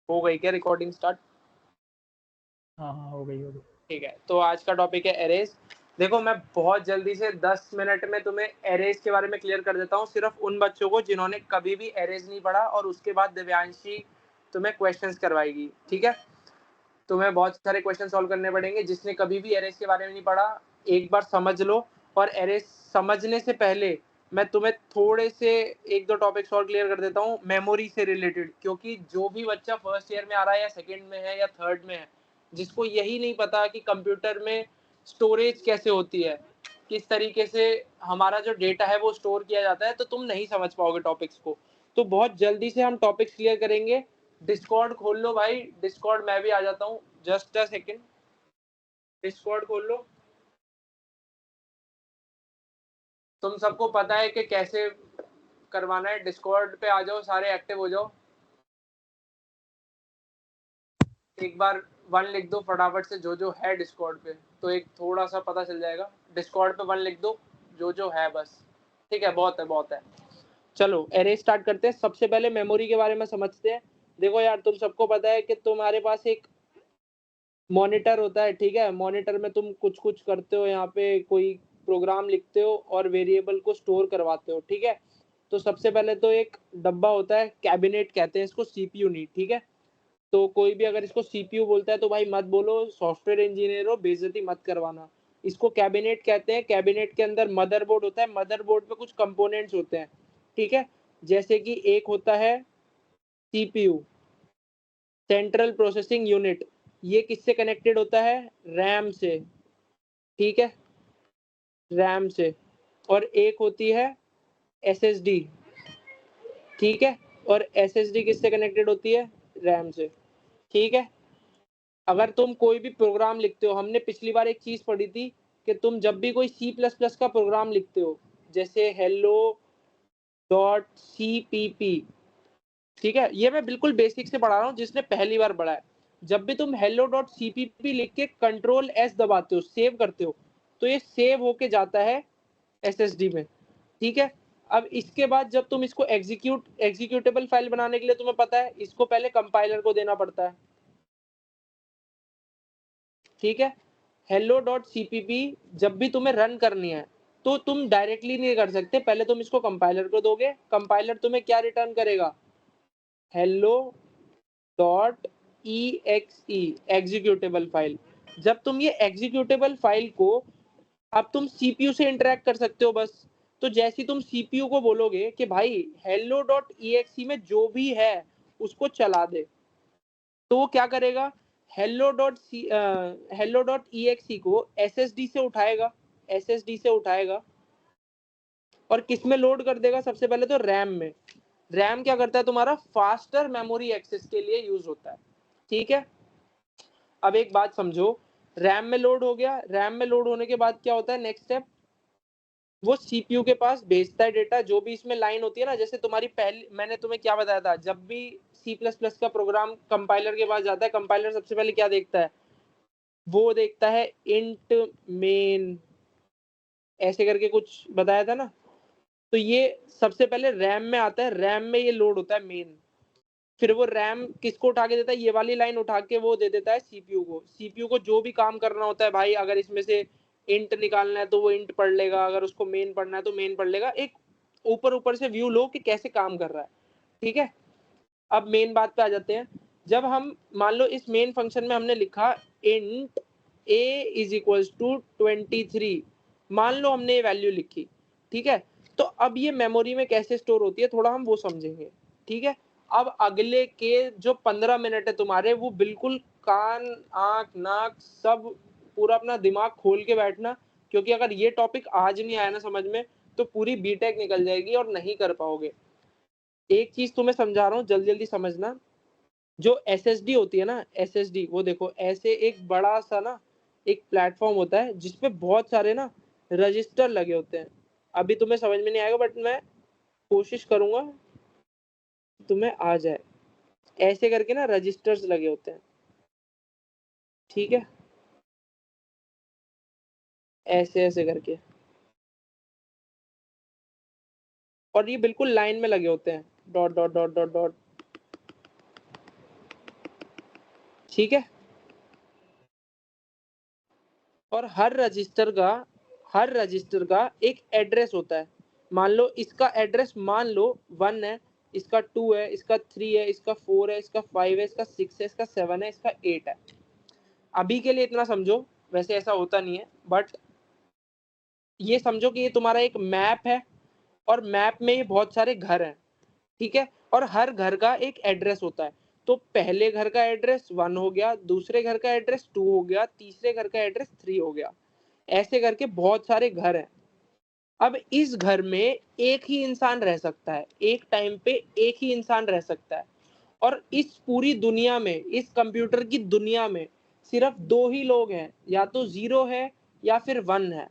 हो गई क्या रिकॉर्डिंग स्टार्ट? हाँ हो गई। ठीक है, तो आज का टॉपिक है एरेज। देखो, मैं बहुत जल्दी से 10 मिनट में तुम्हें एरेज के बारे में क्लियर कर देता हूँ, सिर्फ उन बच्चों को जिन्होंने कभी भी एरेज नहीं पढ़ा, और उसके बाद दिव्यांशी तुम्हें क्वेश्चंस करवाएगी। ठीक है, तुम्हें बहुत सारे क्वेश्चन सॉल्व करने पड़ेंगे। जिसने कभी भी एरेज के बारे में नहीं पढ़ा, एक बार समझ लो। और एरेज समझने से पहले मैं तुम्हें थोड़े से एक दो टॉपिक्स और क्लियर कर देता हूँ मेमोरी से रिलेटेड, क्योंकि जो भी बच्चा फर्स्ट ईयर में आ रहा है या सेकेंड में है या थर्ड में है, जिसको यही नहीं पता कि कंप्यूटर में स्टोरेज कैसे होती है, किस तरीके से हमारा जो डेटा है वो स्टोर किया जाता है, तो तुम नहीं समझ पाओगे टॉपिक्स को। तो बहुत जल्दी से हम टॉपिक्स क्लियर करेंगे। डिस्कॉर्ड खोल लो भाई, डिस्कॉर्ड मैं भी आ जाता हूँ, जस्ट अ सेकेंड। डिस्कॉर्ड खोल लो। तुम सबको पता है कि कैसे करवाना है। डिस्कॉर्ड पे आ जाओ, सारे एक्टिव हो जाओ। एक बार 1 लिख दो फटाफट से, जो है डिस्कॉर्ड पे, तो एक थोड़ा सा पता चल जाएगा। डिस्कॉर्ड पे 1 लिख दो, जो है बस। ठीक है, बहुत है बहुत है। चलो एरे स्टार्ट करते हैं। सबसे पहले मेमोरी के बारे में समझते हैं। देखो यार, तुम सबको पता है कि तुम्हारे पास एक मॉनिटर होता है। ठीक है, मॉनिटर में तुम कुछ कुछ करते हो, यहाँ पे कोई प्रोग्राम लिखते हो और वेरिएबल को स्टोर करवाते हो। ठीक है, तो सबसे पहले तो एक डब्बा होता है, कैबिनेट कहते हैं इसको, सीपीयू नहीं। ठीक है, तो कोई भी अगर इसको सीपीयू बोलता है तो भाई मत बोलो, सॉफ्टवेयर इंजीनियर हो, बेइज्जती मत करवाना। इसको कैबिनेट कहते हैं। कैबिनेट के अंदर मदरबोर्ड होता है, मदरबोर्ड पे कुछ कंपोनेंट्स होते हैं। ठीक है, जैसे कि एक होता है सीपीयू, सेंट्रल प्रोसेसिंग यूनिट। ये किससे कनेक्टेड होता है? रैम से। ठीक है, रैम से। और एक होती है एसएसडी। ठीक है, और एसएसडी किससे कनेक्टेड होती है? रैम से। ठीक है, अगर तुम कोई भी प्रोग्राम लिखते हो, हमने पिछली बार एक चीज पढ़ी थी कि तुम जब भी कोई सी प्लस प्लस का प्रोग्राम लिखते हो, जैसे hello dot C P P. ठीक है, ये मैं बिल्कुल बेसिक से पढ़ा रहा हूँ, जिसने पहली बार पढ़ा है। जब भी तुम hello dot C P P लिख के कंट्रोल एस दबाते हो, सेव करते हो, तो ये सेव होके जाता है एसएसडी में। ठीक है, अब इसके बाद जब तुम इसको एग्जीक्यूटेबल फाइल बनाने के लिए, तुम्हें पता है इसको पहले कंपाइलर को देना पड़ता है। ठीक है, हेलो डॉट सीपीपी जब भी तुम्हें रन करनी है तो तुम डायरेक्टली नहीं कर सकते, पहले तुम इसको कंपाइलर को दोगे। कंपाइलर तुम्हें क्या रिटर्न करेगा? हेलो डॉट ई एक्स ई, एग्जीक्यूटेबल फाइल। जब तुम ये एग्जीक्यूटेबल फाइल को, अब तुम सीपीयू से इंटरेक्ट कर सकते हो बस। तो जैसे तुम सीपीयू को बोलोगे कि भाई हेलो डॉट ई एक्स ई में जो भी है उसको चला दे, तो वो क्या करेगा? हेलो डॉट ई एक्स ई को एसएसडी से उठाएगा, एसएसडी से उठाएगा और किस में लोड कर देगा? सबसे पहले तो रैम में। रैम क्या करता है तुम्हारा? फास्टर मेमोरी एक्सेस के लिए यूज होता है। ठीक है, अब एक बात समझो, रैम में लोड हो गया। रैम में लोड होने के बाद क्या होता है? नेक्स्ट स्टेप, वो सीपीयू के पास भेजता है डेटा। जो भी इसमें लाइन होती है ना, जैसे तुम्हारी पहली, मैंने तुम्हें क्या बताया था, जब भी सी प्लस प्लस का प्रोग्राम कंपाइलर के पास जाता है, कंपाइलर सबसे पहले क्या देखता है? वो देखता है इंट मेन, ऐसे करके कुछ बताया था ना। तो ये सबसे पहले रैम में आता है, रैम में ये लोड होता है मेन। फिर वो रैम किसको उठा के देता है? ये वाली लाइन उठा के वो दे देता है सीपीयू को। सीपीयू को जो भी काम करना होता है भाई, अगर इसमें से इंट निकालना है तो वो इंट पढ़ लेगा, अगर उसको मेन पढ़ना है तो मेन पढ़ लेगा। एक ऊपर ऊपर से व्यू लो कि कैसे काम कर रहा है। ठीक है, अब मेन बात पे आ जाते हैं। जब हम मान लो इस मेन फंक्शन में हमने लिखा int a is equals to 23, मान लो हमने ये वैल्यू लिखी। ठीक है, तो अब ये मेमोरी में कैसे स्टोर होती है थोड़ा हम वो समझेंगे। ठीक है, अब अगले के जो 15 मिनट है तुम्हारे, वो बिल्कुल कान आंख नाक सब पूरा अपना दिमाग खोल के बैठना, क्योंकि अगर ये टॉपिक आज नहीं आया ना समझ में, तो पूरी बीटेक निकल जाएगी और नहीं कर पाओगे। एक चीज तुम्हें समझा रहा हूँ, जल्दी जल्दी समझना। जो एसएसडी होती है ना, एसएसडी, वो देखो ऐसे एक बड़ा सा ना एक प्लेटफॉर्म होता है जिसपे बहुत सारे ना रजिस्टर लगे होते हैं। अभी तुम्हें समझ में नहीं आएगा, बट मैं कोशिश करूंगा तुम्हें आ जाए। ऐसे करके ना रजिस्टर्स लगे होते हैं। ठीक है, ऐसे ऐसे करके, और ये बिल्कुल लाइन में लगे होते हैं, dot dot dot dot dot. ठीक है। और हर रजिस्टर का एक एड्रेस होता है। मान लो इसका एड्रेस मान लो 1 है, इसका 2 है, इसका 3 है, इसका 4 है, इसका 5 है, इसका 6 है, इसका 7 है, इसका 8 है। अभी के लिए इतना समझो, वैसे ऐसा होता नहीं है, बट ये समझो कि ये तुम्हारा एक मैप है और मैप में ये बहुत सारे घर हैं, ठीक है। और हर घर का एक एड्रेस होता है। तो पहले घर का एड्रेस 1 हो गया, दूसरे घर का एड्रेस 2 हो गया, तीसरे घर का एड्रेस 3 हो गया, ऐसे करके बहुत सारे घर हैं। अब इस घर में एक ही इंसान रह सकता है, एक टाइम पे एक ही इंसान रह सकता है। और इस पूरी दुनिया में, इस कंप्यूटर की दुनिया में सिर्फ 2 ही लोग हैं, या तो 0 है या फिर 1 है।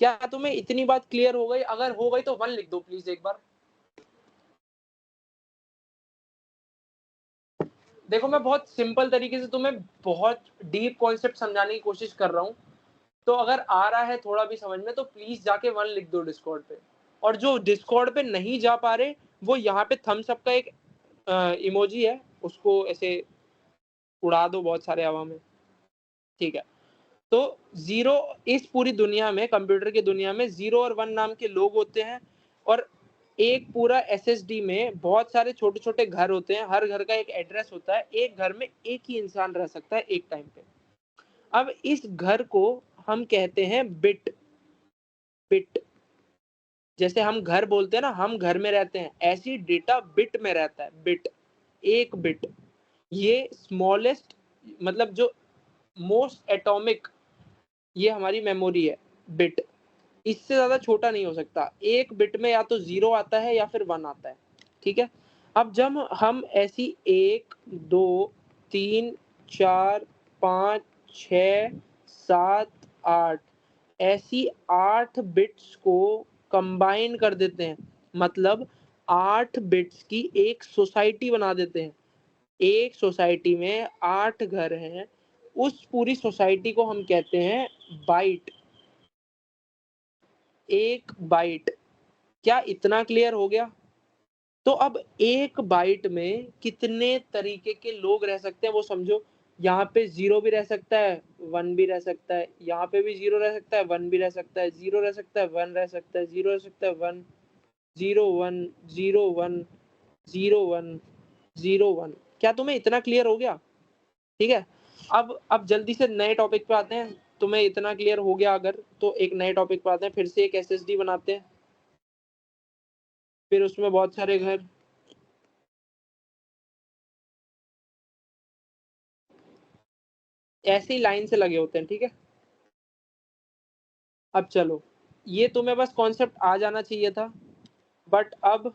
क्या तुम्हें इतनी बात क्लियर हो गई? अगर हो गई तो 1 लिख दो प्लीज एक बार। देखो मैं बहुत सिंपल तरीके से तुम्हें बहुत डीप कॉन्सेप्ट समझाने की कोशिश कर रहा हूँ, तो अगर आ रहा है थोड़ा भी समझ में तो प्लीज जाके 1 लिख दो डिस्कॉर्ड पे। और जो डिस्कॉर्ड पे नहीं जा पा रहे, वो यहाँ पे थम्स अप का एक इमोजी है, उसको ऐसे उड़ा दो बहुत सारे हवा में, ठीक है। तो 0, इस पूरी दुनिया में, कंप्यूटर की दुनिया में 0 और 1 नाम के लोग होते हैं। और एक पूरा एसएसडी में बहुत सारे छोटे छोटे घर होते हैं, हर घर का एक एड्रेस होता है, एक घर में एक ही इंसान रह सकता है एक टाइम पे। अब इस घर को हम कहते हैं बिट। बिट, जैसे हम घर बोलते हैं ना, हम घर में रहते हैं, ऐसी डेटा बिट में रहता है। बिट, एक बिट, ये स्मॉलेस्ट, मतलब जो मोस्ट एटॉमिक, ये हमारी मेमोरी है बिट। इससे ज्यादा छोटा नहीं हो सकता। एक बिट में या तो 0 आता है या फिर 1 आता है, ठीक है। अब जब हम ऐसी 1 2 3 4 5 6 7 8 ऐसी 8 बिट्स को कंबाइन कर देते हैं, मतलब 8 बिट्स की एक सोसाइटी बना देते हैं। एक सोसाइटी में 8 घर हैं, उस पूरी सोसाइटी को हम कहते हैं बाइट। एक बाइट। क्या इतना क्लियर हो गया? तो अब एक बाइट में कितने तरीके के लोग रह सकते हैं वो समझो। यहाँ पे 0 भी रह सकता है, 1 भी रह सकता है, यहाँ पे भी 0 रह सकता है, 1 भी रह सकता है, 0 रह सकता है, 1 रह सकता है, 0 रह सकता है, 1, 0 1 0 1 0 1 0 1। क्या तुम्हें इतना क्लियर हो गया? ठीक है। अब जल्दी से नए टॉपिक पे आते हैं। तुम्हें इतना क्लियर हो गया अगर, तो एक नए टॉपिक पे आते हैं, फिर से एक एसएसडी बनाते हैं, फिर उसमें बहुत सारे घर। ऐसे ही लाइन से लगे होते हैं, ठीक है। अब चलो, ये तुम्हें बस कॉन्सेप्ट आ जाना चाहिए था, बट अब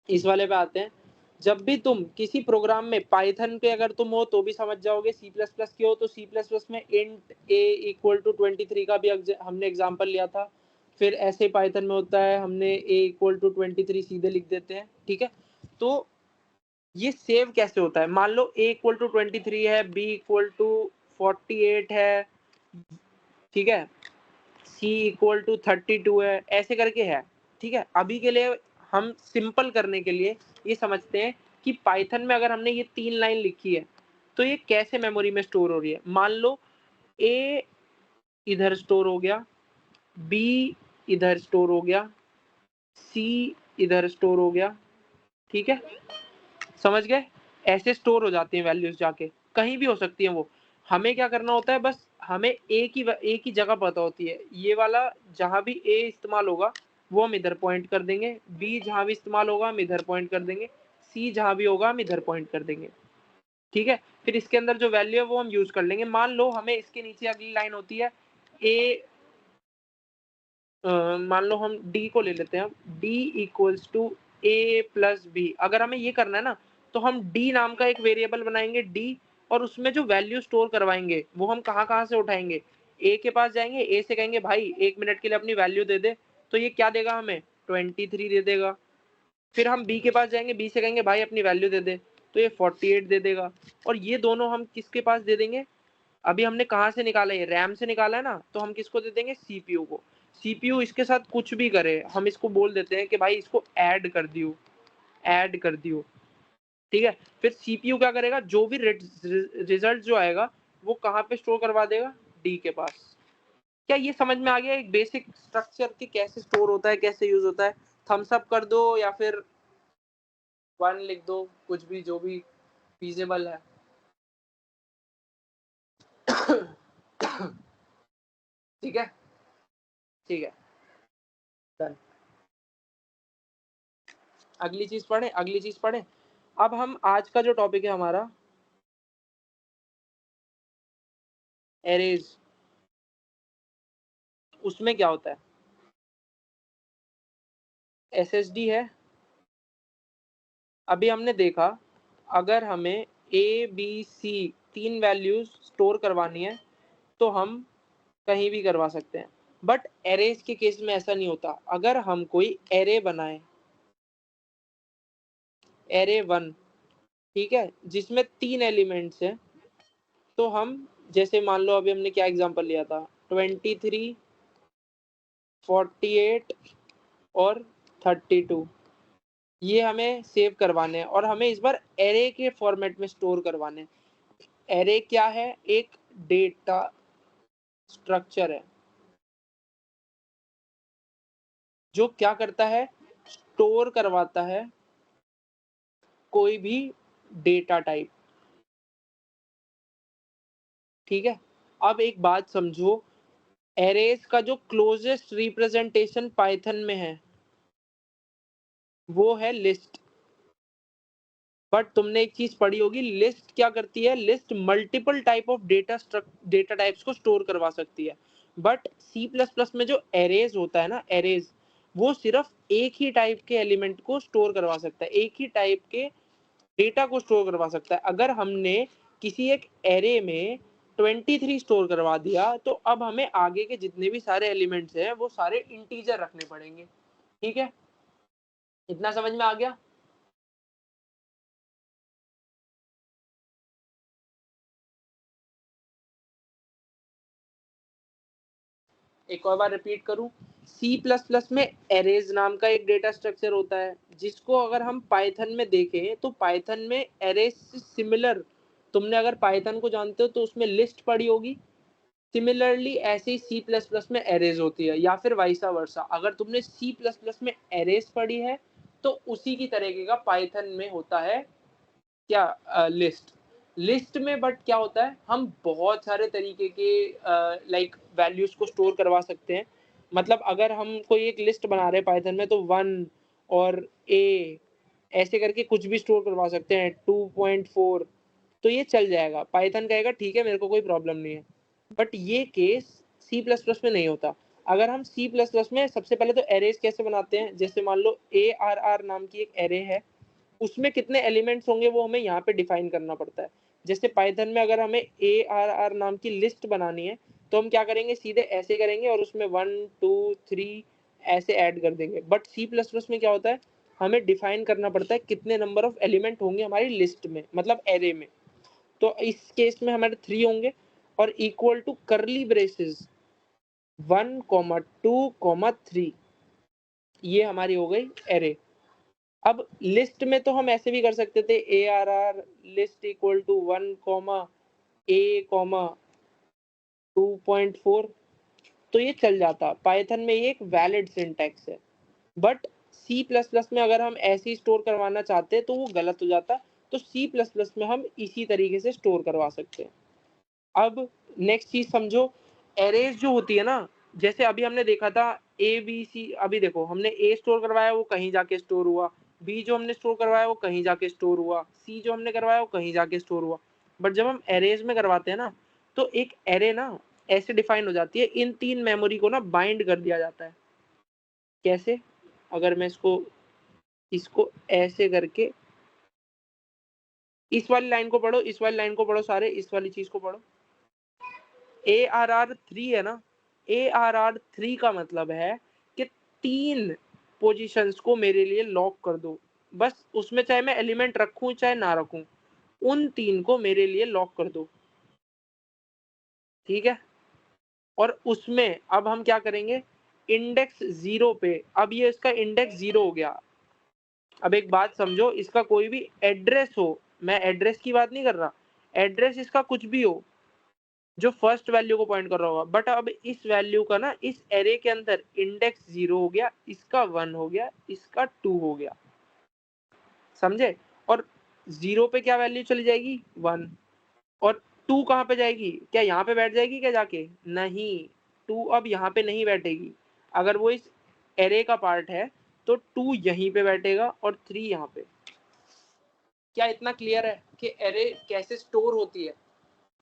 इस वाले पे आते हैं। जब भी तुम किसी प्रोग्राम में, पाइथन पे अगर तुम हो तो भी समझ जाओगे, सी प्लस प्लस के हो तो सी प्लस प्लस में इंट ए इक्वल टू 23 का भी हमने एग्जाम्पल लिया था। फिर ऐसे पाइथन में होता है, हमने ए इक्वल टू 23 सीधे लिख देते हैं, ठीक है। तो ये सेव कैसे होता है? मान लो ए इक्वल टू 23 है, बी इक्वल टू 48 है, ठीक है, सी इक्वल टू 32 है, ऐसे करके है, ठीक है। अभी के लिए हम सिंपल करने के लिए ये समझते हैं कि पाइथन में अगर हमने ये 3 लाइन लिखी है तो ये कैसे मेमोरी में स्टोर हो रही है। मान लो ए इधर स्टोर हो गया, बी इधर स्टोर हो गया, सी इधर स्टोर हो गया, ठीक है, समझ गए? ऐसे स्टोर हो जाती हैं वैल्यूज, जाके कहीं भी हो सकती हैं वो। हमें क्या करना होता है, बस हमें एक ही जगह पता होती है, ये वाला जहां भी ए इस्तेमाल होगा वो हम इधर पॉइंट कर देंगे, बी जहां भी इस्तेमाल होगा हम इधर पॉइंट कर देंगे, सी जहां भी होगा हम इधर पॉइंट कर देंगे, ठीक है। फिर इसके अंदर जो वैल्यू है वो हम यूज कर लेंगे। मान लो हमें इसके नीचे अगली लाइन होती है ए, मान लो हम डी को ले लेते हैं, D equals to A plus B. अगर हमें ये करना है ना, तो हम डी नाम का एक वेरिएबल बनाएंगे डी, और उसमें जो वैल्यू स्टोर करवाएंगे वो हम कहाँ कहाँ से उठाएंगे। ए के पास जाएंगे, ए से कहेंगे भाई 1 मिनट के लिए अपनी वैल्यू दे दे, तो ये क्या देगा हमें, 23 दे देगा। फिर हम बी के पास जाएंगे, बी से कहेंगे भाई अपनी वैल्यू दे दे, तो ये 48 दे देगा। और ये दोनों हम किसके पास दे देंगे? अभी हमने कहाँ से निकाला है, रैम से निकाला है ना, तो हम किसको दे देंगे, सीपीयू को। सीपीयू इसके साथ कुछ भी करे, हम इसको बोल देते हैं कि भाई इसको ऐड कर दियो, ऐड कर दियो, ठीक है। फिर सीपीयू क्या करेगा, जो भी रिजल्ट जो आएगा वो कहाँ पे स्टोर करवा देगा, डी के पास। क्या ये समझ में आ गया एक बेसिक स्ट्रक्चर कि कैसे स्टोर होता है, कैसे यूज होता है? थम्स अप कर दो या फिर 1 लिख दो, कुछ भी जो भी फीजेबल है। ठीक है, ठीक है, डन। अगली चीज पढ़े। अब हम आज का जो टॉपिक है हमारा, एरेज, उसमें क्या होता है? एसएसडी है। अभी हमने देखा अगर हमें A B C 3 values store करवानी है तो हम कहीं भी करवा सकते हैं, बट एरेज के केस में ऐसा नहीं होता। अगर हम कोई एरे बनाए, एरे 1, ठीक है, जिसमें 3 एलिमेंट्स हैं, तो हम जैसे मान लो अभी हमने क्या एग्जांपल लिया था, 23, 48 और 32, ये हमें सेव करवाने हैं और हमें इस बार एरे के फॉर्मेट में स्टोर करवाने हैं। एरे क्या है? एक डेटा स्ट्रक्चर है जो क्या करता है, स्टोर करवाता है कोई भी डेटा टाइप। ठीक है। अब एक बात समझो, एरेज का जो क्लोजेस्ट रिप्रेजेंटेशन पाइथन में है वो है लिस्ट। बट तुमने एक चीज पढ़ी होगी, लिस्ट क्या करती है, list multiple type of data types को स्टोर करवा सकती है। बट सी प्लस प्लस में जो एरेज होता है ना, एरेज, वो सिर्फ एक ही टाइप के एलिमेंट को स्टोर करवा सकता है, एक ही टाइप के डेटा को स्टोर करवा सकता है। अगर हमने किसी एक एरे में 23 स्टोर करवा दिया तो अब हमें आगे के जितने भी सारे एलिमेंट्स हैं वो सारे इंटीजर रखने पड़ेंगे। ठीक है, इतना समझ में आ गया? एक और बार रिपीट करूं, सी प्लस प्लस में एरेज नाम का एक डेटा स्ट्रक्चर होता है जिसको अगर हम पाइथन में देखें तो पाइथन में एरेज से सिमिलर, तुमने अगर पाइथन को जानते हो तो उसमें लिस्ट पढ़ी होगी, सिमिलरली ऐसे ही सी प्लस प्लस में एरेज होती है, या फिर वाइसा वर्सा। अगर तुमने सी प्लस प्लस में एरेज पढ़ी है तो उसी की तरीके का पाइथन में होता है क्या, लिस्ट। लिस्ट में बट क्या होता है, हम बहुत सारे तरीके के लाइक वैल्यूज को स्टोर करवा सकते हैं। मतलब अगर हम कोई एक लिस्ट बना रहे हैं पाइथन में तो 1 और ए ऐसे करके कुछ भी स्टोर करवा सकते हैं, 2.4, तो ये चल जाएगा। पाइथन कहेगा ठीक है, मेरे को कोई प्रॉब्लम नहीं है। बट ये केस सी प्लस प्लस में नहीं होता। अगर हम सी प्लस प्लस में सबसे पहले तो एरेज कैसे बनाते हैं, जैसे मान लो ARR नाम की एक एरे है, उसमें कितने एलिमेंट्स होंगे वो हमें यहाँ पे डिफाइन करना पड़ता है। जैसे पाइथन में अगर हमें ARR नाम की लिस्ट बनानी है तो हम क्या करेंगे, सीधे ऐसे करेंगे और उसमें 1 2 3 ऐसे ऐड कर देंगे। बट सी प्लस प्लस में क्या होता है, हमें डिफाइन करना पड़ता है कितने नंबर ऑफ एलिमेंट होंगे हमारी लिस्ट में, मतलब एरे में। तो इस केस में हमारे 3 होंगे और इक्वल टू करली ब्रेसेस 1, 2, 3, ये हमारी हो गई एरे। अब लिस्ट में तो हम ऐसे भी कर सकते थे, ARR list equal to 1, A, 2.4, तो ये चल जाता। पाइथन में ये एक वैलिड सिंटैक्स है। बट सी प्लस प्लस में अगर हम ऐसे ही स्टोर करवाना चाहते हैं तो वो गलत हो जाता। तो सी प्लस प्लस में हम इसी तरीके से स्टोर करवा सकते हैं। अब नेक्स्ट चीज समझो, एरेज जो होती है ना, जैसे अभी हमने देखा था ए बी सी, अभी देखो हमने ए स्टोर करवाया वो कहीं जाके स्टोर हुआ, बी जो हमने स्टोर करवाया वो कहीं जाके स्टोर हुआ, सी जो हमने करवाया वो कहीं जाके स्टोर हुआ। बट जब हम एरेज में करवाते हैं ना तो एक एरे ना ऐसे डिफाइन हो जाती है, इन 3 मेमोरी को ना बाइंड कर दिया जाता है। कैसे? अगर मैं इसको इसको ऐसे करके, इस वाली लाइन को पढ़ो, इस वाली लाइन को पढ़ो, सारे इस वाली चीज को पढ़ो। ARR3 है ना, ARR3 का मतलब है कि 3 पोजीशंस को मेरे लिए लॉक कर दो। बस उसमें चाहे मैं एलिमेंट रखूं चाहे ना रखूं, उन 3 को मेरे लिए लॉक कर दो। ठीक है। और उसमें अब हम क्या करेंगे, इंडेक्स 0 पे, अब ये इसका इंडेक्स 0 हो गया, अब एक बात समझो, इसका कोई भी एड्रेस हो, मैं एड्रेस की बात नहीं कर रहा, एड्रेस इसका कुछ भी हो जो फर्स्ट वैल्यू को पॉइंट कर रहा होगा, बट अब इस वैल्यू का ना इस एरे के अंदर इंडेक्स 0 हो गया, इसका 1 हो गया, इसका 2 हो गया, समझे? और 0 पे क्या वैल्यू चली जाएगी? 1। और 2 कहाँ पे जाएगी? क्या यहाँ पे बैठ जाएगी क्या जाके? नहीं, 2 अब यहाँ पे नहीं बैठेगी। अगर वो इस एरे का पार्ट है तो 2 यहीं पे बैठेगा और 3 यहाँ पे। क्या इतना क्लियर है कि एरे कैसे स्टोर होती है,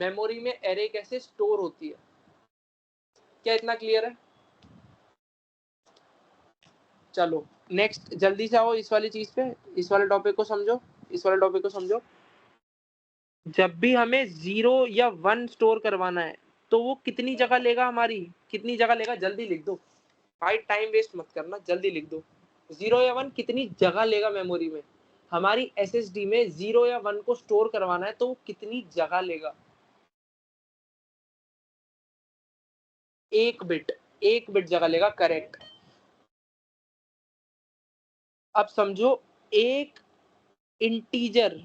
मेमोरी में एरे कैसे स्टोर होती है? क्या इतना क्लियर है? चलो नेक्स्ट जल्दी से आओ इस वाली चीज पे, इस वाले टॉपिक को समझो, इस वाले टॉपिक को समझो। जब भी हमें 0 या 1 स्टोर करवाना है तो वो कितनी जगह लेगा हमारी, कितनी जगह लेगा? जल्दी लिख दो भाई, टाइम वेस्ट मत करना, जल्दी लिख दो। 0 या 1 कितनी जगह लेगा मेमोरी में? हमारी एसएसडी में 0 या 1 को स्टोर करवाना है तो वो कितनी जगह लेगा? 1 बिट जगह लेगा, करेक्ट। अब समझो, एक इंटीजर,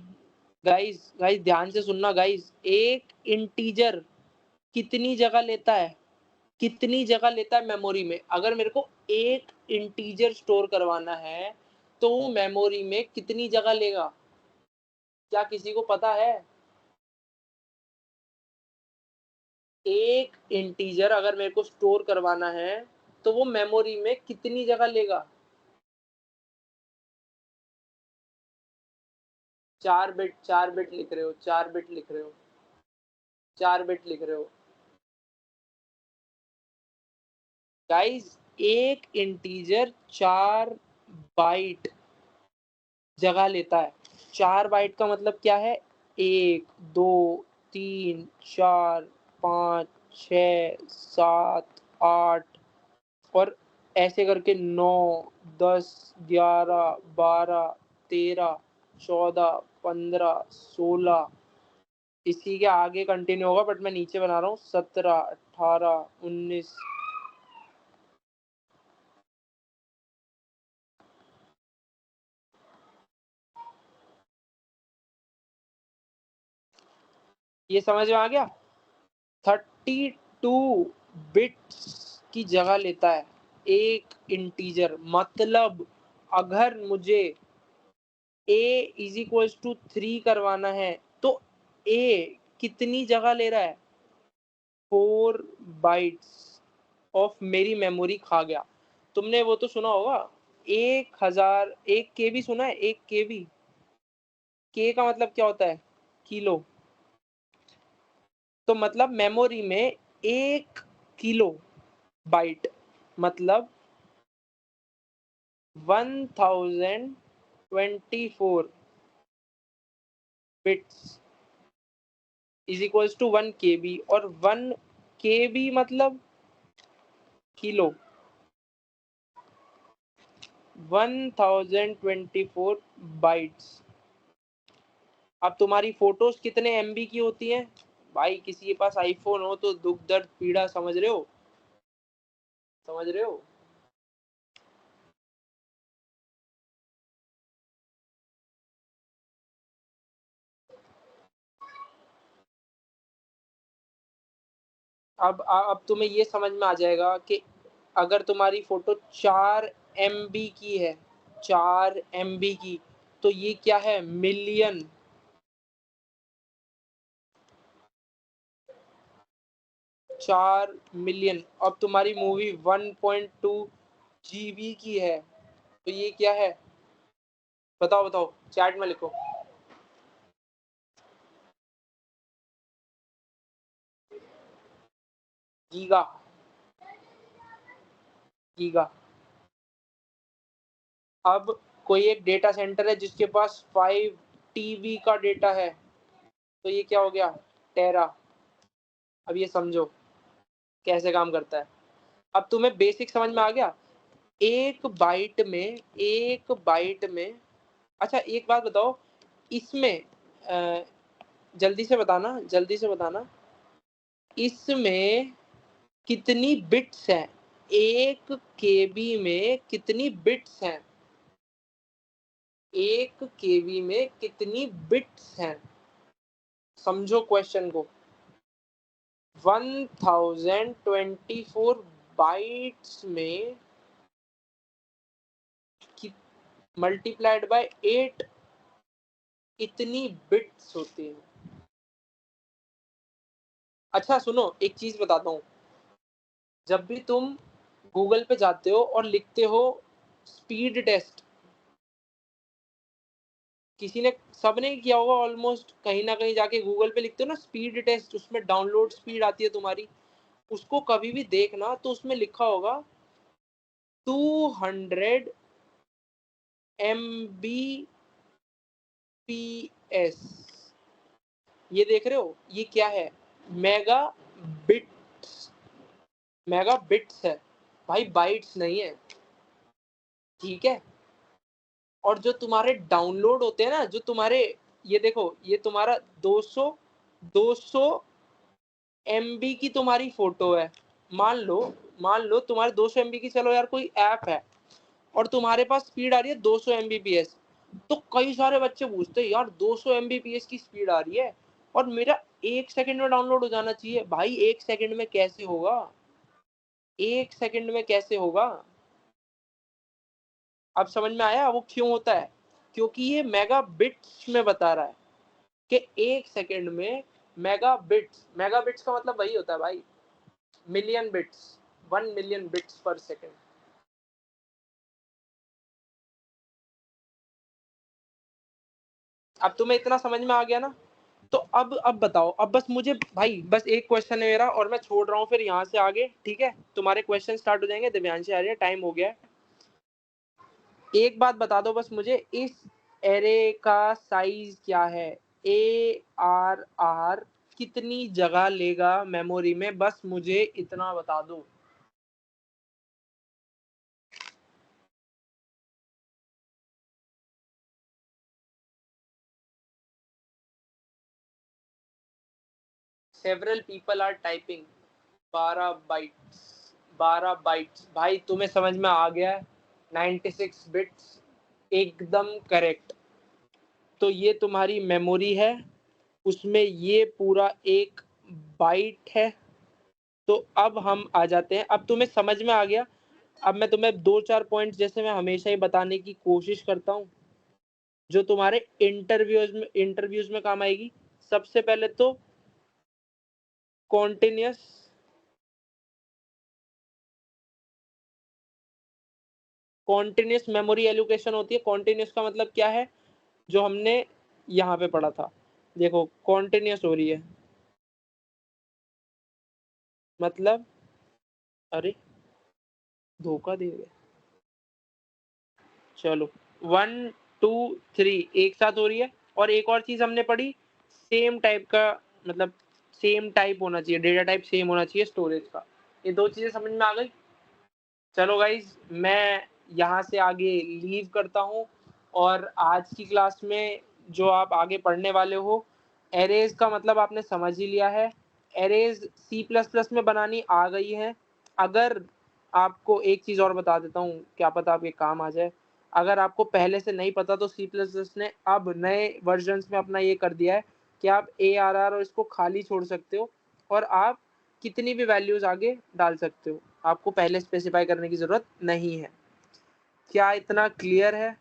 गाइस गाइस ध्यान से सुनना गाइस, एक इंटीजर कितनी जगह लेता है? कितनी जगह लेता है मेमोरी में? अगर मेरे को एक इंटीजर स्टोर करवाना है तो मेमोरी में कितनी जगह लेगा? क्या किसी को पता है? एक इंटीजर अगर मेरे को स्टोर करवाना है तो वो मेमोरी में कितनी जगह लेगा? 4 बिट, 4 बिट लिख रहे हो, 4 बिट लिख रहे हो, 4 बिट लिख रहे हो गाइस। एक इंटीजर 4 बाइट जगह लेता है। 4 बाइट का मतलब क्या है? 1 2 3 4 5 6 7 8 और ऐसे करके 9 10 11 12 13 14 15 16, इसी के आगे कंटिन्यू होगा बट मैं नीचे बना रहा हूँ, 17 18 19। ये समझ में आ गया? 32 बिट्स की जगह लेता है एक इंटीजर। मतलब अगर मुझे a इज इक्वल टू 3 करवाना है तो a कितनी जगह ले रहा है? 4 बाइट्स ऑफ मेरी मेमोरी खा गया। तुमने वो तो सुना होगा, 1000, 1 KB सुना है? 1 KB, के का मतलब क्या होता है? किलो। तो मतलब मेमोरी में 1 किलो बाइट मतलब 1024 bits is equal to 1 KB, और 1 KB मतलब किलो, 1024 बाइट्स। अब तुम्हारी फोटोज कितने MB की होती हैं? भाई किसी के पास आईफोन हो तो दुख दर्द पीड़ा समझ रहे हो, समझ रहे हो? अब तुम्हें ये समझ में आ जाएगा कि अगर तुम्हारी फोटो 4 MB की है, 4 MB की, तो ये क्या है? मिलियन। 4 मिलियन। अब तुम्हारी मूवी 1.2 GB की है तो ये क्या है? बताओ बताओ, चैट में लिखो। Giga, giga. अब कोई एक डेटा सेंटर है जिसके पास 5 TB का डेटा है तो ये क्या हो गया? टेरा। अब ये समझो कैसे काम करता है। अब तुम्हें बेसिक समझ में आ गया? एक बाइट में अच्छा एक बात बताओ, इसमें जल्दी से बताना, जल्दी से बताना, इसमें कितनी बिट्स हैं? 1 KB में कितनी बिट्स हैं? एक केवी में कितनी बिट्स हैं? समझो क्वेश्चन को। 1024 बाइट्स में मल्टीप्लाइड बाय 8 इतनी बिट्स होती हैं। अच्छा सुनो, एक चीज बताता हूँ। जब भी तुम गूगल पे जाते हो और लिखते हो स्पीड टेस्ट, किसी ने, सबने किया होगा ऑलमोस्ट, कहीं ना कहीं जाके गूगल पे लिखते हो ना स्पीड टेस्ट, उसमें डाउनलोड स्पीड आती है तुम्हारी, उसको कभी भी देखना तो उसमें लिखा होगा 200 MBPS। ये देख रहे हो, ये क्या है? मेगा बिट्स, मेगा बिट्स है भाई, बाइट्स नहीं है, ठीक है। और जो तुम्हारे डाउनलोड होते हैं ना, जो तुम्हारे, ये देखो, ये तुम्हारा 200 MB की तुम्हारी फोटो है, मान लो तुम्हारे 200 MB की, चलो यार कोई ऐप है, और तुम्हारे पास स्पीड आ रही है 200 MBPS। तो कई सारे बच्चे पूछते हैं यार 200 MBPS की स्पीड आ रही है और मेरा 1 सेकंड में डाउनलोड हो जाना चाहिए। भाई 1 सेकंड में कैसे होगा? 1 सेकंड में कैसे होगा? अब समझ में आया वो क्यों होता है? क्योंकि ये मेगा बिट्स में बता रहा है कि 1 सेकंड में मेगा बिट्स का मतलब वही होता है भाई, मिलियन बिट्स, 1 मिलियन बिट्स पर सेकंड। अब तुम्हें इतना समझ में आ गया ना? तो अब बताओ, अब बस मुझे भाई बस एक क्वेश्चन है मेरा और मैं छोड़ रहा हूँ फिर यहाँ से आगे, ठीक है? तुम्हारे क्वेश्चन स्टार्ट हो जाएंगे। दिव्यांशी आ रही है, टाइम हो गया है। एक बात बता दो बस मुझे, इस एरे का साइज क्या है? ARR कितनी जगह लेगा मेमोरी में? बस मुझे इतना बता दो। Several people are typing. 12 bytes, 12 bytes भाई, तुम्हें समझ में आ गया है? 96 बिट्स, एकदम करेक्ट। तो ये तुम्हारी मेमोरी है, उसमें ये पूरा 1 बाइट है। तो अब हम आ जाते हैं, अब तुम्हें समझ में आ गया। अब मैं तुम्हें 2-4 पॉइंट जैसे मैं हमेशा ही बताने की कोशिश करता हूँ, जो तुम्हारे इंटरव्यूज में काम आएगी। सबसे पहले तो कॉन्टिन्यूस कॉन्टिन्यूस मेमोरी एलोकेशन होती है। कॉन्टिन्यूस का मतलब क्या है? जो हमने यहाँ पे पढ़ा था, देखो कॉन्टिन्यूस हो रही है मतलब, अरे धोखा दे गए, चलो 1 2 3 एक साथ हो रही है। और एक और चीज हमने पढ़ी, सेम टाइप का, मतलब सेम टाइप होना चाहिए, डेटा टाइप सेम होना चाहिए स्टोरेज का। ये दो चीजें समझ में आ गई। चलो गाइज, मैं यहाँ से आगे लीव करता हूँ, और आज की क्लास में जो आप आगे पढ़ने वाले हो, एरेज का मतलब आपने समझ ही लिया है। एरेज C++ में बनानी आ गई है। अगर आपको एक चीज़ और बता देता हूँ, क्या पता आपके काम आ जाए। अगर आपको पहले से नहीं पता तो C++ ने अब नए वर्जन्स में अपना ये कर दिया है कि आप ARR और इसको खाली छोड़ सकते हो, और आप कितनी भी वैल्यूज आगे डाल सकते हो, आपको पहले स्पेसिफाई करने की जरूरत नहीं है। क्या इतना क्लियर है?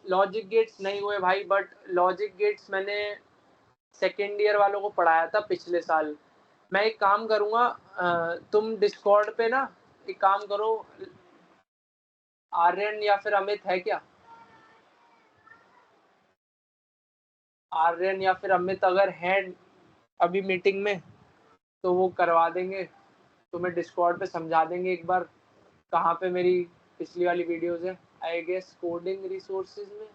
लॉजिक गेट्स नहीं हुए भाई, बट लॉजिक गेट्स मैंने सेकेंड ईयर वालों को पढ़ाया था पिछले साल। मैं एक काम करूंगा, तुम डिस्कॉर्ड पे ना एक काम करो, आर्यन या फिर अमित है क्या? आर्यन या फिर अमित अगर हैं अभी मीटिंग में, तो वो करवा देंगे, तुम्हें डिस्कॉर्ड पे समझा देंगे एक बार कहाँ पे मेरी पिछली वाली वीडियोस है। आई गेस कोडिंग रिसोर्सेज में,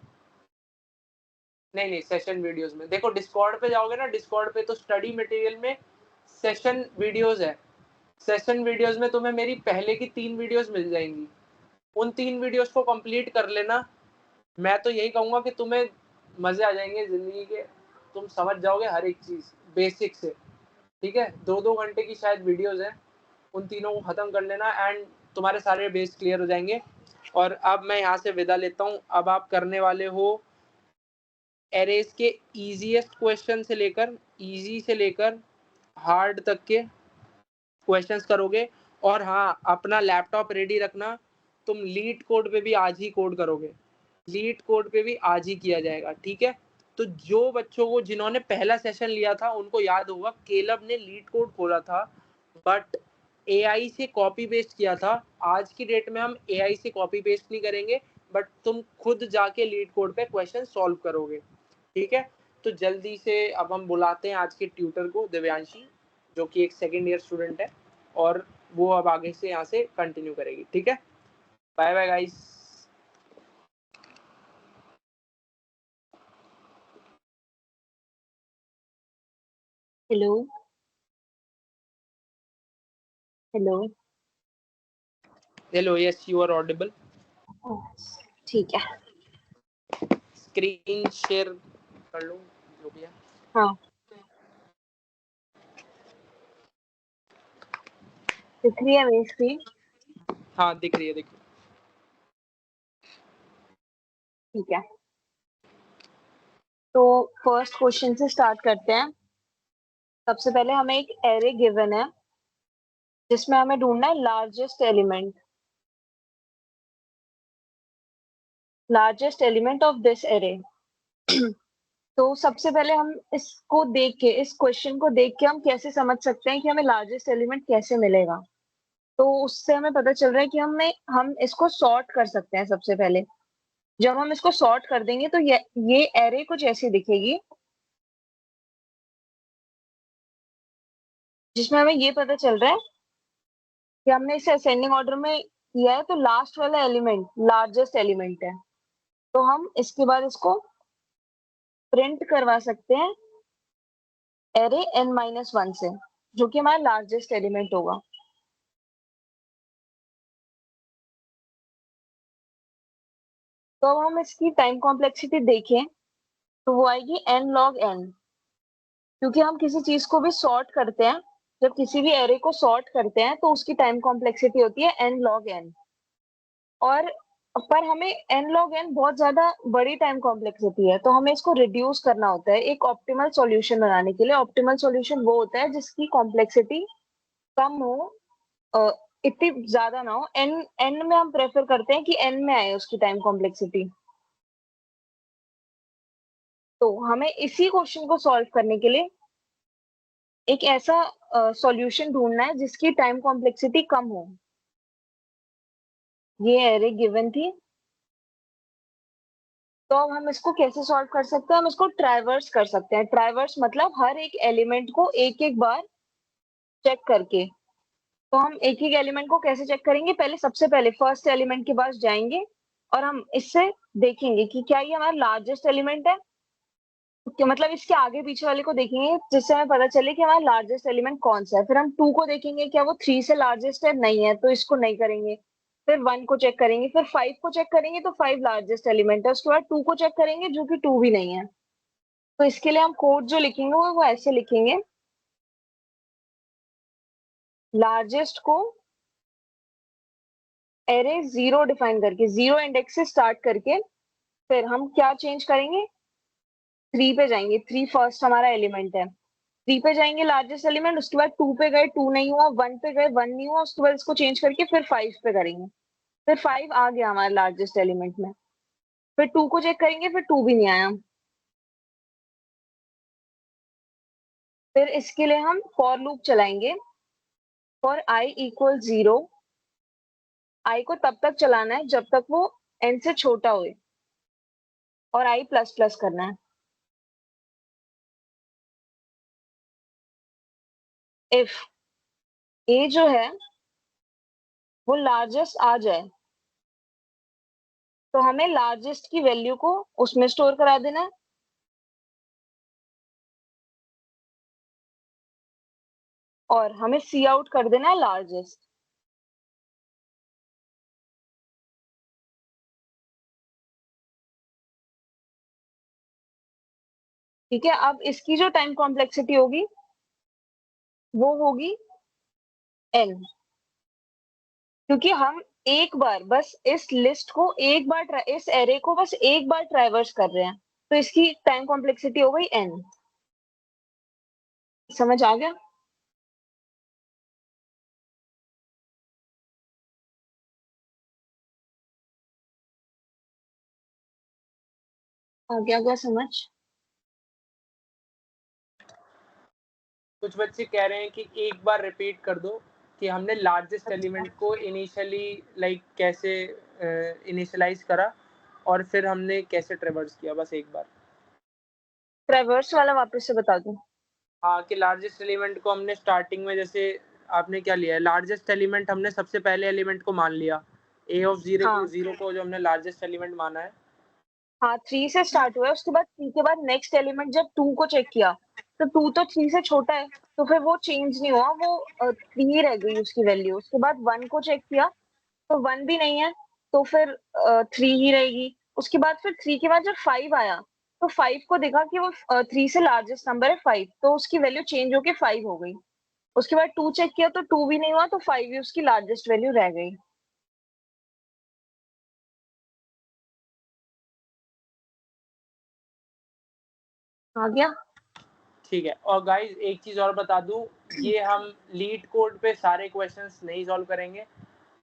नहीं नहीं, सेशन वीडियोस में। देखो डिस्कॉर्ड पे जाओगे ना, डिस्कॉर्ड पे तो स्टडी मटेरियल में सेशन वीडियोस है। सेशन वीडियोस में तुम्हें मेरी पहले की 3 वीडियोस मिल जाएंगी, उन 3 वीडियोस को कंप्लीट कर लेना। मैं तो यही कहूंगा कि तुम्हें मजे आ जाएंगे जिंदगी के, तुम समझ जाओगे हर एक चीज बेसिक से, ठीक है? 2-2 घंटे की शायद वीडियोस है, उन तीनों को खत्म कर लेना। एंड तुम्हारे सारे बेस क्लियर हो जाएंगे। और अब मैं यहाँ से विदा लेता हूँ। अब आप करने वाले हो एरेज के इजीएस्ट क्वेश्चन से लेकर हार्ड तक के क्वेश्चंस करोगे। और हाँ, अपना लैपटॉप रेडी रखना, तुम लीड कोड पे भी आज ही कोड करोगे, लीड कोड पे भी आज ही किया जाएगा, ठीक है। तो जो बच्चों को, जिन्होंने पहला सेशन लिया था, उनको याद होगा केलब ने लीड कोड खोला था बट एआई से कॉपी पेस्ट किया था। आज की डेट में हम एआई से कॉपी पेस्ट नहीं करेंगे, बट तुम खुद जाके लीड कोड पे क्वेश्चन सॉल्व करोगे, ठीक है। तो जल्दी से अब हम बुलाते हैं आज के ट्यूटर को, दिव्यांशी, जो कि एक सेकेंड ईयर स्टूडेंट है, और वो अब आगे से यहाँ से कंटिन्यू करेगी, ठीक है। Bye bye guys. Hello hello. Hello, yes you are audible. ठीक है, स्क्रीन शेयर कर लो जो भी है। हाँ दिख रही है मेरी स्क्रीन? हाँ दिख रही है, दिख रही है। ठीक है, तो फर्स्ट क्वेश्चन से स्टार्ट करते हैं। सबसे पहले हमें एक एरे गिवन है जिसमें हमें ढूंढना है largest element of this array. तो सबसे पहले हम इसको देख के, इस क्वेश्चन को देख के हम कैसे समझ सकते हैं कि हमें लार्जेस्ट एलिमेंट कैसे मिलेगा। तो उससे हमें पता चल रहा है कि हम इसको सॉर्ट कर सकते हैं। सबसे पहले जब हम इसको सॉर्ट कर देंगे तो ये एरे कुछ ऐसी दिखेगी, जिसमें हमें ये पता चल रहा है कि हमने इसे असेंडिंग ऑर्डर में किया है, तो लास्ट वाला एलिमेंट लार्जेस्ट एलिमेंट है। तो हम इसके बाद इसको प्रिंट करवा सकते हैं एरे n-1 से, जो कि हमारा लार्जेस्ट एलिमेंट होगा। तो अब हम इसकी टाइम कॉम्प्लेक्सिटी देखें तो वो आएगी n log n, क्योंकि हम किसी चीज को भी सॉर्ट करते हैं, जब किसी भी एरे को सॉर्ट करते हैं तो उसकी टाइम कॉम्प्लेक्सिटी होती है n log n। और पर हमें n log n बहुत ज्यादा बड़ी टाइम कॉम्प्लेक्सिटी है, तो हमें इसको रिड्यूस करना होता है एक ऑप्टिमल सॉल्यूशन बनाने के लिए। ऑप्टिमल सॉल्यूशन वो होता है जिसकी कॉम्प्लेक्सिटी कम हो, अ, इतनी ज्यादा ना हो। n n में हम प्रेफर करते हैं कि n में आए उसकी टाइम कॉम्प्लेक्सिटी। तो हमें इसी क्वेश्चन को सॉल्व करने के लिए एक ऐसा सॉल्यूशन ढूंढना है जिसकी टाइम कॉम्प्लेक्सिटी कम हो। ये एरे गिवन थी, तो अब हम इसको कैसे सॉल्व कर सकते हैं? हम इसको ट्राइवर्स कर सकते हैं। ट्राइवर्स मतलब हर एक एलिमेंट को एक एक बार चेक करके। तो हम एक एक एलिमेंट को कैसे चेक करेंगे? पहले सबसे पहले फर्स्ट एलिमेंट के पास जाएंगे और हम इससे देखेंगे कि क्या ये हमारा लार्जेस्ट एलिमेंट है, कि मतलब इसके आगे पीछे वाले को देखेंगे जिससे हमें पता चले कि हमारा लार्जेस्ट एलिमेंट कौन सा है। फिर हम 2 को देखेंगे, क्या वो 3 से लार्जेस्ट है? नहीं है, तो इसको नहीं करेंगे। फिर 1 को चेक करेंगे, फिर 5 को चेक करेंगे, तो 5 लार्जेस्ट एलिमेंट है। उसके बाद 2 को चेक करेंगे, जो कि 2 भी नहीं है। तो इसके लिए हम कोड जो लिखेंगे वो ऐसे लिखेंगे, लार्जेस्ट को एरे 0 डिफाइन करके, 0 इंडेक्स से स्टार्ट करके, फिर हम क्या चेंज करेंगे? 3 पे जाएंगे। 3 फर्स्ट हमारा एलिमेंट है, 3 पे जाएंगे लार्जेस्ट एलिमेंट। उसके बाद 2 पे गए, 2 नहीं हुआ। 1 पे गए, 1 नहीं हुआ। उसके बाद इसको चेंज करके फिर 5 पे करेंगे, फिर 5 आ गया हमारे लार्जेस्ट एलिमेंट में। फिर 2 को चेक करेंगे, फिर 2 भी नहीं आया। फिर इसके लिए हम फॉर लूप चलाएंगे। फॉर i इक्वल 0, i को तब तक चलाना है जब तक वो n से छोटा हो, और i प्लस प्लस करना है। इफ a जो है वो लार्जेस्ट आ जाए, तो हमें लार्जेस्ट की वैल्यू को उसमें स्टोर करा देना है, और हमें सी आउट कर देना है लार्जेस्ट। ठीक है, अब इसकी जो टाइम कॉम्प्लेक्सिटी होगी वो होगी n, क्योंकि हम एक बार बस इस लिस्ट को एक बार इस एरे को बस एक बार ट्रैवर्स कर रहे हैं, तो इसकी टाइम कॉम्प्लेक्सिटी हो गई n। समझ आ गया? आ गया समझ? कुछ बच्चे कह रहे हैं कि एक बार रिपीट कर दो कि हमने लार्जेस्ट एलिमेंट को इनिशियली लाइक कैसे इनिशियलाइज करा और फिर हमने कैसे ट्रेवर्स किया, बस एक बार। ट्रैवर्स वाला वापस से बता दूं? हाँ, कि लार्जेस्ट एलिमेंट को हमने स्टार्टिंग में, जैसे आपने क्या लिया है, लार्जेस्ट एलिमेंट हमने सबसे पहले एलिमेंट को मान लिया, ए ऑफ हाँ जीरो को जो हमने लार्जेस्ट एलिमेंट माना है। हाँ, 3 से स्टार्ट हुआ है, उसके बाद 3 के बाद नेक्स्ट एलिमेंट जब 2 को चेक किया तो 2 तो 3 से छोटा है, तो फिर वो चेंज नहीं हुआ, वो 3 रह गई उसकी वैल्यू। उसके बाद 1 को चेक किया तो 1 भी नहीं है, तो फिर 3 ही रहेगी। उसके बाद फिर 3 के बाद जब 5 आया तो 5 को देखा कि वो 3 से लार्जेस्ट नंबर है 5, तो उसकी वैल्यू चेंज होके 5 हो गई। उसके बाद 2 चेक किया तो 2 भी नहीं हुआ, तो 5 ही उसकी लार्जेस्ट वैल्यू रह गई। आ गया? ठीक है। और गाइस एक चीज और बता दूं, ये हम लीड कोड पे सारे क्वेश्चंस नहीं सॉल्व करेंगे।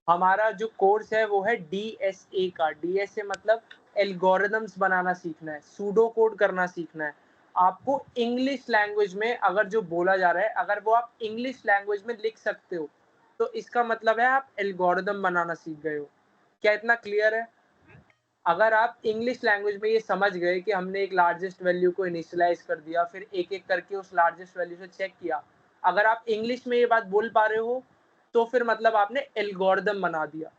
हमारा जो कोर्स है वो है DSA का। DSA मतलब एल्गोरिदम्स बनाना सीखना है, सूडो कोड करना सीखना है। आपको इंग्लिश लैंग्वेज में अगर जो बोला जा रहा है, अगर वो आप इंग्लिश लैंग्वेज में लिख सकते हो तो इसका मतलब है आप एल्गोरिदम बनाना सीख गए हो। क्या इतना क्लियर है? अगर आप इंग्लिश लैंग्वेज में ये समझ गए कि हमने एक लार्जेस्ट वैल्यू को इनिशियलाइज कर दिया, फिर एक एक करके उस लार्जेस्ट वैल्यू से चेक किया, अगर आप इंग्लिश में ये बात बोल पा रहे हो तो फिर मतलब आपने एल्गोरिदम बना दिया।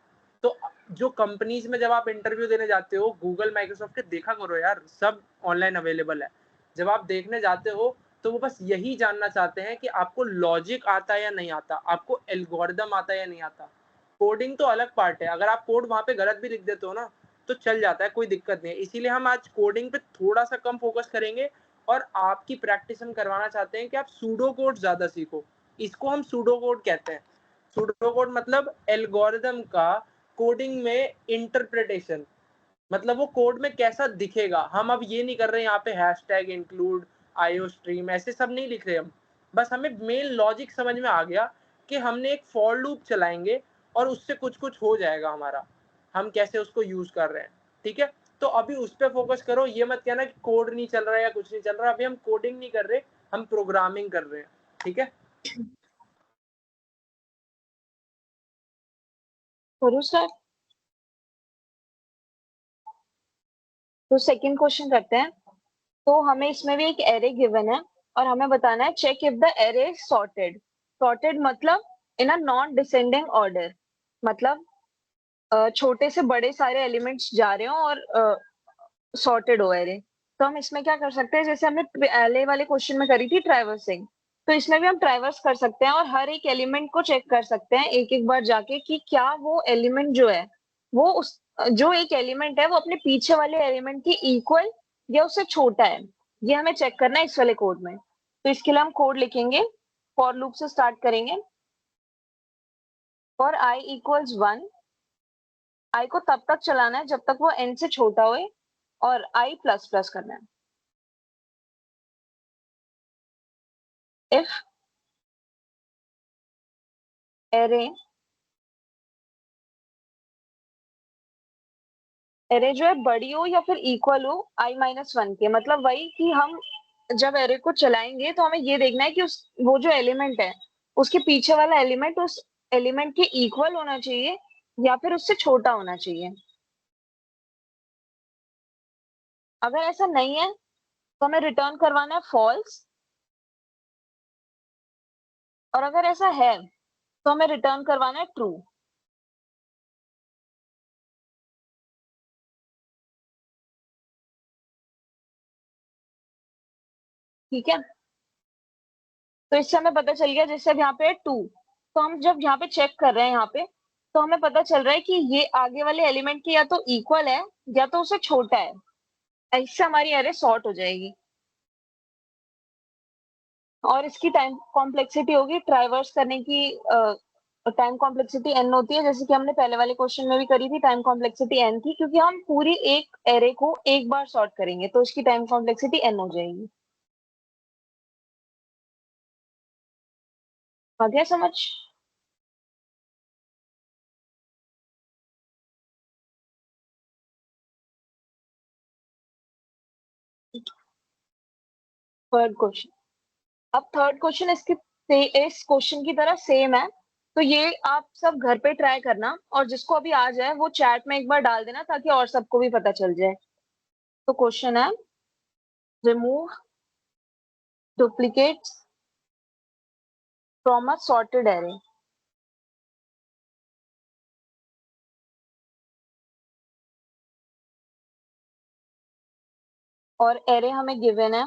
तो जो कंपनीज में जब आप इंटरव्यू देने जाते हो, गूगल माइक्रोसॉफ्ट के देखा करो यार, सब ऑनलाइन अवेलेबल है। जब आप देखने जाते हो तो वो बस यही जानना चाहते हैं कि आपको लॉजिक आता है या नहीं आता, आपको एल्गोरिदम आता है या नहीं आता। कोडिंग तो अलग पार्ट है, अगर आप कोड वहां पे गलत भी लिख देते हो ना तो चल जाता है, कोई दिक्कत नहीं है। इसीलिए हम आज कोडिंग पे थोड़ा सा कम फोकस करेंगे और आपकी प्रैक्टिस हम करवाना चाहते हैं कि आप सूडो कोड ज्यादा सीखो। इसको हम सूडो कोड कहते हैं। सूडो कोड मतलब एल्गोरिदम का कोडिंग में इंटरप्रिटेशन, मतलब वो कोड में कैसा दिखेगा। हम अब ये नहीं कर रहे यहाँ पे हैशटैग इंक्लूड आईओ स्ट्रीम ऐसे सब नहीं लिख रहे हम, बस हमें मेन लॉजिक समझ में आ गया कि हमने एक फॉर लूप चलाएंगे और उससे कुछ कुछ हो जाएगा हमारा, हम कैसे उसको यूज कर रहे हैं। ठीक है, तो अभी उस पर फोकस करो, ये मत कहना कि कोड नहीं चल रहा है या कुछ नहीं चल रहा। अभी हम कोडिंग नहीं कर रहे, हम प्रोग्रामिंग कर रहे हैं। ठीक है, करूँ सर? तो सेकंड क्वेश्चन करते हैं। तो हमें इसमें भी एक एरे गिवन है और हमें बताना है check if the array is sorted. Sorted मतलब in a non descending order, मतलब छोटे से बड़े सारे एलिमेंट्स जा रहे हो और सॉर्टेड हो एरे। तो हम इसमें क्या कर सकते हैं, जैसे हमने पहले वाले क्वेश्चन में करी थी ट्रैवर्सिंग, तो इसमें भी हम ट्रैवर्स कर सकते हैं और हर एक एलिमेंट को चेक कर सकते हैं एक एक बार जाके कि क्या वो एलिमेंट जो है वो उस जो एक एलिमेंट है वो अपने पीछे वाले एलिमेंट की इक्वल या उससे छोटा है। ये हमें चेक करना है इस वाले कोड में। तो इसके लिए हम कोड लिखेंगे, फॉर लूप से स्टार्ट करेंगे। फॉर i इक्वल्स 1, i को तब तक चलाना है जब तक वो n से छोटा होए और i प्लस प्लस करना है। if एरे एरे जो है बड़ी हो या फिर इक्वल हो i-1 के, मतलब वही कि हम जब एरे को चलाएंगे तो हमें ये देखना है कि वो जो एलिमेंट है उसके पीछे वाला एलिमेंट उस एलिमेंट के इक्वल होना चाहिए या फिर उससे छोटा होना चाहिए। अगर ऐसा नहीं है तो हमें रिटर्न करवाना है फॉल्स, और अगर ऐसा है तो हमें रिटर्न करवाना है ट्रू। ठीक है, तो इससे हमें पता चल गया, जैसे अब यहाँ पे है 2, तो हम जब यहाँ पे चेक कर रहे हैं यहाँ पे, तो हमें पता चल रहा है कि ये आगे वाले एलिमेंट की या तो इक्वल है या तो उससे छोटा है। इससे हमारी एरे सॉर्ट हो जाएगी और इसकी टाइम कॉम्प्लेक्सिटी होगी ट्राइवर्स करने की और टाइम कॉम्प्लेक्सिटी n होती है, जैसे कि हमने पहले वाले क्वेश्चन में भी करी थी, टाइम कॉम्प्लेक्सिटी n थी, क्योंकि हम पूरी एक एरे को एक बार सॉर्ट करेंगे तो उसकी टाइम कॉम्प्लेक्सिटी n हो जाएगी। आ गया समझ? Third question. अब थर्ड क्वेश्चन इस क्वेश्चन की तरह सेम है, तो ये आप सब घर पे ट्राई करना, और जिसको अभी आ जाए वो चैट में एक बार डाल देना ताकि और सबको भी पता चल जाए। तो क्वेश्चन है, remove duplicates from a sorted array. और एरे हमें गिवन है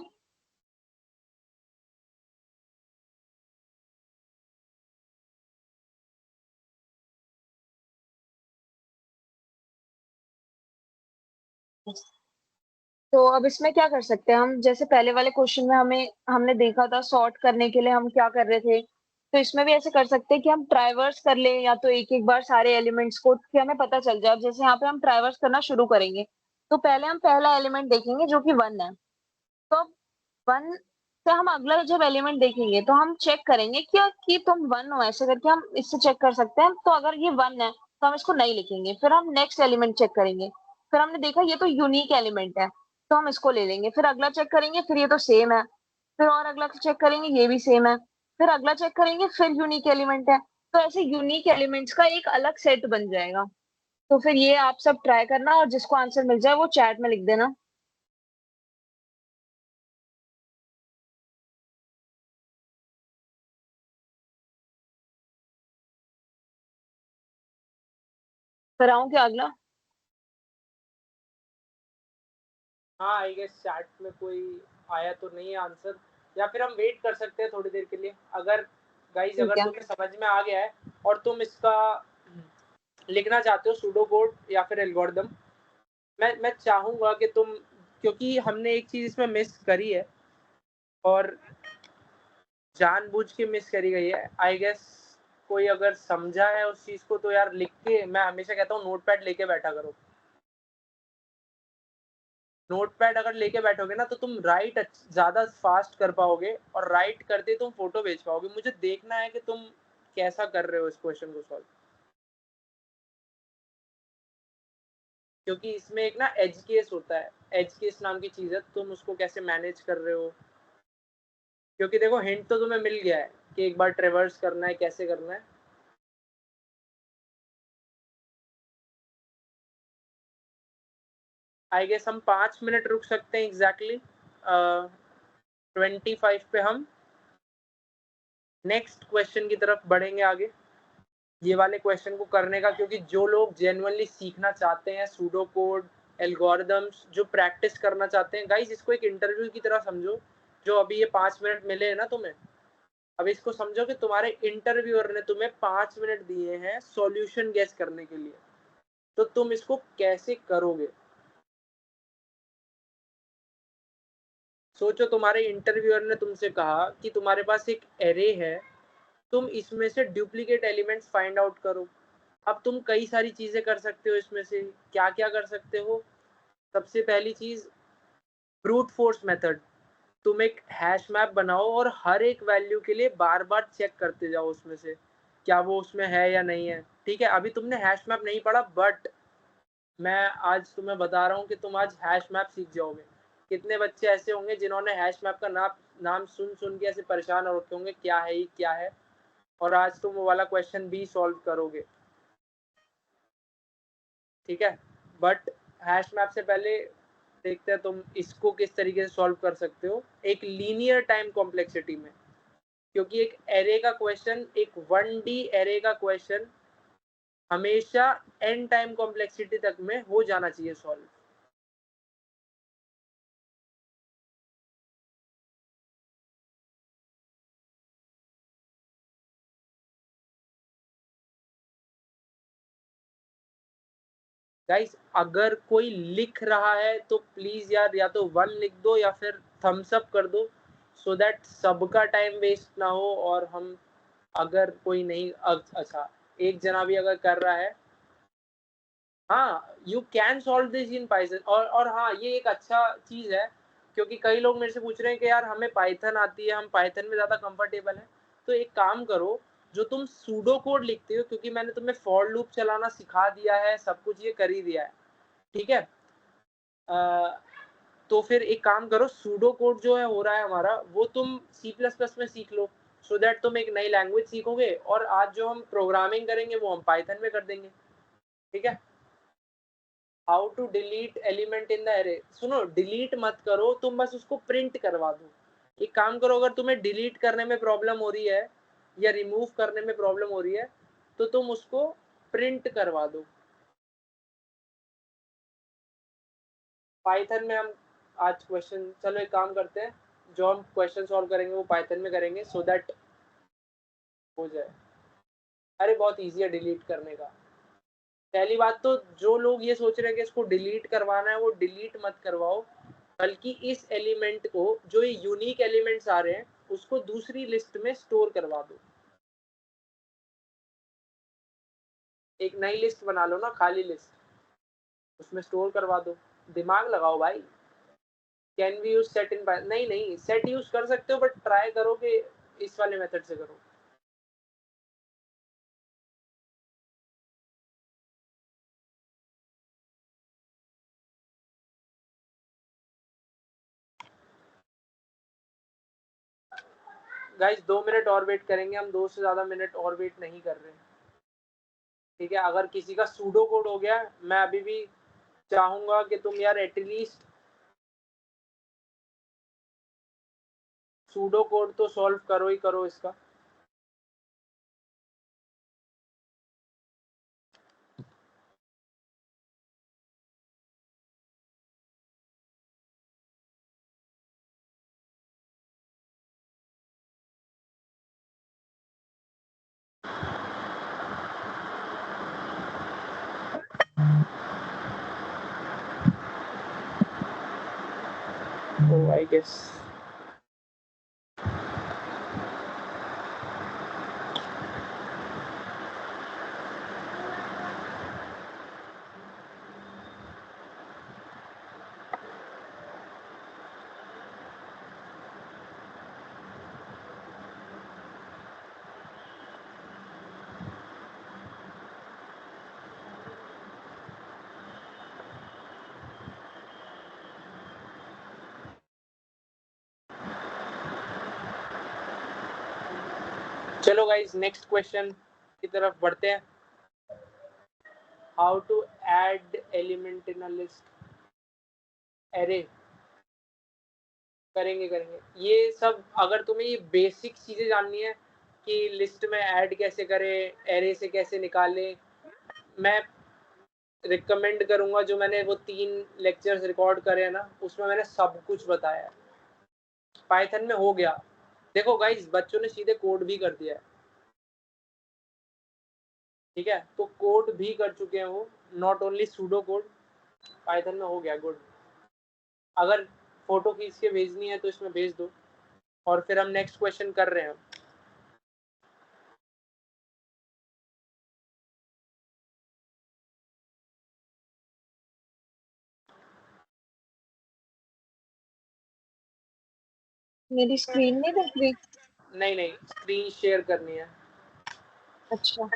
तो अब इसमें क्या कर सकते हैं हम, जैसे पहले वाले क्वेश्चन में हमने देखा था सॉर्ट करने के लिए हम क्या कर रहे थे, तो इसमें भी ऐसे कर सकते हैं कि हम ट्राइवर्स कर लें, या तो एक एक बार सारे एलिमेंट्स को, कि हमें पता चल जाए। अब जैसे यहाँ पे हम ट्राइवर्स करना शुरू करेंगे, तो पहले हम पहला एलिमेंट देखेंगे जो कि 1 है। तो अब 1 से हम अगला जब एलिमेंट देखेंगे तो हम चेक करेंगे कि तुम 1 हो, ऐसे करके हम इससे चेक कर सकते हैं। तो अगर ये 1 है तो हम इसको नहीं लिखेंगे, फिर हम नेक्स्ट एलिमेंट चेक करेंगे, फिर हमने देखा ये तो यूनिक एलिमेंट है तो हम इसको ले लेंगे, फिर अगला चेक करेंगे, फिर ये तो सेम है, फिर और अगला चेक करेंगे, ये भी सेम है, फिर अगला चेक करेंगे, फिर यूनिक एलिमेंट है। तो ऐसे यूनिक एलिमेंट्स का एक अलग सेट बन जाएगा। तो फिर ये आप सब ट्राई करना, और जिसको आंसर मिल जाए वो चैट में लिख देना। कराऊं क्या अगला? हाँ आई गेस चैट में कोई आया तो नहीं है आंसर, या फिर हम वेट कर सकते हैं थोड़ी देर के लिए। अगर गाइज ठीक अगर है। तुम्हें समझ में आ गया है और तुम इसका लिखना चाहते हो सूडो कोड या फिर एल्गोरिदम, मैं चाहूंगा कि तुम, क्योंकि हमने एक चीज इसमें मिस करी है और जानबूझ के मिस करी गई है आई गेस। कोई अगर समझा है उस चीज को तो यार लिख के, मैं हमेशा कहता हूँ नोटपैड लेके बैठा करो। नोटपैड अगर लेके बैठोगे ना तो तुम राइट ज्यादा फास्ट कर पाओगे, और राइट करते तुम फोटो भेज पाओगे। मुझे देखना है कि तुम कैसा कर रहे हो इस क्वेश्चन को सॉल्व, क्योंकि इसमें एक ना एज केस होता है, एज केस नाम की चीज है, तुम उसको कैसे मैनेज कर रहे हो। क्योंकि देखो हिंट तो तुम्हें मिल गया है कि एक बार ट्रेवर्स करना है, कैसे करना है। आई गेस हम 5 मिनट रुक सकते हैं एग्जैक्टली 25 पे हम नेक्स्ट क्वेश्चन की तरफ बढ़ेंगे आगे, ये वाले क्वेश्चन को करने का। क्योंकि जो लोग जेन्युइनली सीखना चाहते हैं सूडो कोड एल्गोरिदम्स, जो प्रैक्टिस करना चाहते हैं गाइस, इसको एक इंटरव्यू की तरह समझो। जो अभी ये 5 मिनट मिले हैं ना तुम्हें, अब इसको समझो कि तुम्हारे इंटरव्यूअर ने तुम्हें 5 मिनट दिए हैं सॉल्यूशन गेस करने के लिए, तो तुम इसको कैसे करोगे। सोचो तुम्हारे इंटरव्यूअर ने तुमसे कहा कि तुम्हारे पास एक एरे है, तुम इसमें से डुप्लीकेट एलिमेंट्स फाइंड आउट करो। अब तुम कई सारी चीजें कर सकते हो इसमें से, क्या क्या कर सकते हो। सबसे पहली चीज, ब्रूट फोर्स मेथड। तुम एक हैश मैप बनाओ और हर एक वैल्यू के लिए बार बार चेक करते जाओ उसमें से क्या वो उसमें है या नहीं है। ठीक है, अभी तुमने हैश मैप नहीं पढ़ा, बट मैं आज तुम्हें बता रहा हूँ कि तुम आज हैश मैप सीख जाओगे। कितने बच्चे ऐसे होंगे जिन्होंने हैश मैप का नाम सुन सुन के ऐसे परेशान हो रखे होंगे, क्या है ये क्या है, और आज तुम वो वाला क्वेश्चन भी सॉल्व करोगे। ठीक है, बट हैश मैप से पहले देखते हैं तुम इसको किस तरीके से सॉल्व कर सकते हो एक लीनियर टाइम कॉम्प्लेक्सिटी में। क्योंकि एक एरे का क्वेश्चन, एक 1D एरे का क्वेश्चन हमेशा n टाइम कॉम्प्लेक्सिटी तक में हो जाना चाहिए सॉल्व। गाइस अगर कोई लिख रहा है तो प्लीज यार या तो 1 लिख दो या फिर थम्स अप कर दो, सो दैट सबका टाइम वेस्ट ना हो और हम अगर कोई नहीं, अच्छा एक जना भी अगर कर रहा है, हाँ you can solve this in Python. और हाँ ये एक अच्छा चीज है, क्योंकि कई लोग मेरे से पूछ रहे हैं कि यार हमें पाइथन आती है, हम पाइथन में ज्यादा कंफर्टेबल हैं। तो एक काम करो, जो तुम सूडो कोड लिखते हो, क्योंकि मैंने तुम्हें फॉर लूप चलाना सिखा दिया है, सब कुछ ये कर ही दिया है, ठीक है। तो फिर एक काम करो, सूडो कोड जो है हो रहा है हमारा, वो तुम C++ में सीख लो, सो दैट तुम एक नई लैंग्वेज सीखोगे, और आज जो हम प्रोग्रामिंग करेंगे वो हम पाइथन में कर देंगे, ठीक है। How to delete element in the array. सुनो, डिलीट मत करो तुम, बस उसको प्रिंट करवा दो। एक काम करो, अगर तुम्हें डिलीट करने में प्रॉब्लम हो रही है या रिमूव करने में प्रॉब्लम हो रही है, तो तुम उसको प्रिंट करवा दो। पाइथन में हम आज क्वेश्चन, चलो एक काम करते हैं, जो हम क्वेश्चन सॉल्व करेंगे वो पाइथन में करेंगे, सो दैट हो जाए। अरे बहुत इजी है डिलीट करने का। पहली बात तो जो लोग ये सोच रहे हैं कि इसको डिलीट करवाना है, वो डिलीट मत करवाओ, बल्कि इस एलिमेंट को, जो ये यूनिक एलिमेंट्स आ रहे हैं, उसको दूसरी लिस्ट में स्टोर करवा दो। एक नई लिस्ट बना लो ना, खाली लिस्ट, उसमें स्टोर करवा दो। दिमाग लगाओ भाई। कैन वी यूज सेट इन, नहीं नहीं, सेट यूज कर सकते हो, बट ट्राई करो कि इस वाले मेथड से करो। गाइस 2 मिनट और वेट करेंगे हम, 2 से ज्यादा मिनट और वेट नहीं कर रहे, ठीक है। अगर किसी का सूडो कोड हो गया, मैं अभी भी चाहूंगा कि तुम यार एटलीस्ट सूडो कोड तो सॉल्व करो ही करो इसका। Oh, I guess. चलो गाइस नेक्स्ट क्वेश्चन की तरफ बढ़ते हैं। How to add element in a list array. करेंगे करेंगे ये सब। अगर तुम्हें ये बेसिक चीजें जाननी है कि लिस्ट में ऐड कैसे करें, एरे से कैसे निकालें, मैं रिकमेंड करूंगा, जो मैंने वो 3 लेक्चर्स रिकॉर्ड करे हैं ना, उसमें मैंने सब कुछ बताया है। पाइथन में हो गया। देखो गाइस, बच्चों ने सीधे कोड भी कर दिया है, ठीक है। तो कोड भी कर चुके हैं वो, not only pseudo code, Python में हो गया, गुड। अगर फोटो खींच के भेजनी है तो इसमें भेज दो, और फिर हम नेक्स्ट क्वेश्चन कर रहे हैं। मेरी स्क्रीन नहीं दिख रही? नहीं नहीं, स्क्रीन शेयर करनी है। अच्छा,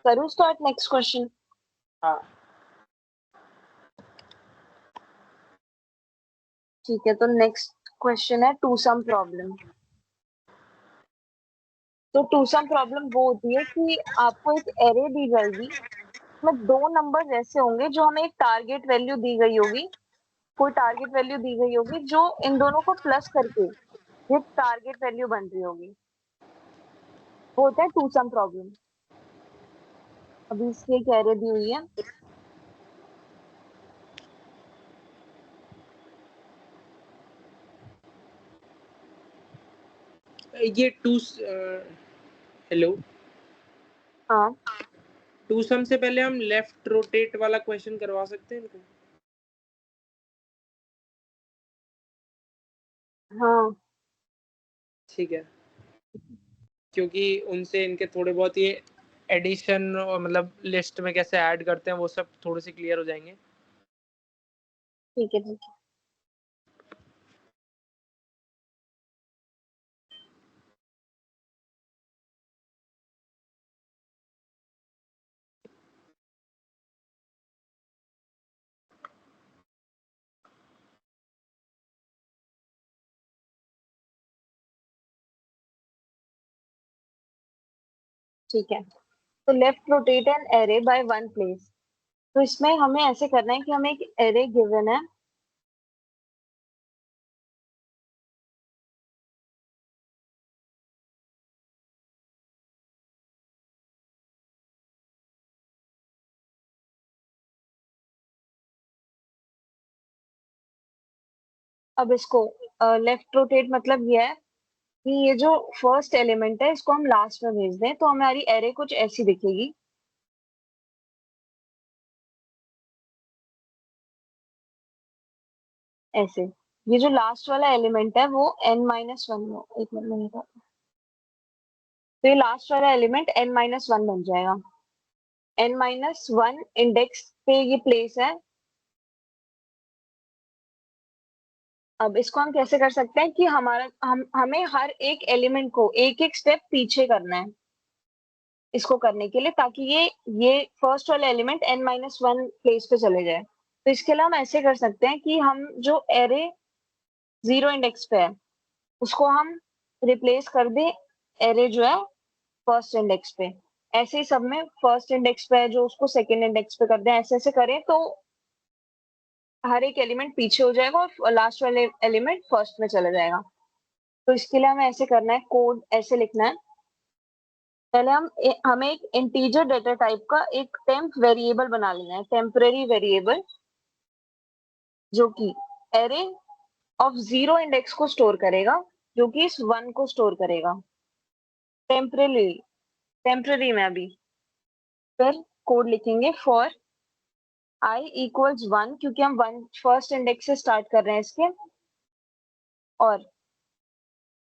करूँ स्टार्ट नेक्स्ट क्वेश्चन? हाँ ठीक है, तो नेक्स्ट क्वेश्चन है टू सम प्रॉब्लम। तो टू सम प्रॉब्लम वो होती है कि आपको एक एरे दी जाएगी, में 2 नंबर ऐसे होंगे जो हमें एक टारगेट वैल्यू दी गई होगी, कोई टारगेट वैल्यू दी गई होगी जो इन दोनों को प्लस करके ये टारगेट वैल्यू बन रही होगी। वो होता है टू सम प्रॉब्लम। अभी इसकी एक एरे दी हुई है, ये टू हेलो, हाँ टू सम से पहले हम लेफ्ट रोटेट वाला क्वेश्चन करवा सकते हैं इनको? हाँ ठीक है, क्योंकि उनसे इनके थोड़े बहुत ये एडिशन और मतलब लिस्ट में कैसे ऐड करते हैं वो सब थोड़े से क्लियर हो जाएंगे। ठीक है ठीक है। ठीक है, तो left rotate an array by one place. तो इसमें हमें ऐसे करना है कि हमें एक एरे गिवन है, अब इसको लेफ्ट रोटेट मतलब ये है कि ये जो फर्स्ट एलिमेंट है इसको हम लास्ट में भेज दें तो हमारी एरे कुछ ऐसी दिखेगी। ऐसे, ये जो लास्ट वाला एलिमेंट है वो n-1 हो, एक मिनट में निकाल, तो ये लास्ट वाला एलिमेंट n-1 बन जाएगा। n-1 इंडेक्स पे ये प्लेस है। अब इसको हम कैसे कर सकते हैं कि हमें हर एक एलिमेंट को एक एक स्टेप पीछे करना है इसको करने के लिए, ताकि ये फर्स्ट वाला एलिमेंट n-1 प्लेस पे चले जाए। तो इसके लिए हम ऐसे कर सकते हैं कि हम जो एरे 0 इंडेक्स पे है उसको हम रिप्लेस कर दें एरे जो है फर्स्ट इंडेक्स पे। ऐसे ही सब में फर्स्ट इंडेक्स पे है जो उसको सेकंड इंडेक्स पे कर दें, ऐसे ऐसे करें तो हर एक एलिमेंट पीछे हो जाएगा और लास्ट वाले एलिमेंट फर्स्ट में चला जाएगा। तो इसके लिए हमें ऐसे करना है, कोड ऐसे लिखना है। पहले हमें एक इंटीजर डेटा टाइप का एक टेम्प वेरिएबल बना लेना है, टेम्परेरी वेरिएबल, जो कि एरे ऑफ 0 इंडेक्स को स्टोर करेगा, जो कि इस 1 को स्टोर करेगा टेम्परेरी टेम्परेरी में अभी। फिर कोड लिखेंगे फॉर i इक्वल्स 1, क्योंकि हम 1 फर्स्ट इंडेक्स से स्टार्ट कर रहे हैं इसके, और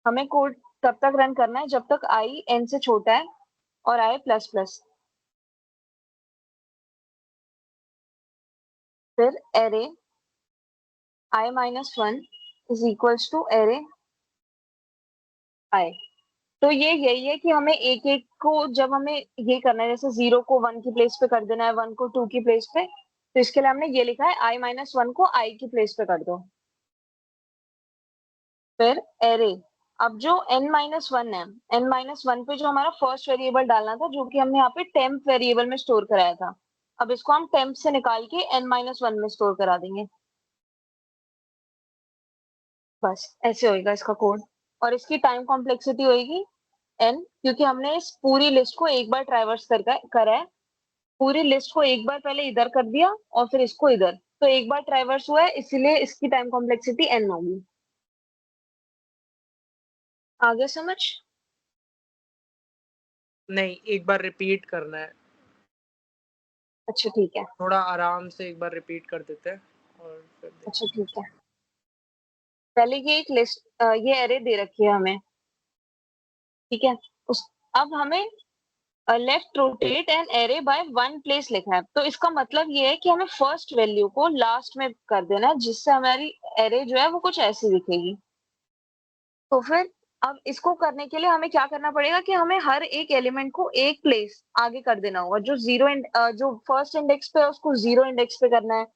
हमें कोड तब तक रन करना है जब तक i n से छोटा है और i प्लस प्लस। फिर array i-1 is equals to array i। तो ये यही है कि हमें एक एक को जब हमें ये करना है, जैसे 0 को 1 की प्लेस पे कर देना है, 1 को 2 की प्लेस पे, तो इसके लिए हमने ये लिखा है i-1 को i की प्लेस पे कर दो। फिर एरे, अब जो n-1 है, n-1 पे जो हमारा फर्स्ट वेरिएबल डालना था जो कि हमने यहाँ पे टेम्प वेरिएबल में स्टोर कराया था, अब इसको हम टेम्प से निकाल के n-1 में स्टोर करा देंगे। बस ऐसे होएगा इसका कोड, और इसकी टाइम कॉम्प्लेक्सिटी होएगी n, क्योंकि हमने इस पूरी लिस्ट को एक बार ट्रैवर्स करा है। पूरी लिस्ट को एक बार पहले इधर कर दिया और फिर इसको इधर, तो एक बार ट्रैवर्स हुआ है इसीलिए इसकी टाइम कॉम्प्लेक्सिटी n होगी। आगे समझ? नहीं, एक बार रिपीट करना है, अच्छा ठीक है। थोड़ा आराम से एक बार रिपीट कर देते हैं और फिर अच्छा ठीक है, पहले ये एक लिस्ट, ये एरे दे रखी है हमें, ठीक है। उस अब हमें left rotate an array by one place लिखा है, तो इसका मतलब ये है कि हमें फर्स्ट वैल्यू को लास्ट में कर देना है, जिससे हमारी एरे जो है वो कुछ ऐसी दिखेगी। तो फिर अब इसको करने के लिए हमें क्या करना पड़ेगा कि हमें हर एक एलिमेंट को एक प्लेस आगे कर देना होगा। जो फर्स्ट इंडेक्स पे है उसको 0 इंडेक्स पे करना है,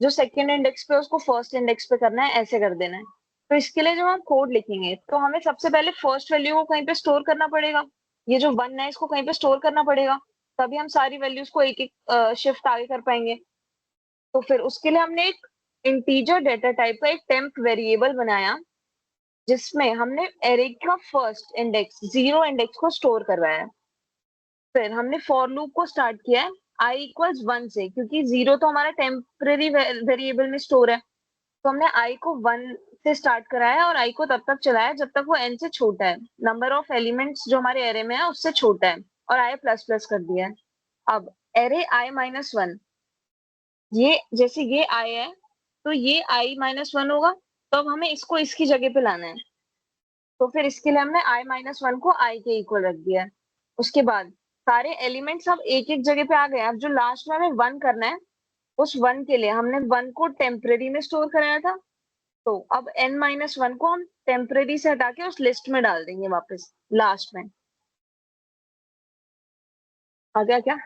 जो सेकंड इंडेक्स पे है उसको फर्स्ट इंडेक्स पे करना है, ऐसे कर देना है। तो इसके लिए जब हम कोड लिखेंगे तो हमें सबसे पहले फर्स्ट वैल्यू को कहीं पे स्टोर करना पड़ेगा, ये जो 1 है इसको कहीं पे स्टोर करना पड़ेगा, तभी हम सारी वैल्यूज को एक एक शिफ्ट आगे कर पाएंगे। तो फिर उसके लिए हमने एक इंटीजर डेटा टाइप का एक टेम्प वेरिएबल बनाया, जिसमें हमने एरे का फर्स्ट इंडेक्स 0 इंडेक्स को स्टोर करवाया है। फिर हमने फॉर लूप को स्टार्ट किया है i इक्वल्स 1 से, क्योंकि 0 तो हमारा टेम्परेरी वेरिएबल में स्टोर है, तो हमने i को 1 से स्टार्ट कराया और i को तब तक चलाया जब तक वो n से छोटा है, नंबर ऑफ एलिमेंट्स जो हमारे एरे में है उससे छोटा है, और i प्लस प्लस कर दिया है। अब एरे i माइनस वन, ये जैसे ये i है तो ये i माइनस वन होगा, तो अब हमें इसको इसकी जगह पे लाना है, तो फिर इसके लिए हमने i माइनस वन को i के इक्वल रख दिया है। उसके बाद सारे एलिमेंट्स अब एक एक जगह पे आ गए। अब जो लास्ट में हमें वन करना है, उस वन के लिए हमने वन को टेम्परेरी में स्टोर कराया था, तो अब n माइनस वन को हम टेम्परेरी से हटा के उस लिस्ट में डाल देंगे वापस लास्ट में। आ गया क्या?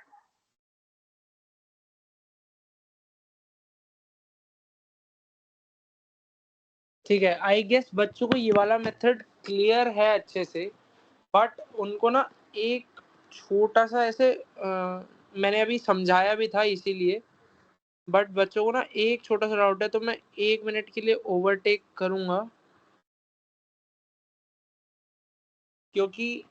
ठीक है, आई गेस बच्चों को ये वाला मेथड क्लियर है अच्छे से, बट उनको ना एक छोटा सा ऐसे मैंने अभी समझाया भी था इसीलिए, बट बच्चों को ना एक छोटा सा डाउट है, तो मैं 1 मिनट के लिए ओवरटेक करूंगा, क्योंकि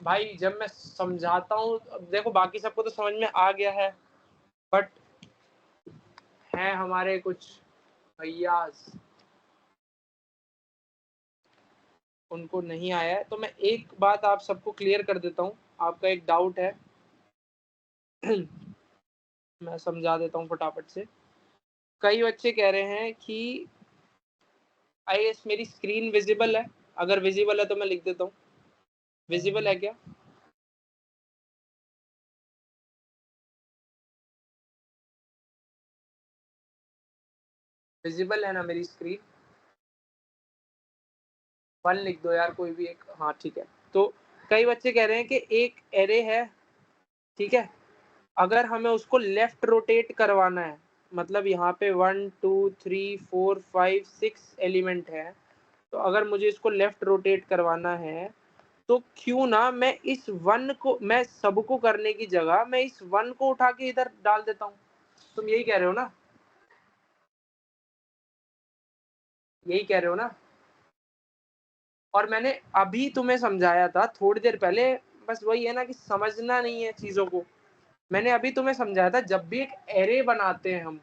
भाई जब मैं समझाता हूँ, देखो बाकी सबको तो समझ में आ गया है, बट हैं हमारे कुछ भैया उनको नहीं आया है, तो मैं एक बात आप सबको क्लियर कर देता हूँ। आपका एक डाउट है मैं समझा देता हूँ फटाफट से। कई बच्चे कह रहे हैं कि आई एस मेरी स्क्रीन विजिबल है, अगर विजिबल है तो मैं लिख देता हूँ, विजिबल है क्या? विजिबल है ना मेरी स्क्रीन? 1 लिख दो यार कोई भी एक, हाँ ठीक है। तो कई बच्चे कह रहे हैं कि एक एरे है, ठीक है, अगर हमें उसको लेफ्ट रोटेट करवाना है, मतलब यहाँ पे 1 2 3 4 5 6 एलिमेंट है, तो अगर मुझे इसको लेफ्ट रोटेट करवाना है, तो क्यों ना मैं इस वन को, मैं सबको करने की जगह मैं इस वन को उठा के इधर डाल देता हूँ। तुम यही कह रहे हो ना? यही कह रहे हो ना? और मैंने अभी तुम्हें समझाया था थोड़ी देर पहले, बस वही है ना कि समझना नहीं है चीजों को। मैंने अभी तुम्हें समझाया था, जब भी एक एरे बनाते हैं हम,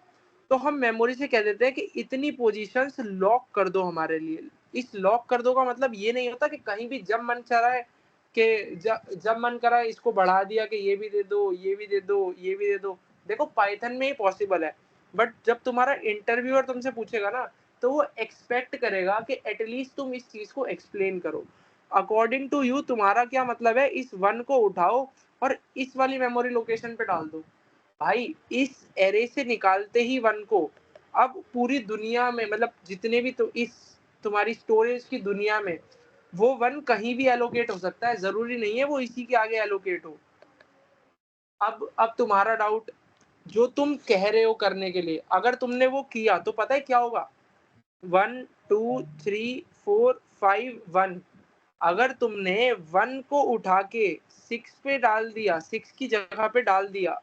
तो हम मेमोरी से कह देते हैं कि इतनी पोजीशंस लॉक कर दो हमारे लिए। इस लॉक कर दो का मतलब ये नहीं होता कि कहीं भी जब मन चाह रहा है कि जब मन करा इसको बढ़ा दिया कि ये भी दे दो, ये भी दे दो, ये भी दे दो। देखो पाइथन में ही पॉसिबल है, बट जब तुम्हारा इंटरव्यूअर तुमसे पूछेगा ना, तो वो एक्सपेक्ट करेगा कि एटलीस्ट तुम इस चीज को एक्सप्लेन करो। अकॉर्डिंग टू यू तुम्हारा क्या मतलब है, इस वन को उठाओ और इस वाली मेमोरी लोकेशन पे डाल दो। भाई इस एरे से निकालते ही वन को, अब पूरी दुनिया में, मतलब जितने भी तो इस तुम्हारी स्टोरेज की दुनिया में, वो वन कहीं भी एलोकेट हो सकता है, जरूरी नहीं है वो इसी के आगे एलोकेट हो। अब तुम्हारा डाउट जो तुम कह रहे हो करने के लिए, अगर तुमने वो किया तो पता है क्या होगा? 1 2 3 4 5 1, अगर तुमने 1 को उठा के 6 पे डाल दिया, 6 की जगह पे डाल दिया,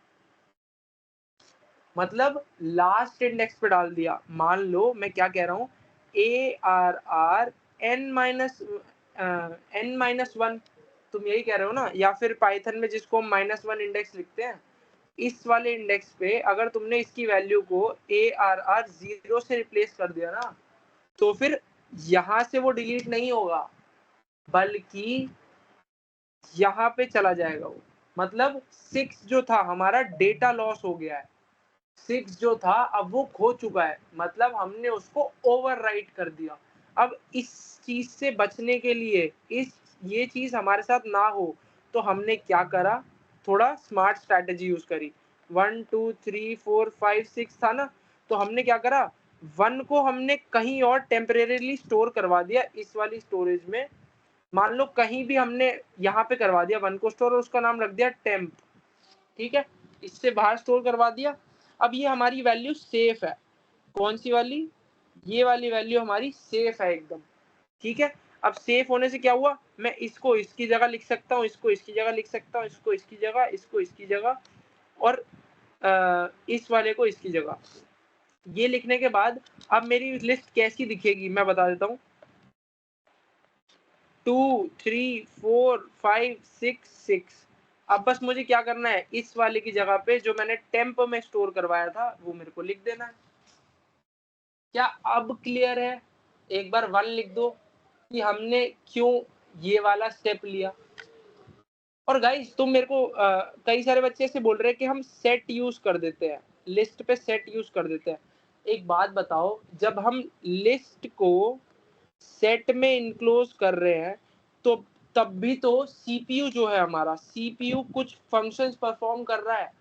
मतलब लास्ट इंडेक्स पे डाल दिया। मान लो मैं क्या कह रहा हूँ, ARR n-1, तुम यही कह रहे हो ना? या फिर पाइथन में जिसको हम -1 इंडेक्स लिखते हैं, इस वाले इंडेक्स पे अगर तुमने इसकी वैल्यू को ARR 0 से रिप्लेस कर दिया ना, तो फिर यहाँ से वो डिलीट नहीं होगा, बल्कि यहाँ पे चला जाएगा वो। मतलब 6 जो था हमारा डेटा लॉस हो गया है, 6 जो था अब वो खो चुका है, मतलब हमने उसको ओवरराइट कर दिया। अब इस चीज से बचने के लिए, ये चीज हमारे साथ ना हो, तो हमने क्या करा, थोड़ा स्मार्ट स्ट्रैटेजी यूज करी। 1 2 3 4 5 6 था ना, तो हमने क्या करा, 1 को हमने कहीं और टेम्परेरीली स्टोर करवा दिया इस वाली स्टोरेज में। मान लो कहीं भी हमने यहाँ पे करवा दिया 1 को स्टोर, और उसका नाम रख दिया टेम्प, ठीक है, इससे बाहर स्टोर करवा दिया। अब ये हमारी वैल्यू सेफ है। कौन सी वाली? ये वाली वैल्यू हमारी सेफ है एकदम, ठीक है। अब सेफ होने से क्या हुआ, मैं इसको इसकी जगह लिख सकता हूँ, इसको इसकी जगह लिख सकता हूँ, इसको इसकी जगह, इसको इसकी जगह, और इस वाले को इसकी जगह। ये लिखने के बाद अब मेरी लिस्ट कैसी दिखेगी मैं बता देता हूँ। 2 3 4 5 6 6। अब बस मुझे क्या करना है, इस वाले की जगह पे जो मैंने टेम्प में स्टोर करवाया था वो मेरे को लिख देना है। क्या अब क्लियर है? एक बार 1 लिख दो कि हमने क्यों ये वाला स्टेप लिया। और गाइस तुम मेरे को कई सारे बच्चे ऐसे बोल रहे हैं कि हम सेट यूज कर देते हैं, लिस्ट पे सेट यूज कर देते हैं। एक बात बताओ, जब हम लिस्ट को सेट में इनक्लोज कर रहे हैं तो तब भी तो सीपीयू जो है हमारा, सीपीयू कुछ फंक्शंस परफॉर्म कर रहा है,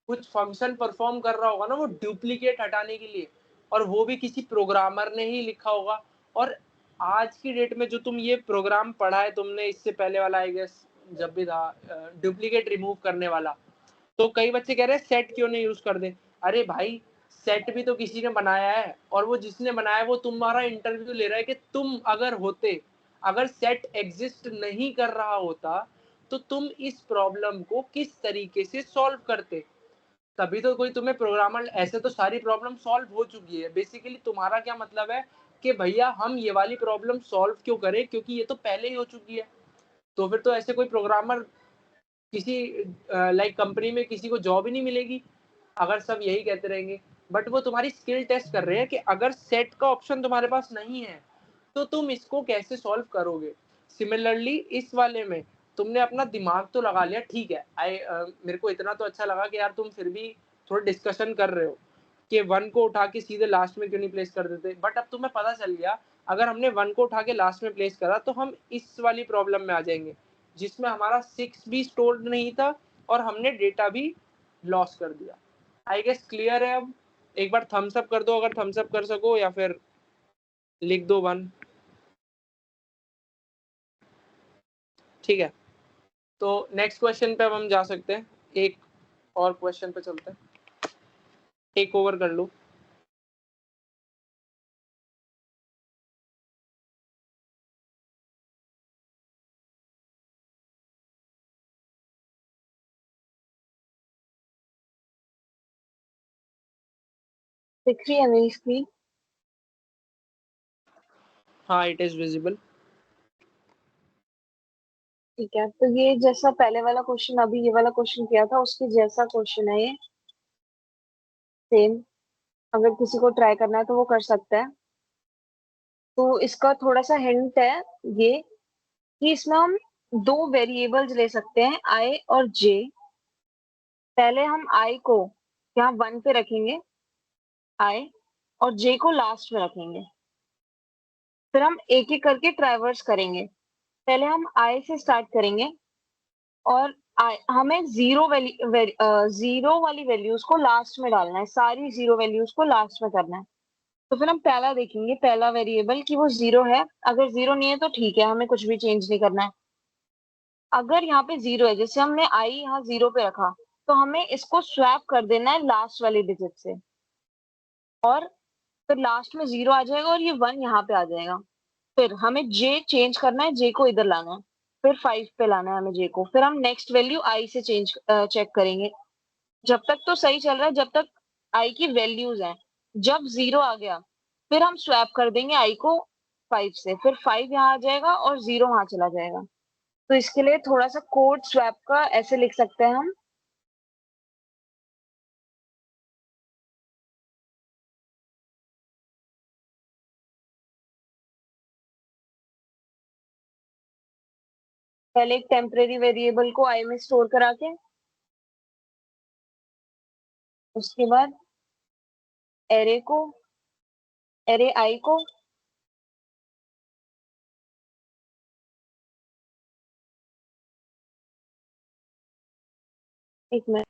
कुछ फंक्शन परफॉर्म कर रहा होगा ना वो डुप्लीकेट हटाने के लिए, और वो भी किसी प्रोग्रामर ने ही लिखा होगा। और आज की डेट में जो तुम ये प्रोग्राम पढ़ा है तुमने इससे पहले वाला, आई गेस जब भी था, डुप्लीकेट रिमूव करने वाला, तो कई बच्चे कह रहे हैं सेट क्यों नहीं यूज कर दे। अरे भाई, सेट भी तो किसी ने बनाया है, और वो जिसने बनाया वो तुम्हारा इंटरव्यू ले रहा है कि तुम अगर होते, अगर सेट एग्जिस्ट नहीं कर रहा होता तो तुम इस प्रॉब्लम को किस तरीके से सॉल्व करते। तभी तो कोई तुम्हें प्रोग्रामर, ऐसे तो सारी प्रॉब्लम सॉल्व हो चुकी है। बेसिकली तुम्हारा क्या मतलब है कि भैया हम ये वाली प्रॉब्लम सॉल्व क्यों करें, क्योंकि ये तो पहले ही हो चुकी है। तो फिर तो ऐसे कोई प्रोग्रामर किसी लाइक कंपनी में किसी को जॉब ही नहीं मिलेगी अगर सब यही कहते रहेंगे। बट वो तुम्हारी स्किल टेस्ट कर रहे हैं कि अगर सेट का ऑप्शन तुम्हारे पास नहीं है तो तुम इसको कैसे सॉल्व करोगे। सिमिलरली इस वाले में तुमने अपना दिमाग तो लगा लिया, ठीक है। मेरे को इतना तो अच्छा लगा कि यार तुम फिर भी थोड़ा डिस्कशन कर रहे हो कि 1 को उठा के सीधे लास्ट में क्यों नहीं प्लेस कर देते। बट अब तुम्हें पता चल गया, अगर हमने 1 को उठा के लास्ट में प्लेस करा तो हम इस वाली प्रॉब्लम में आ जाएंगे जिसमें हमारा 6 भी स्टोर्ड नहीं था और हमने डेटा भी लॉस कर दिया। आई गेस क्लियर है अब। एक बार थम्स अप कर दो अगर थम्स अप कर सको, या फिर लिख दो 1। ठीक है, तो नेक्स्ट क्वेश्चन पे अब हम जा सकते हैं। एक और क्वेश्चन पे चलते हैं, टेक ओवर कर लो। दिख रही है मेरी स्क्रीन? हाँ, इट इज विजिबल। ठीक है, तो ये जैसा पहले वाला क्वेश्चन, अभी ये वाला क्वेश्चन किया था उसके जैसा क्वेश्चन है ये, सेम। अगर किसी को ट्राई करना है तो वो कर सकता है। तो इसका थोड़ा सा हिंट है ये, कि इसमें हम दो वेरिएबल्स ले सकते हैं, आई और जे। पहले हम आई को यहाँ 1 पे रखेंगे, आई, और जे को लास्ट में रखेंगे। फिर हम एक एक करके ट्राइवर्स करेंगे। पहले हम आई से स्टार्ट करेंगे, और हमें जीरो वाली वैल्यूज को लास्ट में डालना है, सारी जीरो वैल्यूज को लास्ट में करना है। तो फिर हम पहला देखेंगे, पहला वेरिएबल कि वो जीरो है। अगर जीरो नहीं है तो ठीक है, हमें कुछ भी चेंज नहीं करना है। अगर यहाँ पे जीरो है, जैसे हमने आई यहाँ जीरो पे रखा, तो हमें इसको स्वैप कर देना है लास्ट वाली डिजिट से, और फिर लास्ट में जीरो आ जाएगा और ये 1 यहाँ पे आ जाएगा। फिर हमें जे चेंज करना है, जे को इधर लाना है, फिर 5 पे लाना है हमें जे को। फिर हम नेक्स्ट वैल्यू आई से चेक करेंगे। जब तक तो सही चल रहा है, जब तक आई की वैल्यूज हैं। जब जीरो आ गया, फिर हम स्वैप कर देंगे आई को 5 से, फिर 5 यहाँ आ जाएगा और जीरो वहां चला जाएगा। तो इसके लिए थोड़ा सा कोड स्वैप का ऐसे लिख सकते हैं हम। पहले एक टेम्परेरी वेरिएबल को आई में स्टोर करा के, उसके बाद एरे को, एरे आई को, एक मिनट,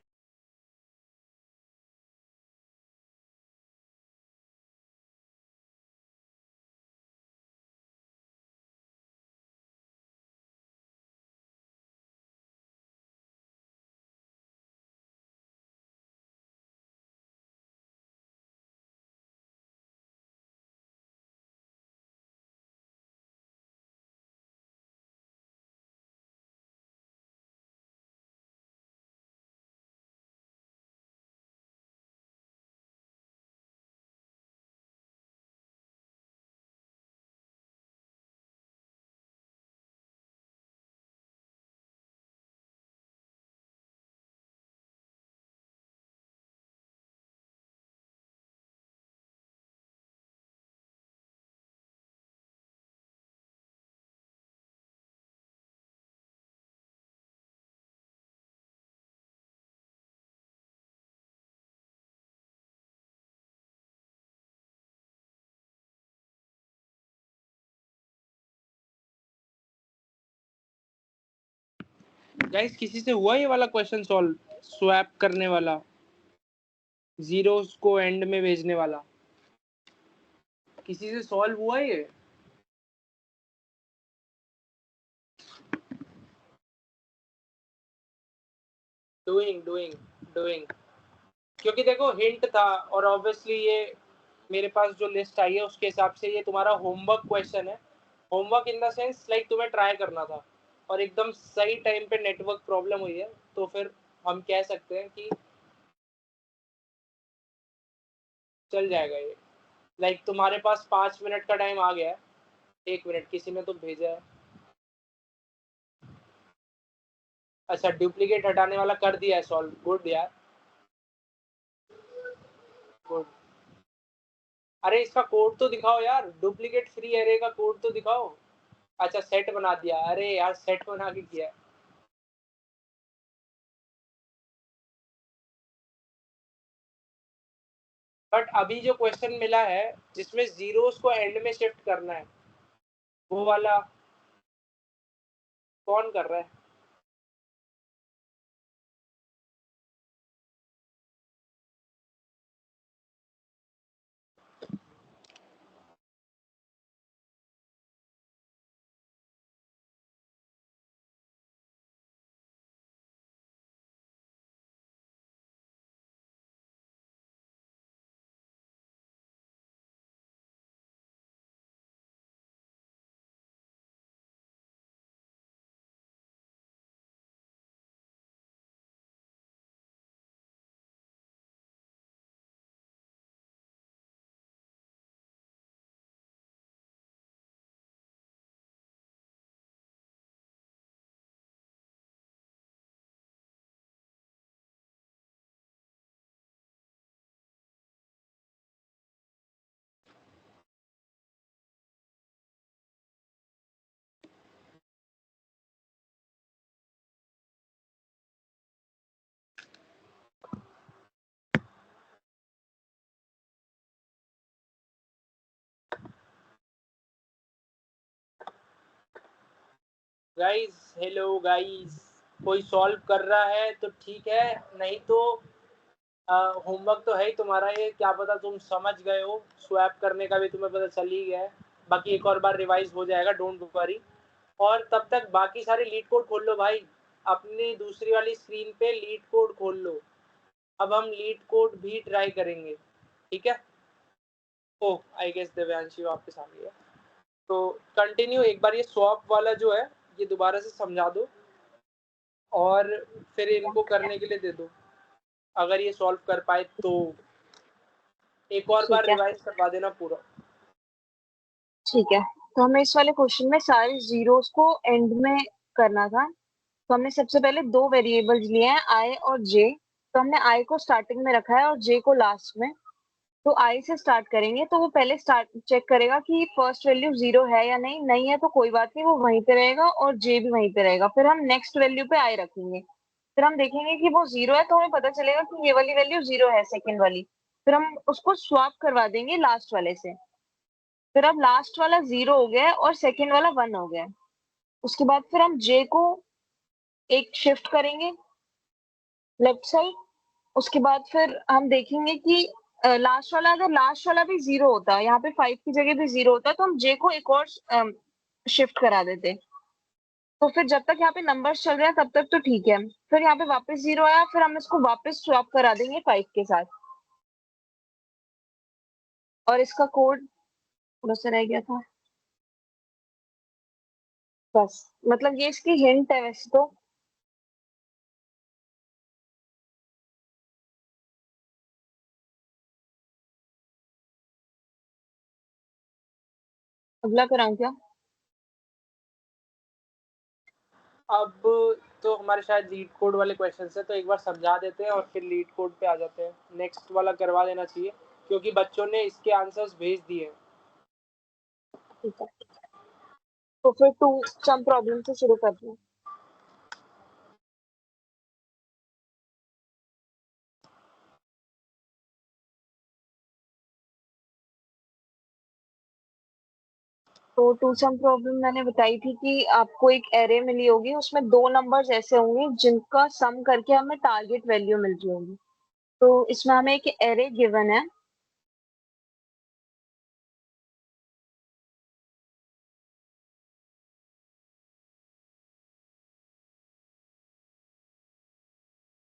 गाइस किसी से हुआ ये वाला क्वेश्चन सॉल्व, स्वैप करने वाला, जीरोस को एंड में भेजने वाला, किसी से सॉल्व हुआ ये? डूइंग क्योंकि देखो हिंट था और ऑब्वियसली ये मेरे पास जो लिस्ट आई है उसके हिसाब से ये तुम्हारा होमवर्क क्वेश्चन है। Homework in the sense like तुम्हें ट्राई करना था और एकदम सही टाइम पे नेटवर्क प्रॉब्लम हुई है, तो फिर हम कह सकते हैं कि चल जाएगा ये। लाइक तुम्हारे पास 5 मिनट का टाइम आ गया है। 1 मिनट किसी ने तो भेजा है। अच्छा डुप्लीकेट हटाने वाला कर दिया है सॉल्व, गुड यार, गुड। अरे इसका कोड तो दिखाओ यार, डुप्लीकेट फ्री एरे का कोड तो दिखाओ। अच्छा सेट बना दिया, अरे यार सेट बना के किया। बट अभी जो क्वेश्चन मिला है जिसमें जीरोस को एंड में शिफ्ट करना है, वो वाला कौन कर रहा है? गाइस हेलो गाइस, कोई सॉल्व कर रहा है तो ठीक है, नहीं तो होमवर्क तो है ही तुम्हारा ये, क्या पता तुम समझ गए हो, स्वैप करने का भी तुम्हें पता चल ही गया है। बाकी एक और बार रिवाइज हो जाएगा, डोंट वरी। और तब तक बाकी सारे लीड कोड खोल लो भाई, अपनी दूसरी वाली स्क्रीन पे लीड कोड खोल लो। अब हम लीड कोड भी ट्राई करेंगे, ठीक है? ओह आई गेस दिव्यांशी वापस आ गया। तो कंटिन्यू एक बार ये स्वैप वाला जो है ये दोबारा से समझा दो और फिर इनको करने के लिए दे दो, अगर ये सॉल्व कर पाए तो एक और बार ठीक है रिवाइज करवा देना पूरा। ठीक है। तो हमें इस वाले क्वेश्चन में सारे जीरोस को एंड में करना था। तो हमने सबसे पहले दो वेरिएबल्स लिए हैं, आई और जे। तो हमने आई को स्टार्टिंग में रखा है और जे को लास्ट में। तो आई से स्टार्ट करेंगे, तो वो पहले स्टार्ट चेक करेगा कि फर्स्ट वैल्यू जीरो है या नहीं, नहीं है तो कोई बात नहीं, वो वहीं पे रहेगा और जे भी वहीं पे रहेगा। फिर हम नेक्स्ट वैल्यू पे आई रखेंगे, फिर हम देखेंगे कि वो जीरो है, तो हमें पता चलेगा कि ये वाली वैल्यू जीरो है, सेकंड वाली। फिर हम उसको स्वैप करवा देंगे लास्ट वाले से। फिर अब लास्ट वाला जीरो हो गया है और सेकंड वाला वन हो गया है। उसके बाद फिर हम जे को एक शिफ्ट करेंगे लेफ्ट साइड। उसके बाद फिर हम देखेंगे कि लास्ट वाला, अगर लास्ट वाला भी जीरो होता है, यहाँ पे 5 की जगह भी जीरो होता है, तो हम जे को एक और शिफ्ट करा देते। तो फिर जब तक यहाँ पे नंबर्स चल रहे हैं तब तक तो ठीक है। फिर यहाँ पे वापस जीरो आया, फिर हम इसको वापस स्वैप करा देंगे 5 के साथ। और इसका कोड थोड़ा सा रह गया था बस, मतलब ये इसकी हिंट है वैसे तो। अगला कराऊं क्या? अब तो हमारे शायद लीड कोड वाले क्वेश्चन है, तो एक बार समझा देते हैं और फिर लीड कोड पे आ जाते हैं। नेक्स्ट वाला करवा देना चाहिए क्योंकि बच्चों ने इसके आंसर्स भेज दिए हैं। ठीक है, तो फिर टू सम प्रॉब्लम से शुरू करते हैं। तो टू सम प्रॉब्लम मैंने बताई थी कि आपको एक एरे मिली होगी, उसमें दो नंबर्स ऐसे होंगे जिनका सम करके हमें टारगेट वैल्यू मिल रही होगी। तो इसमें हमें एक एरे गिवन है।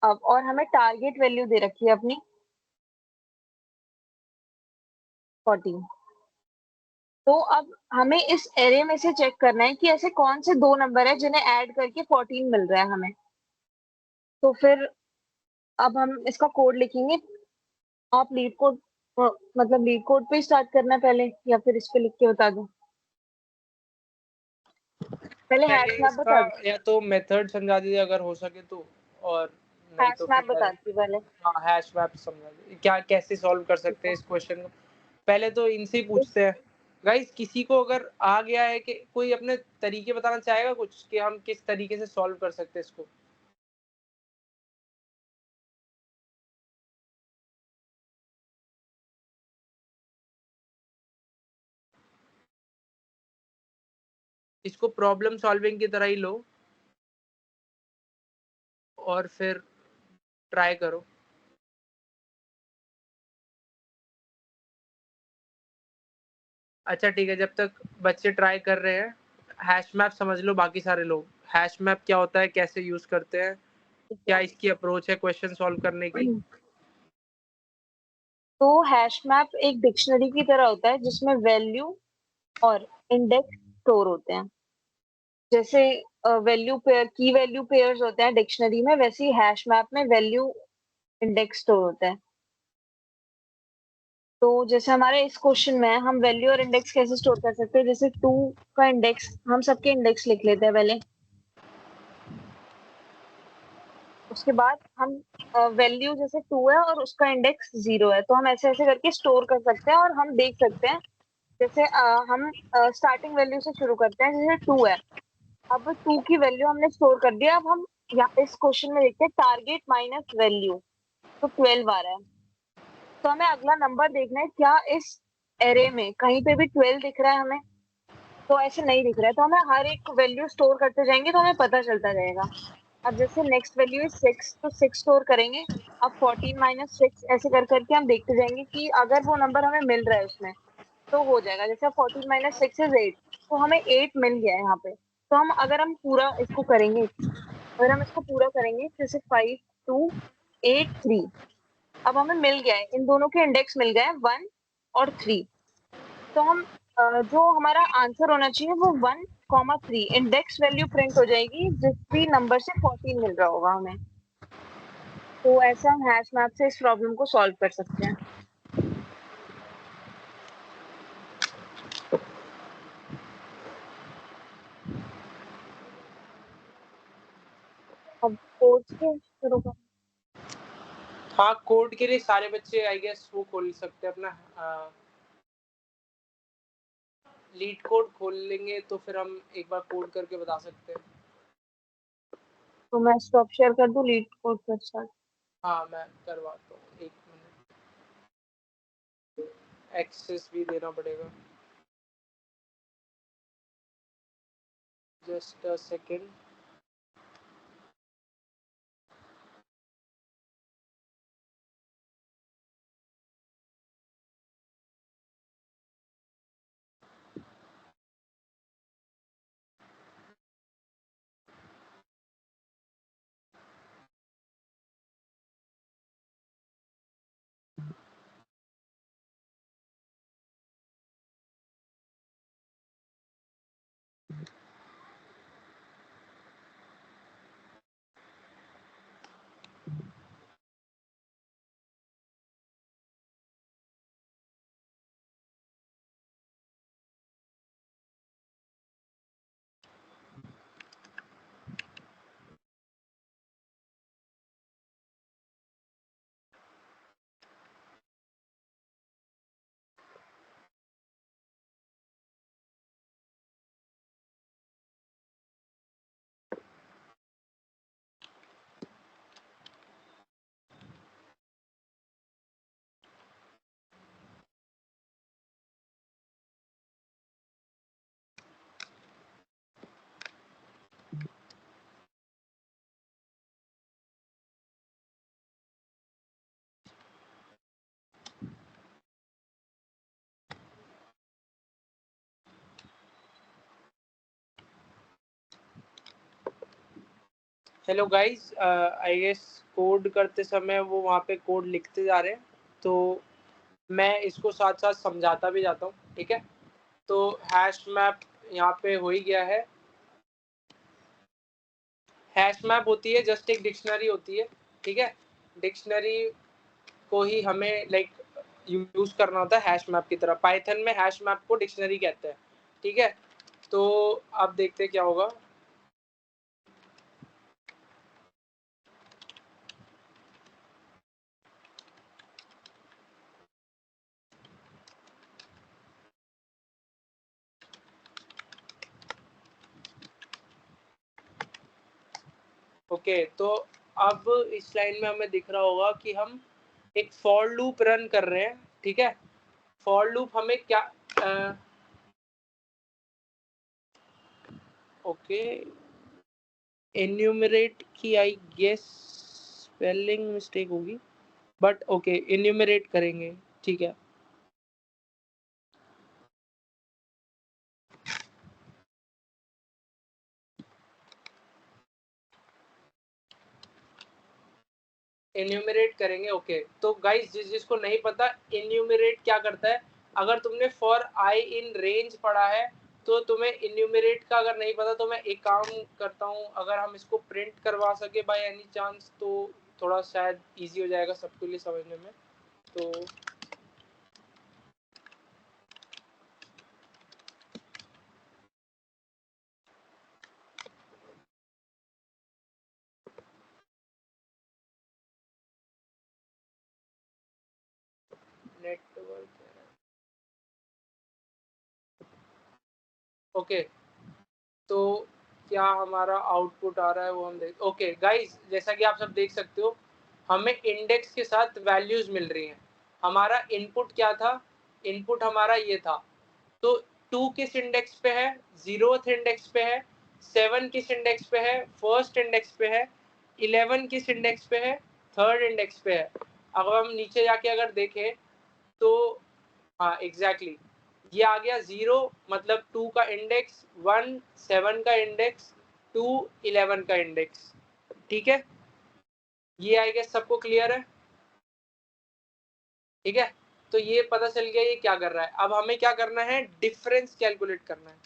अब और हमें टारगेट वैल्यू दे रखी है अपनी 14। तो अब हमें इस एरे में से चेक करना है कि ऐसे कौन से दो नंबर है जिन्हें ऐड करके 14 मिल रहा है हमें। तो फिर अब हम इसका कोड लिखेंगे। आप लीड कोड, मतलब लीड कोड पे स्टार्ट करना है पहले, या फिर इस पे लिख के बता दूं? पहले पहले हैश मैप इसका बता दूं। या तो मेथड समझा दीजिए अगर हो सके तो, और नहीं हैश तो फिर मैप डायरेक्ट। बताती हूँ पहले। हाँ, हैश मैप समझा दीजिए, क्या कैसे सॉल्व कर ठीक सकते हैं है। इस क्वेश्चन को। पहले तो इनसे ही पूछते हैं। गाइस, किसी को अगर आ गया है कि कोई अपने तरीके बताना चाहेगा कुछ कि हम किस तरीके से सॉल्व कर सकते हैं इसको। इसको प्रॉब्लम सॉल्विंग की तरह ही लो और फिर ट्राई करो। अच्छा ठीक है, जब तक बच्चे ट्राई कर रहे हैं, हैश मैप समझ लो बाकी सारे लोग। हैश मैप क्या होता है, कैसे यूज करते हैं, ठीक क्या है। इसकी अप्रोच है क्वेश्चन सॉल्व करने की। तो हैश मैप एक डिक्शनरी की तरह होता है जिसमें वैल्यू और इंडेक्स स्टोर होते हैं। जैसे वैल्यू पेयर, की वैल्यू पेयर्स होते हैं डिक्शनरी में, वैसे ही हैश मैप में वैल्यू इंडेक्स स्टोर होता है। तो जैसे हमारे इस क्वेश्चन में है, हम वैल्यू और इंडेक्स कैसे स्टोर कर सकते हैं। जैसे 2 का इंडेक्स, हम सबके इंडेक्स लिख लेते हैं पहले। उसके बाद हम वैल्यू जैसे 2 है और उसका इंडेक्स 0 है, तो हम ऐसे ऐसे करके स्टोर कर सकते हैं और हम देख सकते हैं। जैसे हम स्टार्टिंग वैल्यू से शुरू करते हैं, जैसे 2 है। अब 2 की वैल्यू हमने स्टोर कर दिया। अब हम यहाँ इस क्वेश्चन में देखते हैं टारगेट माइनस वैल्यू, तो 12 आ रहा है। तो हमें अगला नंबर देखना है, क्या इस एरे में कहीं पे भी 12 दिख रहा है हमें। तो ऐसे नहीं दिख रहा है, तो हमें हर एक वैल्यू स्टोर करते जाएंगे तो हमें पता चलता जाएगा। अब जैसे नेक्स्ट वैल्यू है 6, तो 6 स्टोर करेंगे। अब 14 माइनस 6 ऐसे कर करके हम देखते जाएंगे कि अगर वो नंबर हमें मिल रहा है उसमें, तो हो जाएगा। जैसे 14 माइनस 6 इज 8, तो हमें 8 मिल गया है यहाँ पे। तो हम अगर हम पूरा इसको करेंगे, अगर हम इसको पूरा करेंगे, जैसे 5 2 8 3, अब हमें मिल गया है, इन दोनों के इंडेक्स मिल गए हैं 1 और 3। तो हम जो हमारा आंसर होना चाहिए वो 1, 3 इंडेक्स वैल्यू प्रिंट हो जाएगी जिस भी नंबर से 14 मिल रहा होगा हमें। तो ऐसे हम हैश मैप से इस प्रॉब्लम को सॉल्व कर सकते हैं। अब कोड से शुरू कर। हाँ, कोड के लिए सारे बच्चे आई गेस वो खोल सकते हैं अपना लीड कोड खोल लेंगे, तो फिर हम एक बार कोड करके बता सकते हैं। तो मैं स्टॉप शेयर कर दूं, लीड कोड पर स्टार्ट। हाँ, मैं करवाता हूँ, एक मिनट, एक्सेस भी देना पड़ेगा। Just a second. Hello guys, I guess code करते समय वो वहाँ पे कोड लिखते जा रहे हैं, तो मैं इसको साथ साथ समझाता भी जाता हूँ, ठीक है। तो हैश मैप यहाँ पे हो ही गया है। हैश मैप होती है जस्ट एक डिक्शनरी होती है, ठीक है। डिक्शनरी को ही हमें लाइक यूज करना होता है हैश मैप की तरह। पाइथन में हैश मैप को डिक्शनरी कहते हैं, ठीक है। तो अब देखते हैं क्या होगा। ओके, तो अब इस लाइन में हमें दिख रहा होगा कि हम एक फॉर लूप रन कर रहे हैं, ठीक है। फॉर लूप हमें क्या ओके, एन्यूमरेट की आई गेस स्पेलिंग मिस्टेक होगी, बट ओके एन्यूमरेट करेंगे, ठीक है। एन्यूमरेट करेंगे, ओके। तो गाइस जिसको नहीं पता एन्यूमरेट क्या करता है, अगर तुमने फॉर आई इन रेंज पढ़ा है तो तुम्हें एन्यूमरेट का अगर नहीं पता, तो मैं एक काम करता हूँ, अगर हम इसको प्रिंट करवा सके बाय एनी चांस तो थोड़ा शायद इजी हो जाएगा सबके लिए समझने में। तो नेटवर्क, ओके। तो क्या हमारा आउटपुट आ रहा है वो हम देख। ओके गाइस, जैसा कि आप सब देख सकते हो, हमें इंडेक्स के साथ वैल्यूज मिल रही हैं। हमारा इनपुट क्या था, इनपुट हमारा ये था। तो 2 किस इंडेक्स पे है, 0th इंडेक्स पे है। 7 किस इंडेक्स पे है, 1st इंडेक्स पे है। 11 किस इंडेक्स पे है, 3rd इंडेक्स पे है। अब हम नीचे जाके अगर देखें तो हाँ एग्जैक्टली ये आ गया 0 मतलब 2 का इंडेक्स, 1 7 का इंडेक्स, 2 11 का इंडेक्स, ठीक है। ये आई गेस सबको क्लियर है, ठीक है। तो ये पता चल गया ये क्या कर रहा है। अब हमें क्या करना है, डिफरेंस कैलकुलेट करना है।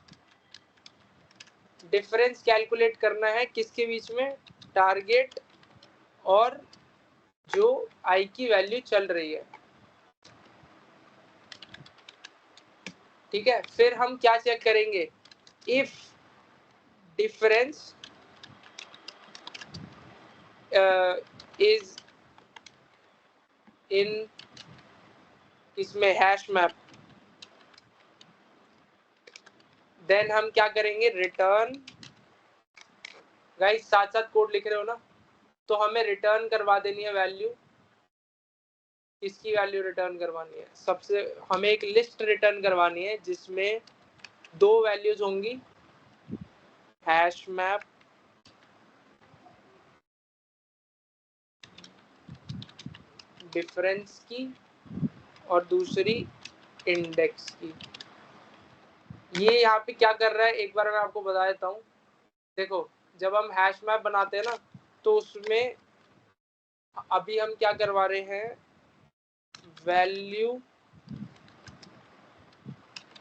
डिफरेंस कैलकुलेट करना है किसके बीच में, टारगेट और जो आई की वैल्यू चल रही है, ठीक है। फिर हम क्या चेक करेंगे, इफ डिफरेंस इज इन इसमें हैश मैप, देन हम क्या करेंगे, रिटर्न। गाइस साथ साथ कोड लिख रहे हो ना, तो हमें रिटर्न करवा देनी है वैल्यू। किसकी वैल्यू रिटर्न करवानी है, सबसे हमें एक लिस्ट रिटर्न करवानी है जिसमें 2 वैल्यूज होंगी, हैश मैप डिफरेंस की और दूसरी इंडेक्स की। ये यहाँ पे क्या कर रहा है एक बार मैं आपको बता देता हूँ। देखो जब हम हैश मैप बनाते हैं ना, तो उसमें अभी हम क्या करवा रहे हैं, वैल्यू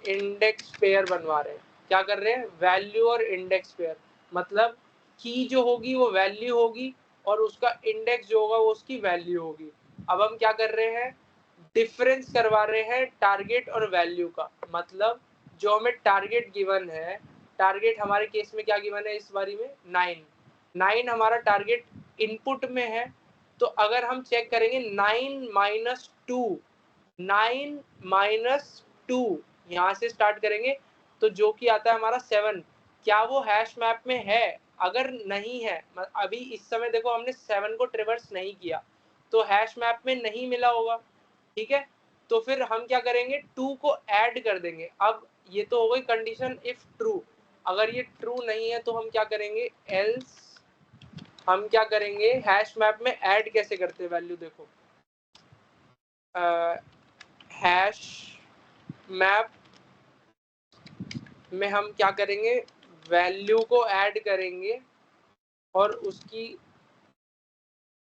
इंडेक्स पेयर बनवा रहे हैं। क्या कर रहे हैं, वैल्यू और इंडेक्स पेयर, मतलब की जो होगी वो वैल्यू होगी और उसका इंडेक्स जो होगा वो उसकी वैल्यू होगी। अब हम क्या कर रहे हैं, डिफरेंस करवा रहे हैं टारगेट और वैल्यू का। मतलब जो हमें टारगेट गिवन है, टारगेट हमारे केस में क्या गिवन है इस बारी में, 9 हमारा टारगेट इनपुट में है। तो अगर हम चेक करेंगे 9 - 2 यहाँ से स्टार्ट करेंगे, तो जो कि आता है हमारा 7, क्या वो हैश मैप में है। अगर नहीं है, अभी इस समय देखो हमने 7 को ट्रिवर्स नहीं किया, तो हैश मैप में नहीं मिला होगा, ठीक है। तो फिर हम क्या करेंगे, 2 को ऐड कर देंगे। अब ये तो हो गई कंडीशन इफ ट्रू। अगर ये ट्रू नहीं है तो हम क्या करेंगे, एल्स हम क्या करेंगे, हैश मैप में ऐड कैसे करते हैं वैल्यू, देखो हैश मैप में हम क्या करेंगे, वैल्यू को ऐड करेंगे और उसकी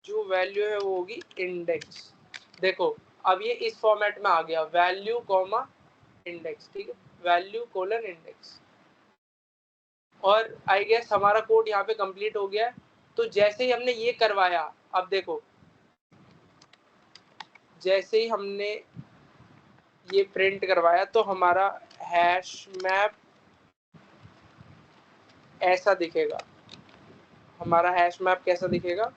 जो वैल्यू है वो होगी इंडेक्स। देखो अब ये इस फॉर्मेट में आ गया, वैल्यू कॉमा इंडेक्स, ठीक है, वैल्यू कोलन इंडेक्स। और आई गेस हमारा कोड यहाँ पे कंप्लीट हो गया है। तो जैसे ही हमने ये करवाया, अब देखो जैसे ही हमने ये प्रिंट करवाया तो हमारा हैश मैप ऐसा दिखेगा। हमारा हैश मैप कैसा दिखेगा,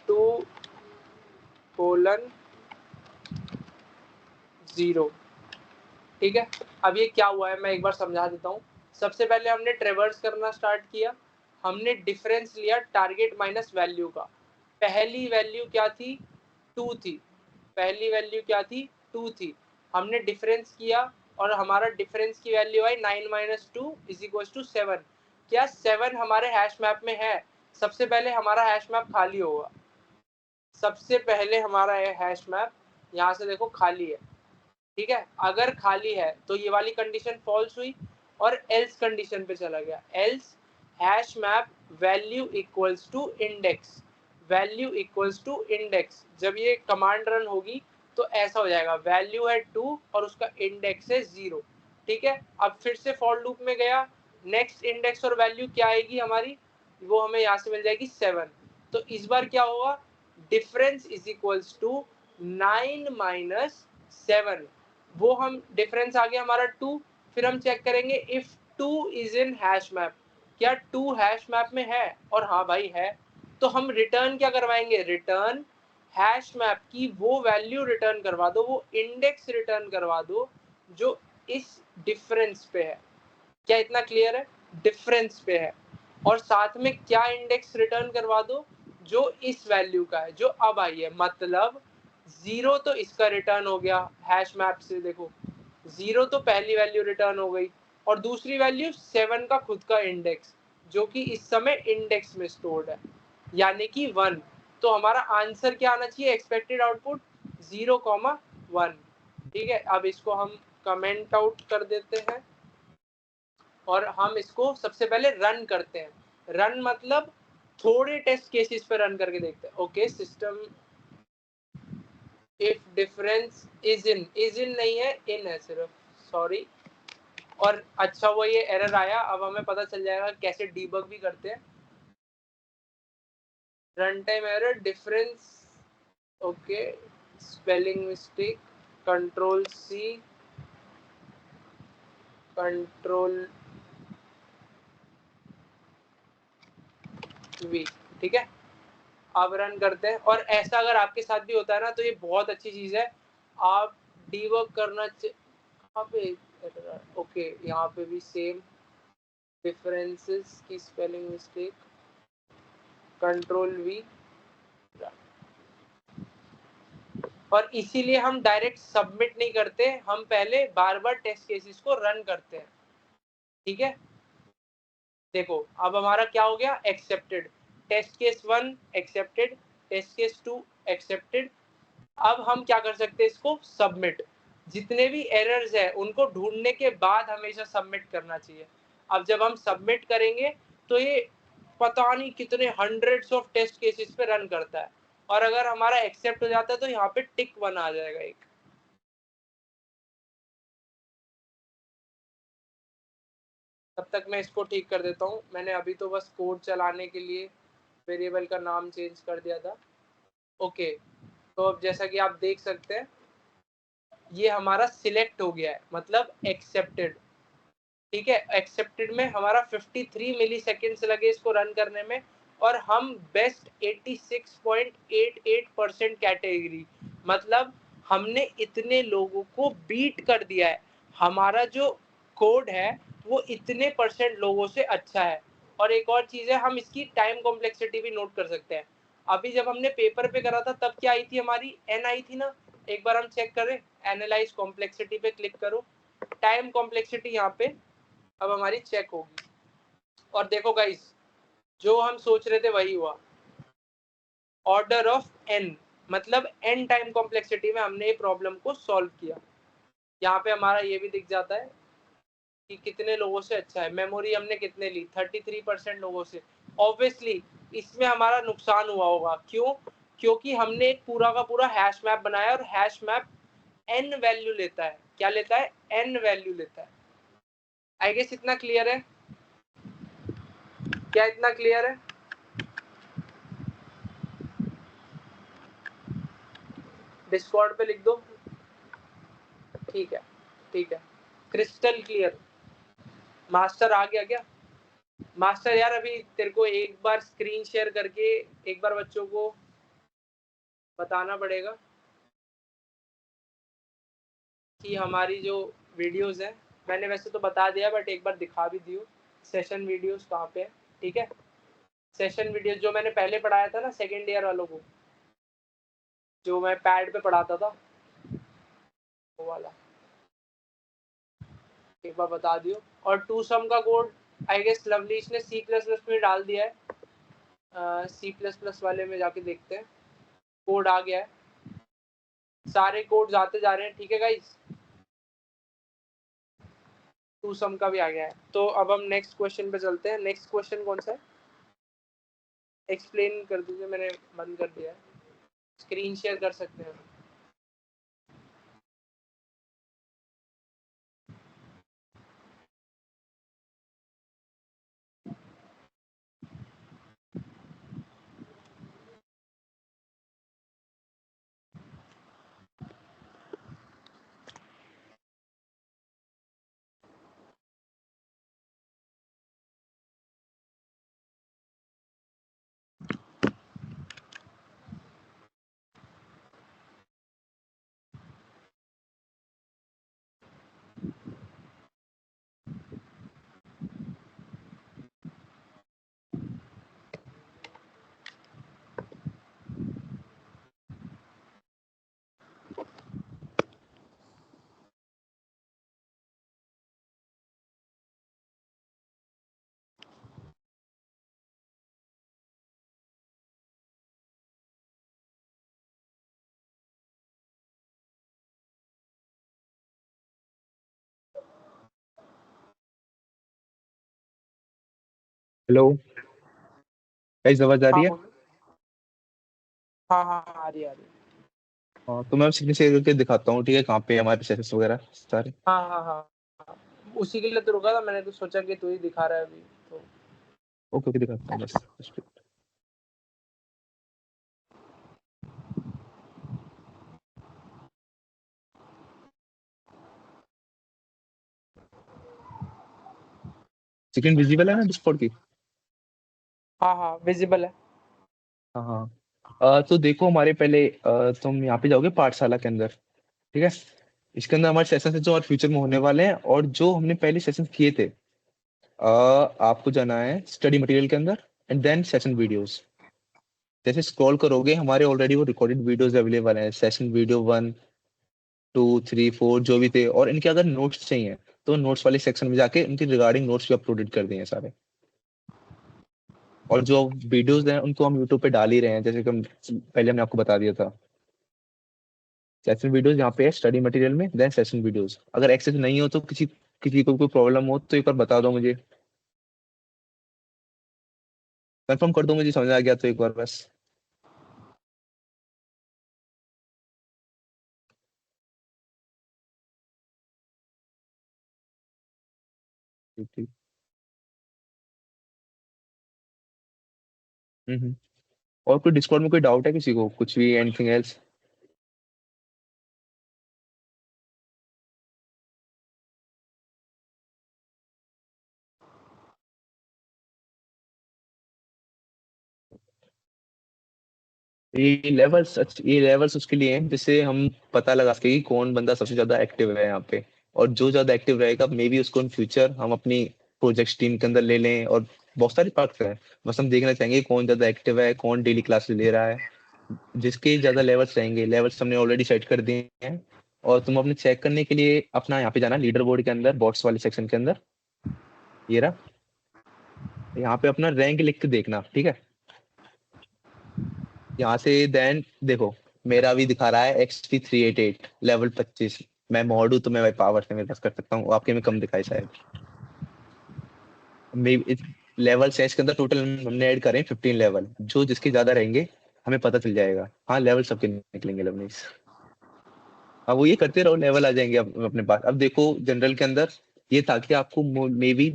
2:0, ठीक है। अब ये क्या हुआ है मैं एक बार समझा देता हूँ। सबसे पहले हमने ट्रेवर्स करना स्टार्ट किया, हमने डिफरेंस लिया टारगेट माइनस वैल्यू का। पहली वैल्यू क्या थी, 2 थी, पहली वैल्यू क्या थी, 2 थी। हमने डिफरेंस किया और हमारा डिफरेंस की वैल्यू आई 9 - 2 = 7। क्या 7 हमारे हैश मैप में है? सबसे पहले हमारा हैश मैप खाली होगा, सबसे पहले हमारा हैश मैप यहाँ से देखो खाली है, ठीक है। अगर खाली है तो ये वाली कंडीशन फॉल्स हुई और एल्स कंडीशन पे चला गया। Else hash map value equals to index, value equals to index. जब ये कमांड रन होगी तो ऐसा हो जाएगा, वैल्यू है 2 और उसका इंडेक्स है 0, ठीक है। अब फिर से फॉर लूप में गया, नेक्स्ट इंडेक्स और वैल्यू क्या आएगी हमारी, वो हमें यहाँ से मिल जाएगी 7। तो इस बार क्या होगा, डिफरेंस इज इक्वल्स टू 9 - 7, वो हम डिफरेंस आ गया हमारा 2। फिर हम चेक करेंगे if 2 is in hash map, क्या 2 हैश मैप में है, और हाँ भाई है। तो हम रिटर्न क्या करवाएंगे, रिटर्न हैश मैप की वो वैल्यू रिटर्न करवा दो, वो इंडेक्स रिटर्न करवा दो जो इस डिफरेंस पे है। क्या इतना क्लियर है, डिफरेंस पे है। और साथ में क्या इंडेक्स रिटर्न करवा दो, जो इस वैल्यू का है, जो अब आई है। मतलब 0 तो इसका रिटर्न हो गया हैश मैप से, देखो 0 तो पहली वैल्यू रिटर्न हो गई, और दूसरी वैल्यू 7 का खुद का इंडेक्स, जो कि इस समय इंडेक्स में स्टोर्ड है, यानी कि 1। तो हमारा आंसर क्या आना चाहिए, एक्सपेक्टेड आउटपुट 0,1, ठीक है। अब इसको हम कमेंट आउट कर देते हैं और हम इसको सबसे पहले रन करते हैं। रन मतलब थोड़े टेस्ट केसेस पे रन करके देखते हैं। Okay, system if difference is in नहीं है, इन है सिर्फ, सॉरी। और अच्छा वो ये एरर आया, अब हमें पता चल जाएगा कैसे डीबग भी करते हैं। Run time error, difference, okay, spelling mistake, Ctrl+C, Ctrl+V, ठीक है। अब रन करते हैं, और ऐसा अगर आपके साथ भी होता है ना तो ये बहुत अच्छी चीज है। आप डीबग करना यहाँ पे, ओके यहाँ पे भी सेम डिफरेंसेस की स्पेलिंग मिस्टेक, Ctrl+V, और इसीलिए हम डायरेक्ट सबमिट नहीं करते, हम पहले बार बार टेस्ट केसेस को रन करते हैं, ठीक है। देखो अब हमारा क्या हो गया, accepted, test case 1 accepted, test case 2 accepted. अब हम क्या कर सकते हैं, इसको सबमिट। जितने भी एरर्स है उनको ढूंढने के बाद हमेशा सबमिट करना चाहिए। अब जब हम सबमिट करेंगे तो ये पता नहीं कितने हंड्रेड्स ऑफ टेस्ट केसेस पे रन करता है, और अगर हमारा एक्सेप्ट हो जाता है तो यहाँ पे टिक 1 आ जाएगा एक। तब तक मैं इसको ठीक कर देता हूँ। मैंने अभी तो बस कोड चलाने के लिए वेरिएबल का नाम चेंज कर दिया था। ओके, तो अब जैसा कि आप देख सकते हैं ये हमारा सिलेक्ट हो गया है, मतलब एक्सेप्टेड, ठीक है। एक्सेप्टेड में हमारा 53 मिली सेकेंड्स लगे इसको रन करने में, और हम बेस्ट 86.88% कैटेगरी, मतलब हमने इतने लोगों को बीट कर दिया है। हमारा जो कोड है वो इतने % लोगों से अच्छा है। और एक और चीज है, हम इसकी टाइम कॉम्प्लेक्सिटी भी नोट कर सकते हैं। अभी जब हमने पेपर पे करा था तब क्या आई थी हमारी, एन आई थी ना। एक बार हम चेक करें, एनालाइज कॉम्प्लेक्सिटी पे क्लिक करो, टाइम कॉम्प्लेक्सिटी यहाँ पे अब हमारी चेक होगी, और देखो गाइस जो हम सोच रहे थे वही हुआ। ऑर्डर ऑफ n, मतलब n टाइम कॉम्प्लेक्सिटी में हमने ये प्रॉब्लम को सॉल्व किया। यहाँ पे हमारा ये भी दिख जाता है कि कितने लोगों से अच्छा है। मेमोरी हमने कितने ली, 33% लोगों से। ऑब्वियसली इसमें हमारा नुकसान हुआ होगा। क्यों? क्योंकि हमने एक पूरा का पूरा हैश मैप बनाया और हैश मैप n वैल्यू लेता है। क्या लेता है? n वैल्यू लेता है। आई गेस इतना क्लियर है? क्या इतना क्लियर है? डिस्कॉर्ड पे लिख दो। ठीक है, ठीक है, क्रिस्टल क्लियर। मास्टर आ गया क्या? मास्टर यार अभी तेरे को एक बार स्क्रीन शेयर करके एक बार बच्चों को बताना पड़ेगा कि हमारी जो वीडियोस है, मैंने वैसे तो बता दिया बट एक बार दिखा भी दियो सेशन वीडियोस कहाँ पे है। ठीक है, सेशन वीडियोस जो मैंने पहले पढ़ाया था ना सेकेंड ईयर वालों को, जो मैं पैड पे पढ़ाता था वो वाला, एक बार बता दियो। और टू सम का कोड आई गेस लवलीश ने C++ में डाल दिया है। C++ वाले में जाके देखते हैं, कोड आ गया है, सारे कोड्स आते जा रहे हैं। ठीक है गाइस, टू सम का भी आ गया है। तो अब हम नेक्स्ट क्वेश्चन पे चलते हैं। नेक्स्ट क्वेश्चन कौन सा है? एक्सप्लेन कर दीजिए, मैंने बंद कर दिया है, स्क्रीन शेयर कर सकते हैं। हेलो गाइस, आवाज आ रही हाँ है? बोलो। हाँ हाँ हाँ, आ रही है, आ रही है। हाँ, तो मैं स्क्रीन शेयर करके दिखाता हूँ, ठीक है, कहाँ पे हमारे सेशंस वगैरह सारे। हाँ हाँ हाँ हाँ, उसी के लिए तो रुका था, मैंने तो सोचा कि तू ही दिखा रहा है अभी तो। ओके ओके, दिखाता हूँ बस। स्क्रीन विजिबल है ना डिस्कॉर्ड की? हाँ हाँ विजिबल है। हाँ हाँ। तो देखो, हमारे पहले तुम यहाँ पे जाओगे पाठशाला के अंदर, ठीक है। इसके अंदर हमारे सेशन है जो और फ्यूचर में होने वाले हैं, और जो हमने पहले सेशन किए थे। आपको जाना है स्टडी मटेरियल के अंदर एंड देन सेशन वीडियोस। जैसे स्क्रॉल करोगे, हमारे ऑलरेडी वो रिकॉर्डेड वीडियोस अवेलेबल हैं, सेशन वीडियो 1, 2, 3, 4 जो भी थे। और इनके अगर नोट्स चाहिए तो नोट्स वाले सेक्शन में जाके उनके रिगार्डिंग नोट्स भी अपलोडेड कर दिए हैं सारे। और जो वीडियोस हैं उनको हम यूट्यूब पे डाल ही रहे हैं, जैसे कि पहले हमने आपको बता दिया था। सेशन वीडियोस यहाँ पे है स्टडी मटेरियल में, देन सेशन वीडियोस। अगर एक्सेस नहीं हो तो किसी किसी को कोई प्रॉब्लम हो तो एक बार बता दो मुझे, कंफर्म कर दो मुझे, समझ आ गया तो एक बार बस। ठीक ठीक। हम्म। और कोई डिस्कॉर्ड में कोई डाउट है किसी को, कुछ भी, एनीथिंग एल्स? ये लेवल्स उसके लिए हैं जिससे हम पता लगा सके कि कौन बंदा सबसे ज्यादा एक्टिव है यहाँ पे। और जो ज्यादा एक्टिव रहेगा मे बी उसको इन फ्यूचर हम अपनी प्रोजेक्ट टीम के अंदर ले लें। और बहुत सारे पार्ट्स हैं, बस हम देखना चाहेंगे कौन ज्यादा एक्टिव है, कौन डेली क्लासेस ले रहा है। जिसके ज्यादा लेवल्स रहेंगे, लेवल्स हमने ऑलरेडी सेट कर दिए हैं। और तुम अपने चेक करने के लिए अपना यहाँ पे जाना लीडर बोर्ड के अंदर, बॉट्स वाले सेक्शन के अंदर। ये रहा, यहाँ पे अपना रैंक लिख के देखना, ठीक है। यहाँ से देन देखो, मेरा भी दिखा रहा है XP388 लेवल 25। मैं मॉड हूँ तो मैं भाई पावर से मेरे पास कर सकता हूँ, आपके में कम दिखाई शायद। मे लेवल चेंज के अंदर टोटल हमने ऐड करें 15 लेवल, जो जिसके ज्यादा रहेंगे हमें पता चल जाएगा। हाँ लेवल सबके निकलेंगे लवनीश। अब वो ये करते रहो, लेवल आ जाएंगे अपने पास। अब देखो जनरल के अंदर ये था कि आपको मे बी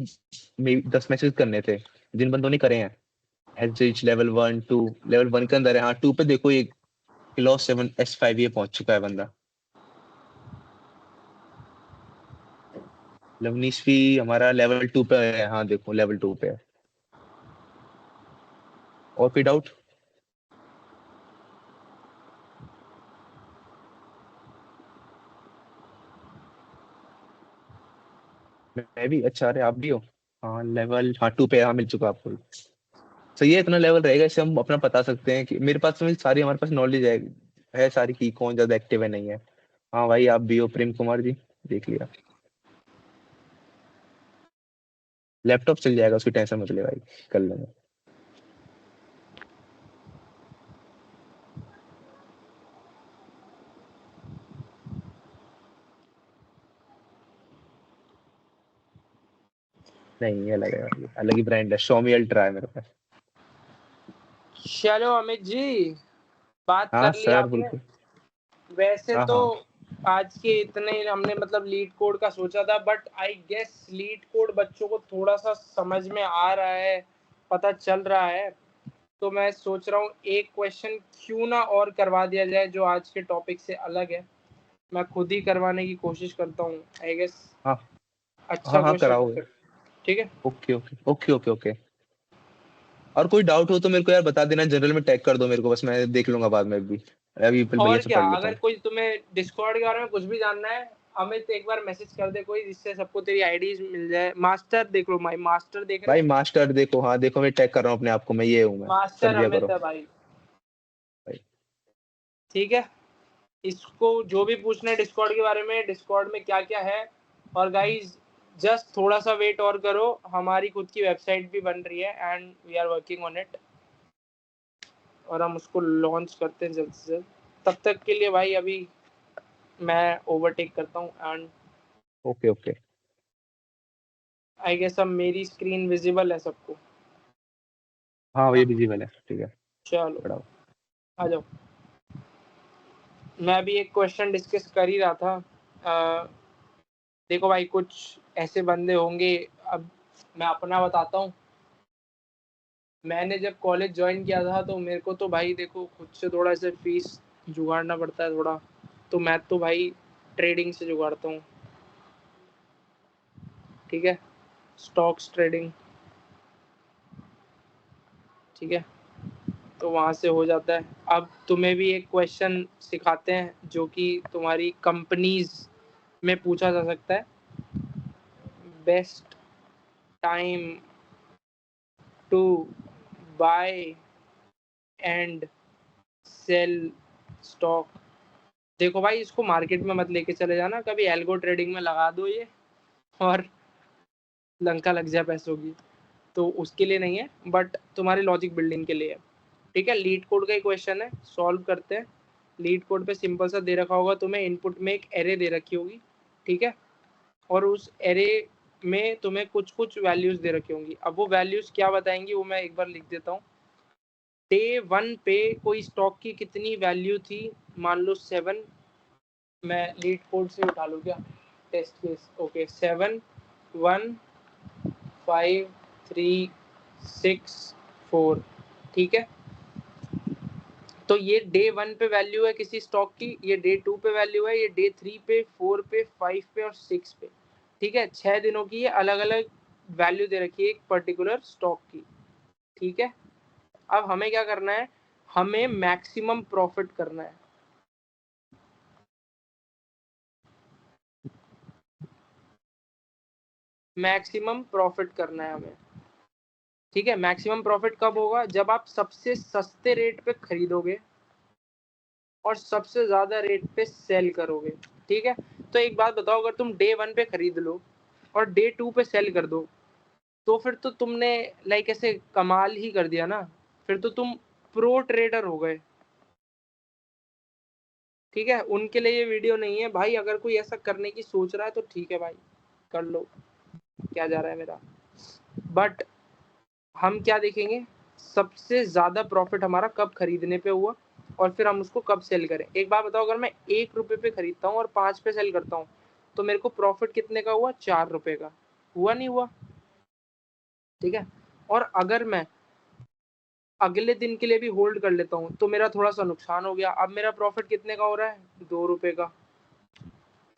10 मैचेस करने थे, जिन बंदों ने करे हैं हैज रीच लेवल 1 2, लेवल 1 के अंदर है। हाँ 2 पे देखो ये क्लॉस 7 S5 ये पहुंच चुका है बंदा। लवनीश भी हमारा लेवल 2 पे है। हाँ देखो लेवल 2 पे है। और कोई डाउट? मैं भी। अच्छा अरे आप भी हो? हाँ लेवल, हाँ 2 पे। हाँ मिल चुका आपको। सही है, इतना लेवल रहेगा, इससे हम अपना बता सकते हैं कि मेरे पास में सारी, हमारे पास नॉलेज है सारी की कौन ज्यादा एक्टिव है नहीं है। हाँ भाई आप भी हो प्रेम कुमार जी, देख लिया। लैपटॉप चल जाएगा, उसकी टेंशन मत ले भाई, कर लेंगे। नहीं ये अलग है भाई, अलग ही ब्रांड है, Xiaomi Ultra है मेरे पास। चलो अमित जी, बात हाँ कर ली सर आपने। बिल्कुल। वैसे हाँ तो हाँ आज के इतने हमने मतलब लीड कोड का सोचा था, but I guess LeetCode बच्चों को थोड़ा सा समझ में आ रहा है, पता चल रहा है। तो मैं सोच रहा हूँ एक क्वेश्चन क्यों ना और करवा दिया जाए जो आज के टॉपिक से अलग है। मैं खुद ही करवाने की कोशिश करता हूँ, आई गेस हाँ अच्छा हाँ हाँ क्वेश्चन। कराओ। ठीक है। Okay okay okay okay okay. और कोई डाउट हो तो मेरे को यार बता देना, जनरल में टैग कर दो मेरे को, बस मैं देख लूंगा बाद में भी। अभी भैया और से क्या, पढ़ लेता अगर हूँ। कोई तुम्हें डिस्कॉर्ड के बारे में कुछ भी जानना है, अमित एक बार मैसेज कर दे कोई, जिससे सबको तेरी आईडीज मिल जाए। मास्टर देख लो, माई मास्टर देख रहे भाई हो? मास्टर देखो, हाँ देखो मैं टैग कर रहा हूँ अपने आप को, मैं ये हूँ, मैं कर मास्टर दिया अमित करो है भाई। भाई। ठीक है। इसको जो भी पूछना है डिस्कॉर्ड के बारे में, डिस्कॉर्ड में क्या क्या है। और गाइज जस्ट थोड़ा सा वेट और करो, हमारी खुद की वेबसाइट भी बन रही है and we are working on it, और हम उसको लॉन्च करते हैं जल्द से जल्द। तब तक के लिए भाई अभी मैं ओवरटेक करता हूँ and okay okay. I guess अब मेरी स्क्रीन विजिबल है सबको। हाँ हाँ ये विजिबल है, ठीक है। चलो पढ़ाओ। आ जाओ। मैं भी एक क्वेश्चन डिस्कस कर ही रहा था। देखो भाई, कुछ ऐसे बंदे होंगे, अब मैं अपना बताता हूँ। मैंने जब कॉलेज ज्वाइन किया था तो मेरे को तो भाई देखो खुद से थोड़ा सा फीस जुगाड़ना पड़ता है थोड़ा, तो मैं तो भाई ट्रेडिंग से जुगाड़ता हूँ। ठीक है, स्टॉक्स ट्रेडिंग। ठीक है, तो वहाँ से हो जाता है। अब तुम्हें भी एक क्वेश्चन सिखाते हैं जो कि तुम्हारी कंपनीज में पूछा जा सकता है। Best time to buy and sell stock. देखो भाई, इसको मार्केट में मत लेके चले जाना कभी, एल्गो ट्रेडिंग में लगा दो ये और लंका लग जाए पैसों की, तो उसके लिए नहीं है, बट तुम्हारी लॉजिक बिल्डिंग के लिए है। ठीक है, लीड कोड का ही क्वेश्चन है, सॉल्व करते हैं। लीड कोड पे सिंपल सा दे रखा होगा तुम्हें, इनपुट में एक एरे दे रखी होगी। ठीक है, और उस एरे में तुम्हें कुछ कुछ वैल्यूज दे रखी होंगी। अब वो वैल्यूज क्या बताएंगी वो मैं एक बार लिख देता हूँ। डे 1 पे कोई स्टॉक की कितनी वैल्यू थी, मान लो 7। मैं लीड कोड से उठा लूँ क्या, टेस्ट केस। ओके, 7 1 5 3 6 4। ठीक है, तो ये डे 1 पे वैल्यू है किसी स्टॉक की, ये डे 2 पे वैल्यू है, ये डे 3 पे, 4 पे, 5 पे और 6 पे। ठीक है, 6 दिनों की ये अलग अलग वैल्यू दे रखी है एक पर्टिकुलर स्टॉक की। ठीक है, अब हमें क्या करना है, हमें मैक्सिमम प्रॉफिट करना है। मैक्सिमम प्रॉफिट करना है हमें। ठीक है, मैक्सिमम प्रॉफिट कब होगा, जब आप सबसे सस्ते रेट पे खरीदोगे और सबसे ज्यादा रेट पे सेल करोगे। ठीक है, तो एक बात बताओ, अगर तुम डे 1 पे खरीद लो और डे 2 पे सेल कर दो, तो फिर तो तुमने लाइक ऐसे कमाल ही कर दिया ना, फिर तो तुम प्रो ट्रेडर हो गए। ठीक है, उनके लिए ये वीडियो नहीं है भाई, अगर कोई ऐसा करने की सोच रहा है तो ठीक है भाई, कर लो, क्या जा रहा है मेरा। बट हम क्या देखेंगे, सबसे ज्यादा प्रॉफिट हमारा कब खरीदने पे हुआ और फिर हम उसको कब सेल करें। एक बात बताओ, अगर मैं 1 रुपए पे खरीदता हूँ और 5 पे सेल करता हूँ तो मेरे को प्रॉफिट कितने का हुआ, 4 रुपए का हुआ, नहीं हुआ? ठीक है। और अगर मैं अगले दिन के लिए भी होल्ड कर लेता हूँ तो मेरा थोड़ा सा नुकसान हो गया, अब मेरा प्रॉफिट कितने का हो रहा है, 2 रुपए का।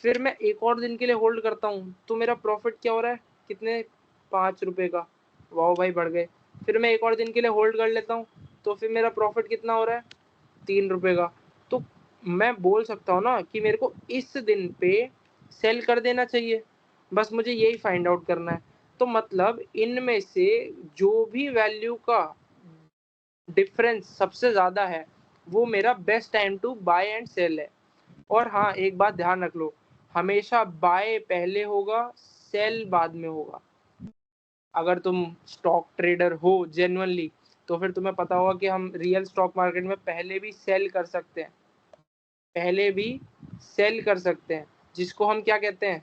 फिर मैं एक और दिन के लिए होल्ड करता हूँ तो मेरा प्रॉफिट क्या हो रहा है, कितने, 5 रुपए का। वाह भाई, बढ़ गए। फिर मैं एक और दिन के लिए होल्ड कर लेता हूँ तो फिर मेरा प्रॉफिट कितना हो रहा है, 3 रुपए का। तो मैं बोल सकता हूँ ना कि मेरे को इस दिन पे सेल कर देना चाहिए, बस मुझे यही फाइंड आउट करना है। तो मतलब इनमें से जो भी वैल्यू का डिफरेंस सबसे ज़्यादा है वो मेरा best time to buy and sell है। और हाँ, एक बात ध्यान रख लो, हमेशा बाय पहले होगा, सेल बाद में होगा। अगर तुम स्टॉक ट्रेडर हो जेन्युइनली तो फिर तुम्हें पता होगा कि हम रियल स्टॉक मार्केट में पहले भी सेल कर सकते हैं, पहले भी सेल कर सकते हैं, जिसको हम क्या कहते हैं,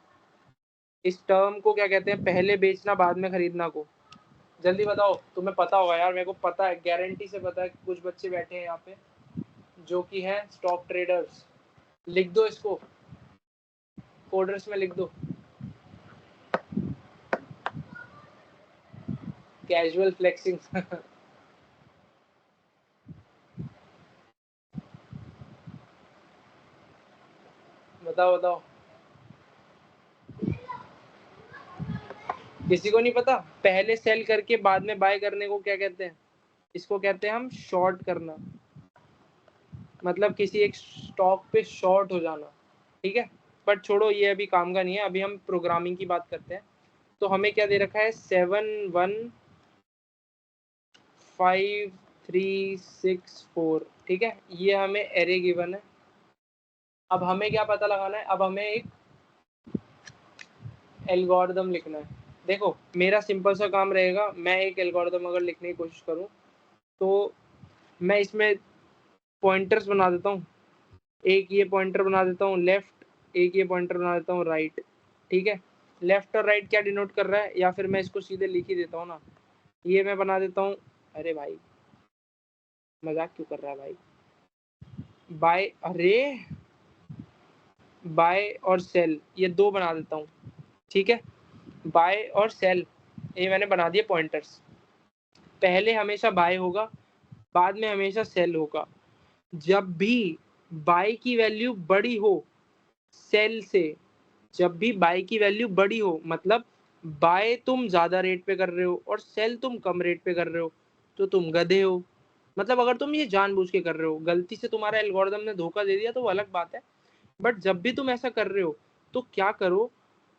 इस टर्म को क्या कहते हैं, पहले बेचना बाद में खरीदना को। जल्दी बताओ, तुम्हें पता होगा यार, मेरे को पता है, गारंटी से पता है। कुछ बच्चे बैठे हैं यहाँ पे जो कि हैं स्टॉक ट्रेडर्स। लिख दो इसको, कोडर्स में लिख दो, कैजुअल फ्लेक्सिंग। बताओ बताओ, किसी को नहीं पता? पहले सेल करके बाद में बाय करने को क्या कहते हैं? इसको कहते हैं हम शॉर्ट करना, मतलब किसी एक स्टॉक पे शॉर्ट हो जाना। ठीक है, बट छोड़ो, ये अभी काम का नहीं है, अभी हम प्रोग्रामिंग की बात करते हैं। तो हमें क्या दे रखा है, 71536 4। ठीक है, ये हमें एरे गिवन है। अब हमें क्या पता लगाना है, अब हमें एक एल्गोरिदम लिखना है। देखो, मेरा सिंपल सा काम रहेगा, मैं एक एल्गोरिदम अगर लिखने की कोशिश करूँ तो मैं इसमें पॉइंटर्स बना देता हूँ। एक ये पॉइंटर बना देता हूँ लेफ्ट, एक ये पॉइंटर बना देता हूँ राइट। ठीक है, लेफ्ट और राइट क्या डिनोट कर रहा है, या फिर मैं इसको सीधे लिख ही देता हूँ ना, ये मैं बना देता हूँ। अरे भाई, मजाक क्यों कर रहा है भाई? बाय, अरे बाय और सेल, ये दो बना देता हूँ। ठीक है, बाय और सेल, ये मैंने बना दिए पॉइंटर्स। पहले हमेशा बाय होगा, बाद में हमेशा सेल होगा। जब भी बाय की वैल्यू बड़ी हो सेल से, जब भी बाय की वैल्यू बड़ी हो, मतलब बाय तुम ज्यादा रेट पे कर रहे हो और सेल तुम कम रेट पे कर रहे हो, तो तुम गधे हो। मतलब अगर तुम ये जानबूझ के कर रहे हो, गलती से तुम्हारा एल्गोरिदम ने धोखा दे दिया तो वो अलग बात है, बट जब भी तुम ऐसा कर रहे हो तो क्या करो,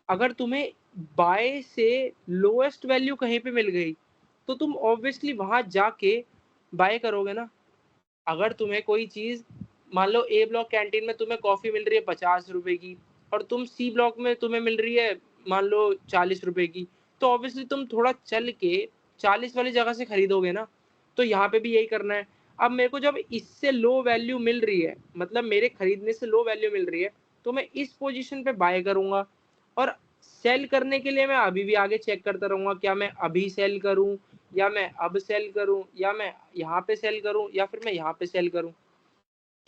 अगर तुम्हें बाय से लोएस्ट वैल्यू कहीं पे मिल गई तो तुम ऑब्वियसली वहां जाके बाय करोगे ना। अगर तुम्हें कोई चीज, मान लो ए ब्लॉक कैंटीन में तुम्हें कॉफी मिल रही है 50 रुपए की और तुम सी ब्लॉक में तुम्हें मिल रही है मान लो 40 रुपए की, तो ऑब्वियसली तुम थोड़ा चल के 40 वाली जगह से खरीदोगे ना। तो यहाँ पे भी यही करना है। अब मेरे को जब इससे लो वैल्यू मिल रही है, मतलब मेरे खरीदने से लो वैल्यू मिल रही है, तो मैं इस पोजीशन पे बाय करूंगा। और सेल करने के लिए मैं अभी भी आगे चेक करता रहूंगा, क्या मैं अभी सेल करूं, या मैं अब सेल करूं, या मैं यहाँ पे सेल करूं, या फिर मैं यहाँ पे सेल करूं।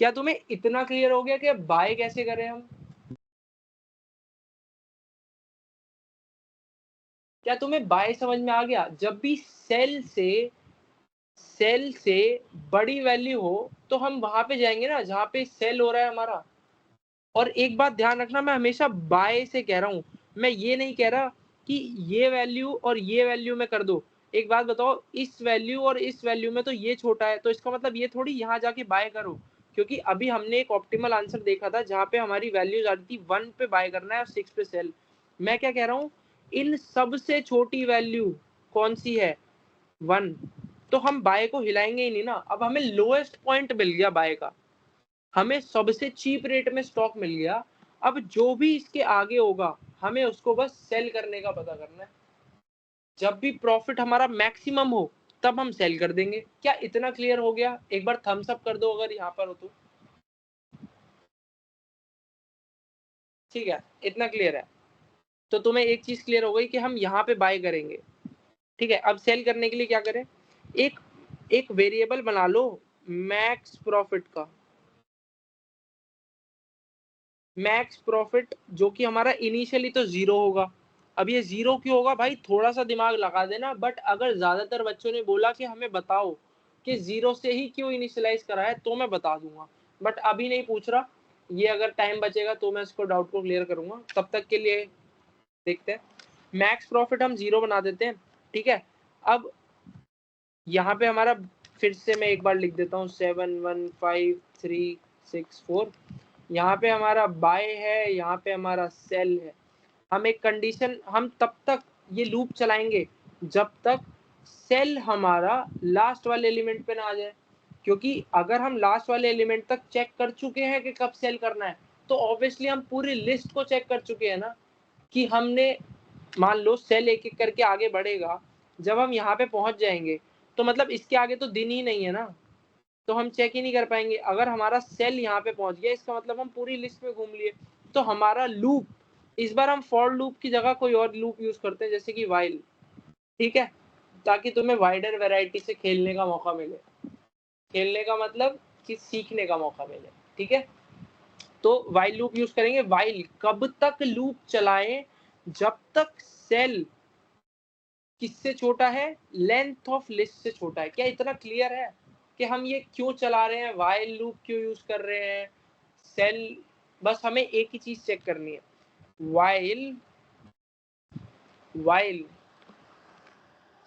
क्या तुम्हें इतना क्लियर हो गया कि बाय कैसे करें हम? क्या तुम्हें बाय समझ में आ गया? जब भी सेल से बड़ी वैल्यू हो तो हम वहां पे जाएंगे ना जहाँ पे सेल हो रहा है हमारा। और एक बात ध्यान रखना, मैं हमेशा बाय से कह रहा हूँ, मैं ये नहीं कह रहा कि ये वैल्यू और ये वैल्यू में कर दो। एक बात बताओ, इस वैल्यू और इस वैल्यू में तो ये छोटा है, तो इसका मतलब ये थोड़ी यहाँ जाके बाय करो। क्योंकि अभी हमने एक ऑप्टिमल आंसर देखा था जहाँ पे हमारी वैल्यूज आ रही थी 1 पे बाय करना है और 6 पे सेल। मैं क्या कह रहा हूँ, इन सबसे छोटी वैल्यू कौन सी है, 1, तो हम बाय को हिलाएंगे ही नहीं ना। अब हमें लोएस्ट पॉइंट मिल गया बाय का, हमें सबसे चीप रेट में स्टॉक मिल गया। अब जो भी इसके आगे होगा हमें उसको बस सेल करने का पता करना है। जब भी प्रॉफिट हमारा मैक्सिमम हो तब हम सेल कर देंगे। क्या इतना क्लियर हो गया? एक बार थम्स अप कर दो अगर यहाँ पर हो तो। ठीक है, इतना क्लियर है? तो तुम्हें एक चीज क्लियर हो गई कि हम यहाँ पे बाय करेंगे। ठीक है, अब सेल करने के लिए क्या करें, एक वेरिएबल बना लो मैक्स प्रॉफिट का, मैक्स प्रॉफिट जो कि हमारा इनिशियली तो 0 होगा। अब ये 0 क्यों होगा भाई, थोड़ा सा दिमाग लगा देना, बट अगर ज्यादातर बच्चों ने बोला कि हमें बताओ कि 0 से ही क्यों इनिशियलाइज करा है, तो मैं बता दूंगा, बट अभी नहीं पूछ रहा। ये अगर टाइम बचेगा तो मैं इसको डाउट को क्लियर करूंगा, तब तक के लिए देखते हैं। मैक्स प्रॉफिट हम 0 बना देते हैं, ठीक है। अब यहाँ पे हमारा, फिर से मैं एक बार लिख देता हूँ 7 1 5 3 6 4, यहाँ पे हमारा बाय है, यहाँ पे हमारा सेल है। हम एक कंडीशन, हम तब तक ये लूप चलाएंगे जब तक सेल हमारा लास्ट वाले एलिमेंट पे ना आ जाए, क्योंकि अगर हम लास्ट वाले एलिमेंट तक चेक कर चुके हैं कि कब सेल करना है, तो ऑब्वियसली हम पूरी लिस्ट को चेक कर चुके हैं ना, कि हमने, मान लो सेल एक एक करके आगे बढ़ेगा, जब हम यहाँ पे पहुंच जाएंगे तो मतलब इसके आगे तो दिन ही नहीं है ना, तो हम चेक ही नहीं कर पाएंगे। अगर हमारा सेल यहाँ पे पहुंच गया, इसका मतलब हम पूरी लिस्ट में घूम लिए। तो हमारा लूप, इस बार हम फॉर लूप की जगह कोई और लूप यूज करते हैं, जैसे कि व्हाइल, ठीक है, ताकि तुम्हें वाइडर वैरायटी से खेलने का मौका मिले। खेलने का मतलब कि सीखने का मौका मिले, ठीक है। तो व्हाइल लूप यूज करेंगे। व्हाइल कब तक लूप चलाएं, जब तक सेल किससे छोटा है, लेंथ ऑफ लिस्ट से छोटा है। क्या इतना क्लियर है कि हम ये क्यों चला रहे हैं, व्हाइल लूप क्यों यूज कर रहे हैं, सेल, बस हमें एक ही चीज चेक करनी है, व्हाइल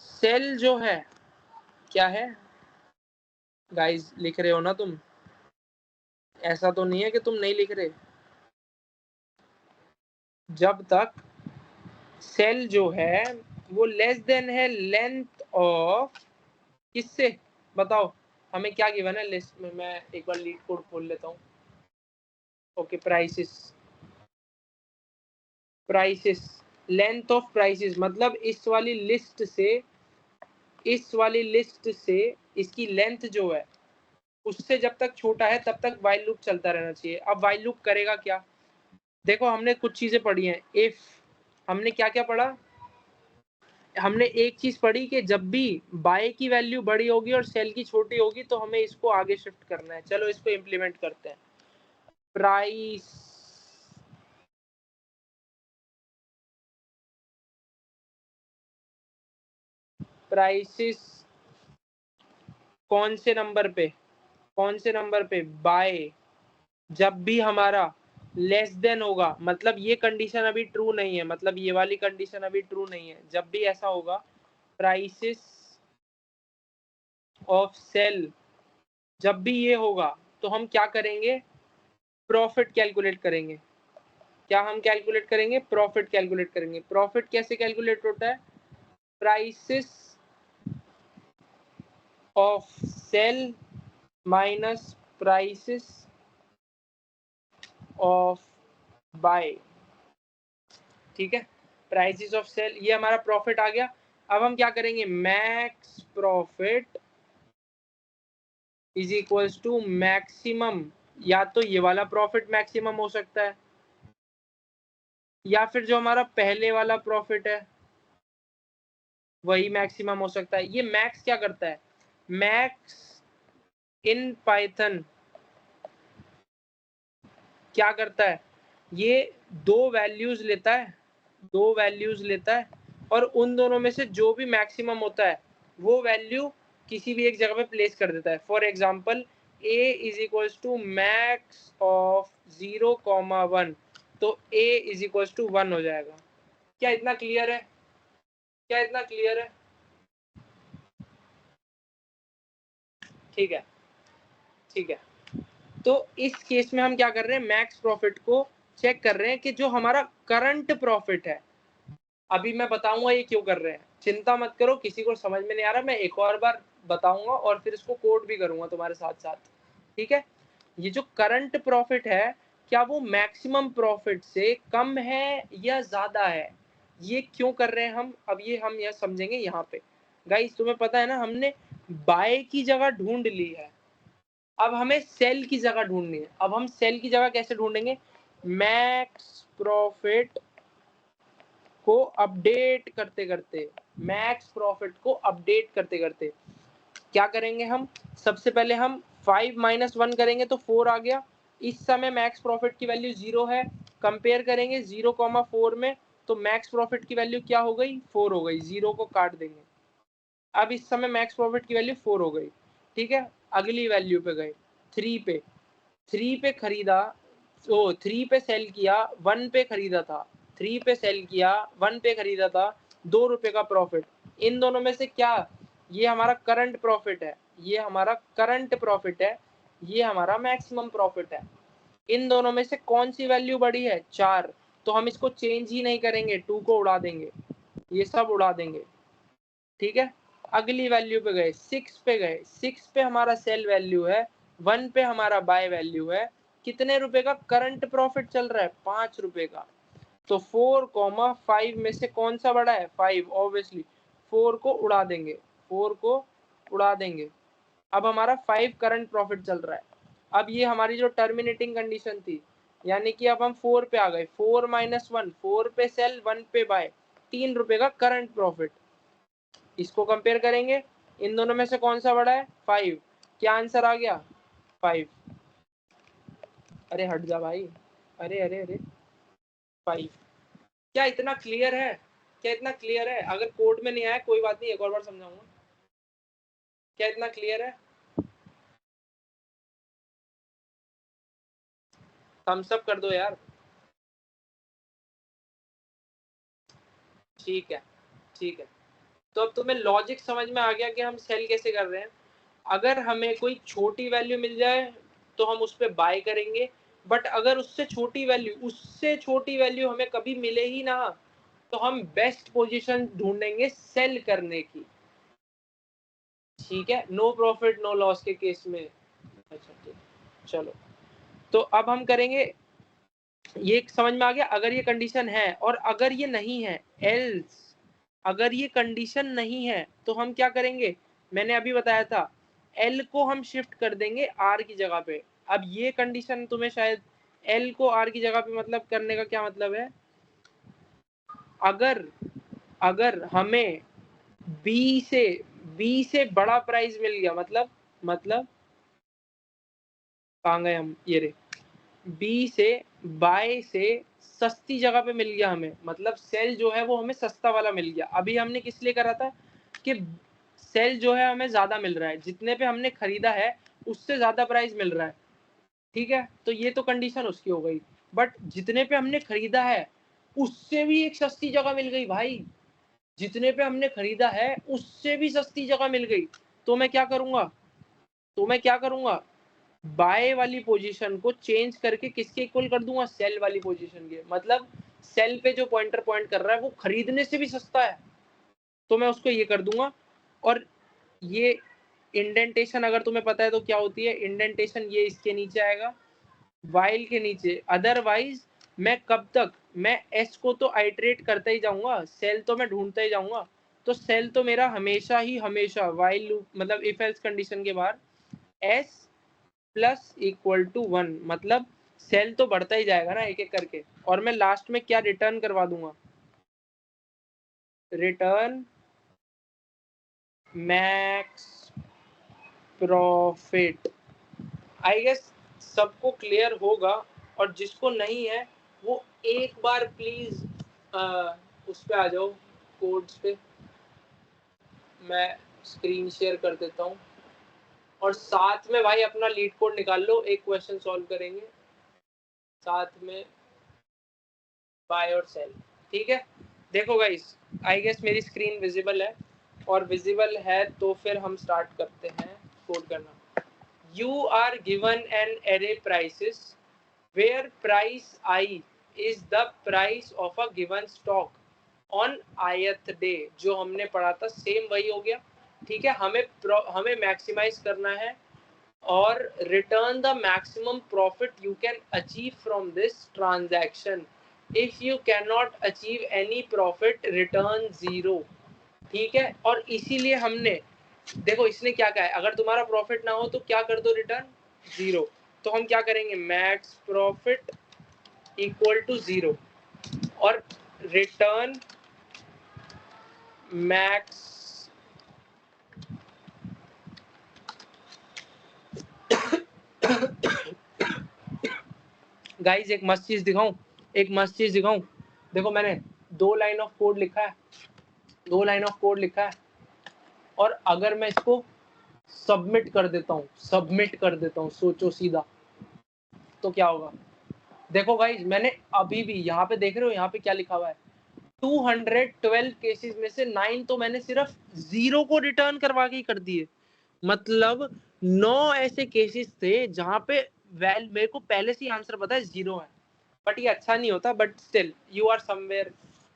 सेल जो है क्या है। गाइस लिख रहे हो ना तुम, ऐसा तो नहीं है कि तुम नहीं लिख रहे। जब तक सेल जो है वो लेस देन है लेंथ ऑफ, किससे, बताओ हमें क्या गिवन है लिस्ट में। मैं एक बार लीड कोड खोल लेता हूँ। Okay, prices, length of prices, मतलब इस वाली लिस्ट से इसकी लेंथ जो है उससे जब तक छोटा है तब तक व्हाइल लूप चलता रहना चाहिए। अब व्हाइल लूप करेगा क्या, देखो हमने कुछ चीजें पढ़ी हैं। इफ, हमने क्या क्या पढ़ा, हमने एक चीज पढ़ी कि जब भी बाय की वैल्यू बड़ी होगी और सेल की छोटी होगी तो हमें इसको आगे शिफ्ट करना है। चलो इसको इम्प्लीमेंट करते हैं। प्राइसेस कौन से नंबर पे, बाय, जब भी हमारा लेस देन होगा, मतलब ये कंडीशन अभी ट्रू नहीं है, मतलब ये वाली कंडीशन अभी ट्रू नहीं है। जब भी ऐसा होगा, प्राइसेस ऑफ सेल, जब भी ये होगा तो हम क्या करेंगे, प्रॉफिट कैलकुलेट करेंगे। क्या हम कैलकुलेट करेंगे, प्रॉफिट कैलकुलेट करेंगे। प्रॉफिट कैसे कैलकुलेट होता है, prices of sell minus prices of buy, ठीक है। प्राइसेस ऑफ सेल, ये हमारा प्रॉफिट आ गया। अब हम क्या करेंगे, max profit is equals to maximum, या तो ये वाला प्रॉफिट मैक्सिमम हो सकता है, या फिर जो हमारा पहले वाला प्रॉफिट है वही मैक्सिमम हो सकता है। ये मैक्स क्या करता है, मैक्स इन पाइथन क्या करता है, ये दो वैल्यूज लेता है और उन दोनों में से जो भी मैक्सिमम होता है वो वैल्यू किसी भी एक जगह पे प्लेस कर देता है। For example a is equals to max of 0,1, तो a इज इक्वल्स टू 1 हो जाएगा। क्या इतना क्लियर है, ठीक है। तो इस केस में हम क्या कर रहे हैं, मैक्स प्रॉफिट को चेक कर रहे हैं कि जो हमारा करंट प्रॉफिट है, अभी मैं बताऊंगा ये क्यों कर रहे हैं, चिंता मत करो, किसी को समझ में नहीं आ रहा, मैं एक और बार बताऊंगा और फिर इसको कोड भी करूंगा तुम्हारे साथ साथ, ठीक है। ये जो करंट प्रॉफिट है, क्या वो मैक्सिमम प्रॉफिट से कम है या ज्यादा है, ये क्यों कर रहे हैं हम, अब ये हम यह समझेंगे यहाँ पे। गाइस तुम्हें पता है ना, हमने बाय की जगह ढूंढ ली है, अब हमें सेल की जगह ढूंढनी है। अब हम सेल की जगह कैसे ढूंढेंगे, मैक्स प्रॉफिट को अपडेट करते करते, मैक्स प्रॉफिट को अपडेट करते करते क्या करेंगे हम, सबसे पहले हम 5 - 1 करेंगे तो 4 आ गया। इस समय मैक्स प्रॉफिट की वैल्यू 0 है, कंपेयर करेंगे 0,4 में, तो मैक्स प्रॉफिट की वैल्यू क्या हो गई, 4 हो गई, 0 को काट देंगे। अब इस समय मैक्स प्रॉफिट की वैल्यू 4 हो गई, ठीक है। अगली वैल्यू पे गए, 3 पे खरीदा, 3 पे सेल किया, 1 पे खरीदा था, 3 पे सेल किया, 1 पे खरीदा था, 2 रुपए का प्रॉफिट। इन दोनों में से क्या, ये हमारा करंट प्रॉफिट है, ये हमारा करंट प्रॉफिट है, ये हमारा मैक्सिमम प्रॉफिट है। इन दोनों में से कौन सी वैल्यू बड़ी है, 4, तो हम इसको चेंज ही नहीं करेंगे, 2 को उड़ा देंगे, ये सब उड़ा देंगे, ठीक है। अगली वैल्यू पे गए, 6 पे गए, 6 पे हमारा सेल वैल्यू है, 1 पे हमारा बाय वैल्यू है, कितने रुपए का करंट प्रॉफिट चल रहा है, 5 रुपए का। तो 4,5 में से कौन सा बड़ा है, 5, ऑब्वियसली 4 को उड़ा देंगे, 4 को उड़ा देंगे। अब हमारा 5 करंट प्रॉफिट चल रहा है। अब ये हमारी जो टर्मिनेटिंग कंडीशन थी, यानी कि अब हम 4 पे आ गए, 4 - 1, 4 पे सेल, 1 पे बाय, 3 रुपए का करंट प्रॉफिट। इसको कंपेयर करेंगे, इन दोनों में से कौन सा बड़ा है, 5। क्या आंसर आ गया, 5। अरे हट जा भाई, अरे अरे अरे 5। क्या इतना क्लियर है, क्या इतना क्लियर है? अगर कोड में नहीं आया कोई बात नहीं, एक और बार समझाऊंगा। क्या इतना क्लियर है? थम्स अप कर दो यार। ठीक है, ठीक है। तो अब तुम्हें लॉजिक समझ में आ गया कि हम सेल कैसे कर रहे हैं। अगर हमें कोई छोटी वैल्यू मिल जाए तो हम उस पर बाय करेंगे, बट अगर उससे छोटी वैल्यू हमें कभी मिले ही ना, तो हम बेस्ट पोजीशन ढूंढेंगे सेल करने की, ठीक है। नो प्रॉफिट नो लॉस के केस में। अच्छा ठीक, चलो तो अब हम करेंगे, ये समझ में आ गया। अगर ये कंडीशन है और अगर ये नहीं है, एल्स अगर ये कंडीशन नहीं है तो हम क्या करेंगे, मैंने अभी बताया था, एल को हम शिफ्ट कर देंगे आर की जगह पे। अब ये कंडीशन तुम्हें शायद, एल को आर की जगह पे मतलब करने का क्या मतलब है, अगर हमें बी से बड़ा प्राइस मिल गया, मतलब कहाँ गए हम, ये रे, बी से बाय से सस्ती जगह पे मिल गया हमें, मतलब सेल जो है वो हमें सस्ता वाला मिल गया। अभी हमने किस लिए करा था कि सेल जो है हमें ज्यादा मिल रहा है, जितने पे हमने खरीदा है उससे ज्यादा प्राइस मिल रहा है, ठीक है। तो ये तो कंडीशन उसकी हो गई, बट जितने पे हमने खरीदा है उससे भी एक सस्ती जगह मिल गई भाई, जितने पे हमने खरीदा है उससे भी सस्ती जगह मिल गई। तो मैं क्या करूंगा, बाय वाली पोजीशन को चेंज करके किसके इक्वल कर दूंगा, सेल वाली पोजीशन के। मतलब सेल पे जो पॉइंटर पॉइंट कर रहा है वो खरीदने से भी सस्ता है, तो मैं उसको ये कर दूंगा। और ये इंडेंटेशन अगर तुम्हें पता है तो क्या होती है, इंडेंटेशन ये इसके नीचे आएगा, वाइल के नीचे। अदरवाइज मैं कब तक, मैं एस को तो आइटरेट करता ही जाऊंगा, सेल तो मैं ढूंढता ही जाऊंगा। तो सेल तो मेरा हमेशा वाइल लूप, मतलब इफ एल्स कंडीशन के बाहर एस प्लस इक्वल टू 1, मतलब सेल तो बढ़ता ही जाएगा ना एक एक करके। और मैं लास्ट में क्या रिटर्न करवा दूंगा, return max profit. I guess सबको क्लियर होगा, और जिसको नहीं है वो एक बार प्लीज उस पे आ जाओ, कोड्स पे, मैं स्क्रीन शेयर कर देता हूँ, और साथ में भाई अपना लीड कोड निकाल लो, एक क्वेश्चन सॉल्व करेंगे साथ में, बाय और सेल, ठीक है। देखो गाइस, आई गेस मेरी स्क्रीन विजिबल है, और विजिबल है तो फिर हम स्टार्ट करते हैं कोड करना। You are given an array prices where price I is the price of a given stock on ith day, जो हमने पढ़ा था सेम वही हो गया, ठीक है। हमें मैक्सिमाइज करना है और return the maximum profit you can achieve from this transaction. If you cannot achieve any profit, return 0, ठीक है। और इसीलिए हमने, देखो इसने क्या कहा है, अगर तुम्हारा प्रॉफिट ना हो तो क्या कर दो, रिटर्न 0। तो हम क्या करेंगे, मैक्स प्रॉफिट इक्वल टू 0 और रिटर्न मैक्स गाइस एक मस्त चीज दिखाऊं, देखो मैंने 2 लाइन ऑफ कोड लिखा है, और अगर मैं इसको सबमिट कर देता हूँ, सोचो सीधा तो क्या होगा। देखो गाइस मैंने अभी भी यहाँ पे देख रहे हो, यहाँ पे क्या लिखा हुआ है, 212 केसेस में से 9 तो मैंने सिर्फ 0 को रिटर्न करवा के ही कर दिए। मतलब 9 ऐसे केसेस थे जहां पे मेरे को पहले से ही आंसर पता है 0 है, बट ये अच्छा नहीं होता, but still you are somewhere.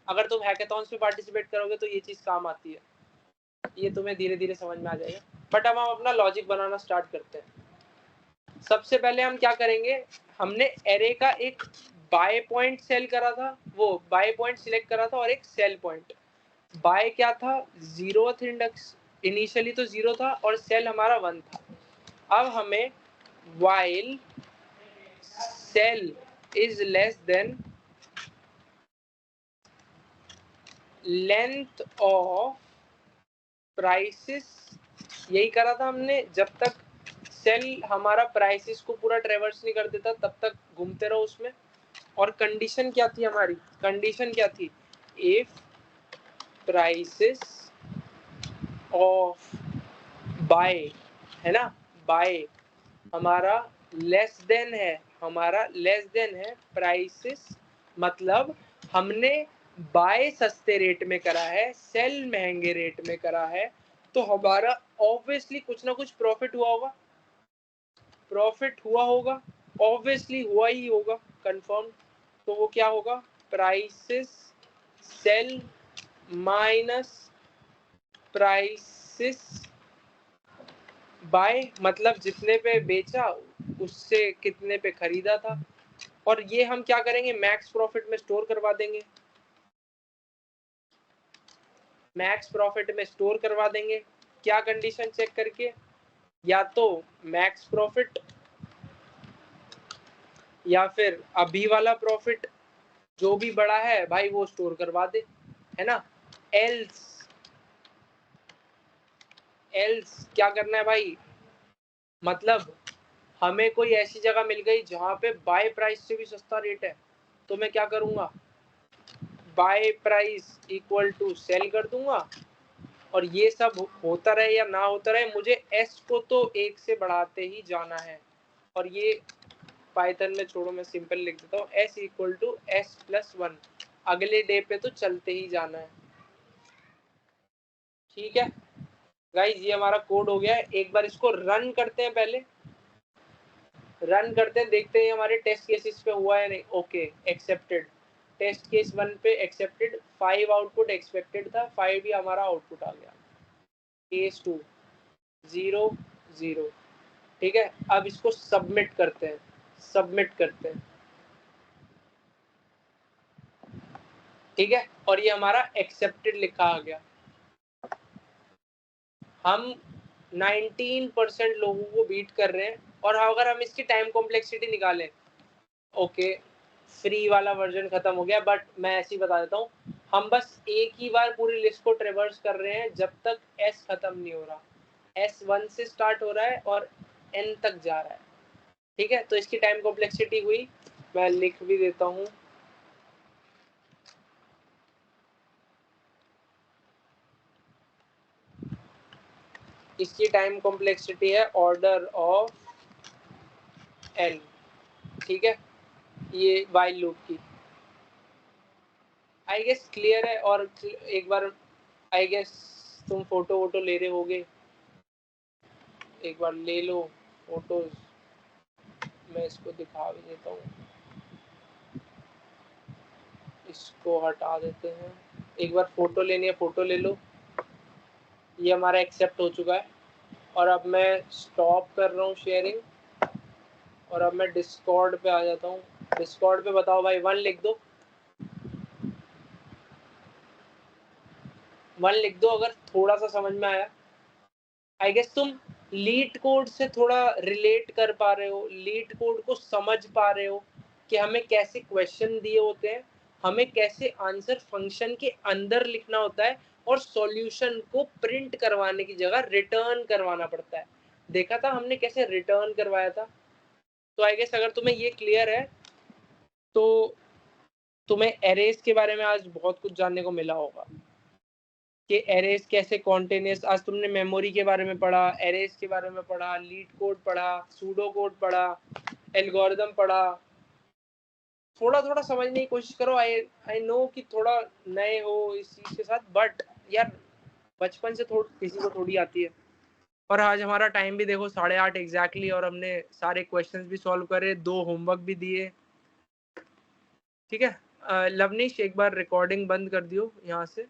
अगर तुम हैकेथॉन्स में पार्टिसिपेट करोगे तो ये चीज काम आती है, ये तुम्हें धीरे धीरे समझ में आ जाएगा। बट अब हम अपना लॉजिक बनाना स्टार्ट करते हैं। सबसे पहले हम क्या करेंगे, हमने एरे का एक बाय पॉइंट सेल करा था, वो बाय पॉइंट सिलेक्ट करा था, और एक सेल पॉइंट। बाय क्या था, 0th इंडेक्स, इनिशियली तो 0 था, और सेल हमारा 1 था। अब हमें while cell is less than length of prices, यही करा था हमने। जब तक सेल हमारा प्राइसेस को पूरा ट्रेवर्स नहीं कर देता तब तक घूमते रहो उसमें। और कंडीशन क्या थी हमारी, इफ प्राइसेस ऑफ बाय, है ना, बाय हमारा लेस देन है प्राइसेस, मतलब हमने बाय सस्ते रेट में करा है, सेल महंगे रेट में करा है, तो हमारा ऑब्वियसली कुछ ना कुछ प्रॉफिट हुआ होगा, ऑब्वियसली हुआ ही होगा, कंफर्म। तो वो क्या होगा, prices sell minus prices buy, मतलब जितने पे बेचा उससे कितने पे खरीदा था। और ये हम क्या करेंगे, मैक्स प्रॉफिट में स्टोर करवा देंगे, क्या कंडीशन चेक करके, या तो मैक्स प्रॉफिट या फिर अभी वाला प्रॉफिट जो भी बड़ा है भाई वो स्टोर करवा दे, है ना। एल्स क्या करना है भाई, मतलब हमें कोई ऐसी जगह मिल गई जहां पे बाय प्राइस से भी सस्ता रेट है, तो मैं क्या करूंगा, buy price equal to sell कर दूंगा। और ये सब होता रहे या ना होता रहे, मुझे एस को तो 1 से बढ़ाते ही जाना है। और ये पाइथन में छोड़ो, मैं सिंपल लिख देता हूँ, S equal to S plus 1, अगले डे पे तो चलते ही जाना है। ठीक है गाइस, ये हमारा कोड हो गया है। एक बार इसको रन करते हैं, देखते हैं हमारे टेस्ट केसेस पे हुआ है नहीं। ओके, एक्सेप्टेड, टेस्ट केस 1 पे एक्सेप्टेड, 5 आउटपुट एक्सपेक्टेड था, 5 भी हमारा आउटपुट आ गया। केस 2 0 0। ठीक है, अब इसको सबमिट करते हैं, ठीक है, और ये हमारा एक्सेप्टेड लिखा आ गया। हम 19% लोगों को बीट कर रहे हैं। और अगर हम इसकी टाइम कॉम्प्लेक्सिटी निकालें, ओके फ्री वाला वर्जन खत्म हो गया, बट मैं ऐसे ही बता देता हूँ, हम बस एक ही बार पूरी लिस्ट को ट्रेवर्स कर रहे हैं जब तक एस खत्म नहीं हो रहा। एस 1 से स्टार्ट हो रहा है और एन तक जा रहा है। ठीक है, तो इसकी टाइम कॉम्प्लेक्सिटी हुई, मैं लिख भी देता हूँ, इसकी टाइम कॉम्प्लेक्सिटी है ऑर्डर ऑफ एन। ठीक है, ये वाइल लूप की, आई गेस क्लियर है। और एक बार आई गेस तुम फोटो वोटो ले रहे होगे, एक बार ले लो फोटोज, मैं इसको दिखा भी देता हूँ, इसको हटा देते हैं। एक बार फोटो लेनी है, फोटो ले लो। ये हमारा एक्सेप्ट हो चुका है, और अब मैं स्टॉप कर रहा हूँ शेयरिंग, और अब मैं डिस्कॉर्ड पे आ जाता हूँ। डिस्कॉर्ड पे बताओ भाई 1 लिख दो, 1 लिख दो अगर थोड़ा सा समझ में आया। आई गेस तुम लीड कोड से थोड़ा रिलेट कर पा रहे हो, लीड कोड को समझ पा रहे हो कि हमें कैसे क्वेश्चन दिए होते हैं, हमें कैसे आंसर फंक्शन के अंदर लिखना होता है, और सॉल्यूशन को प्रिंट करवाने की जगह रिटर्न करवाना पड़ता है। देखा था हमने कैसे रिटर्न करवाया था। तो आई गेस अगर तुम्हें ये क्लियर है तो तुम्हें एरेज के बारे में आज बहुत कुछ जानने को मिला होगा कि एरेज कैसे कॉन्टिन्यूस, आज तुमने मेमोरी के बारे में पढ़ा, एरेज के बारे में पढ़ा, लीड कोड पढ़ा, सूडो कोड पढ़ा, एल्गोरिदम पढ़ा। थोड़ा थोड़ा समझने की कोशिश करो। आई नो कि थोड़ा नए हो इस चीज के साथ, बट यार बचपन से किसी को थोड़ी आती है। और आज हमारा टाइम भी देखो 8:30 एग्जैक्टली, और हमने सारे क्वेश्चंस भी सॉल्व करे, 2 होमवर्क भी दिए। ठीक है लवनीश, एक बार रिकॉर्डिंग बंद कर दियो यहाँ से।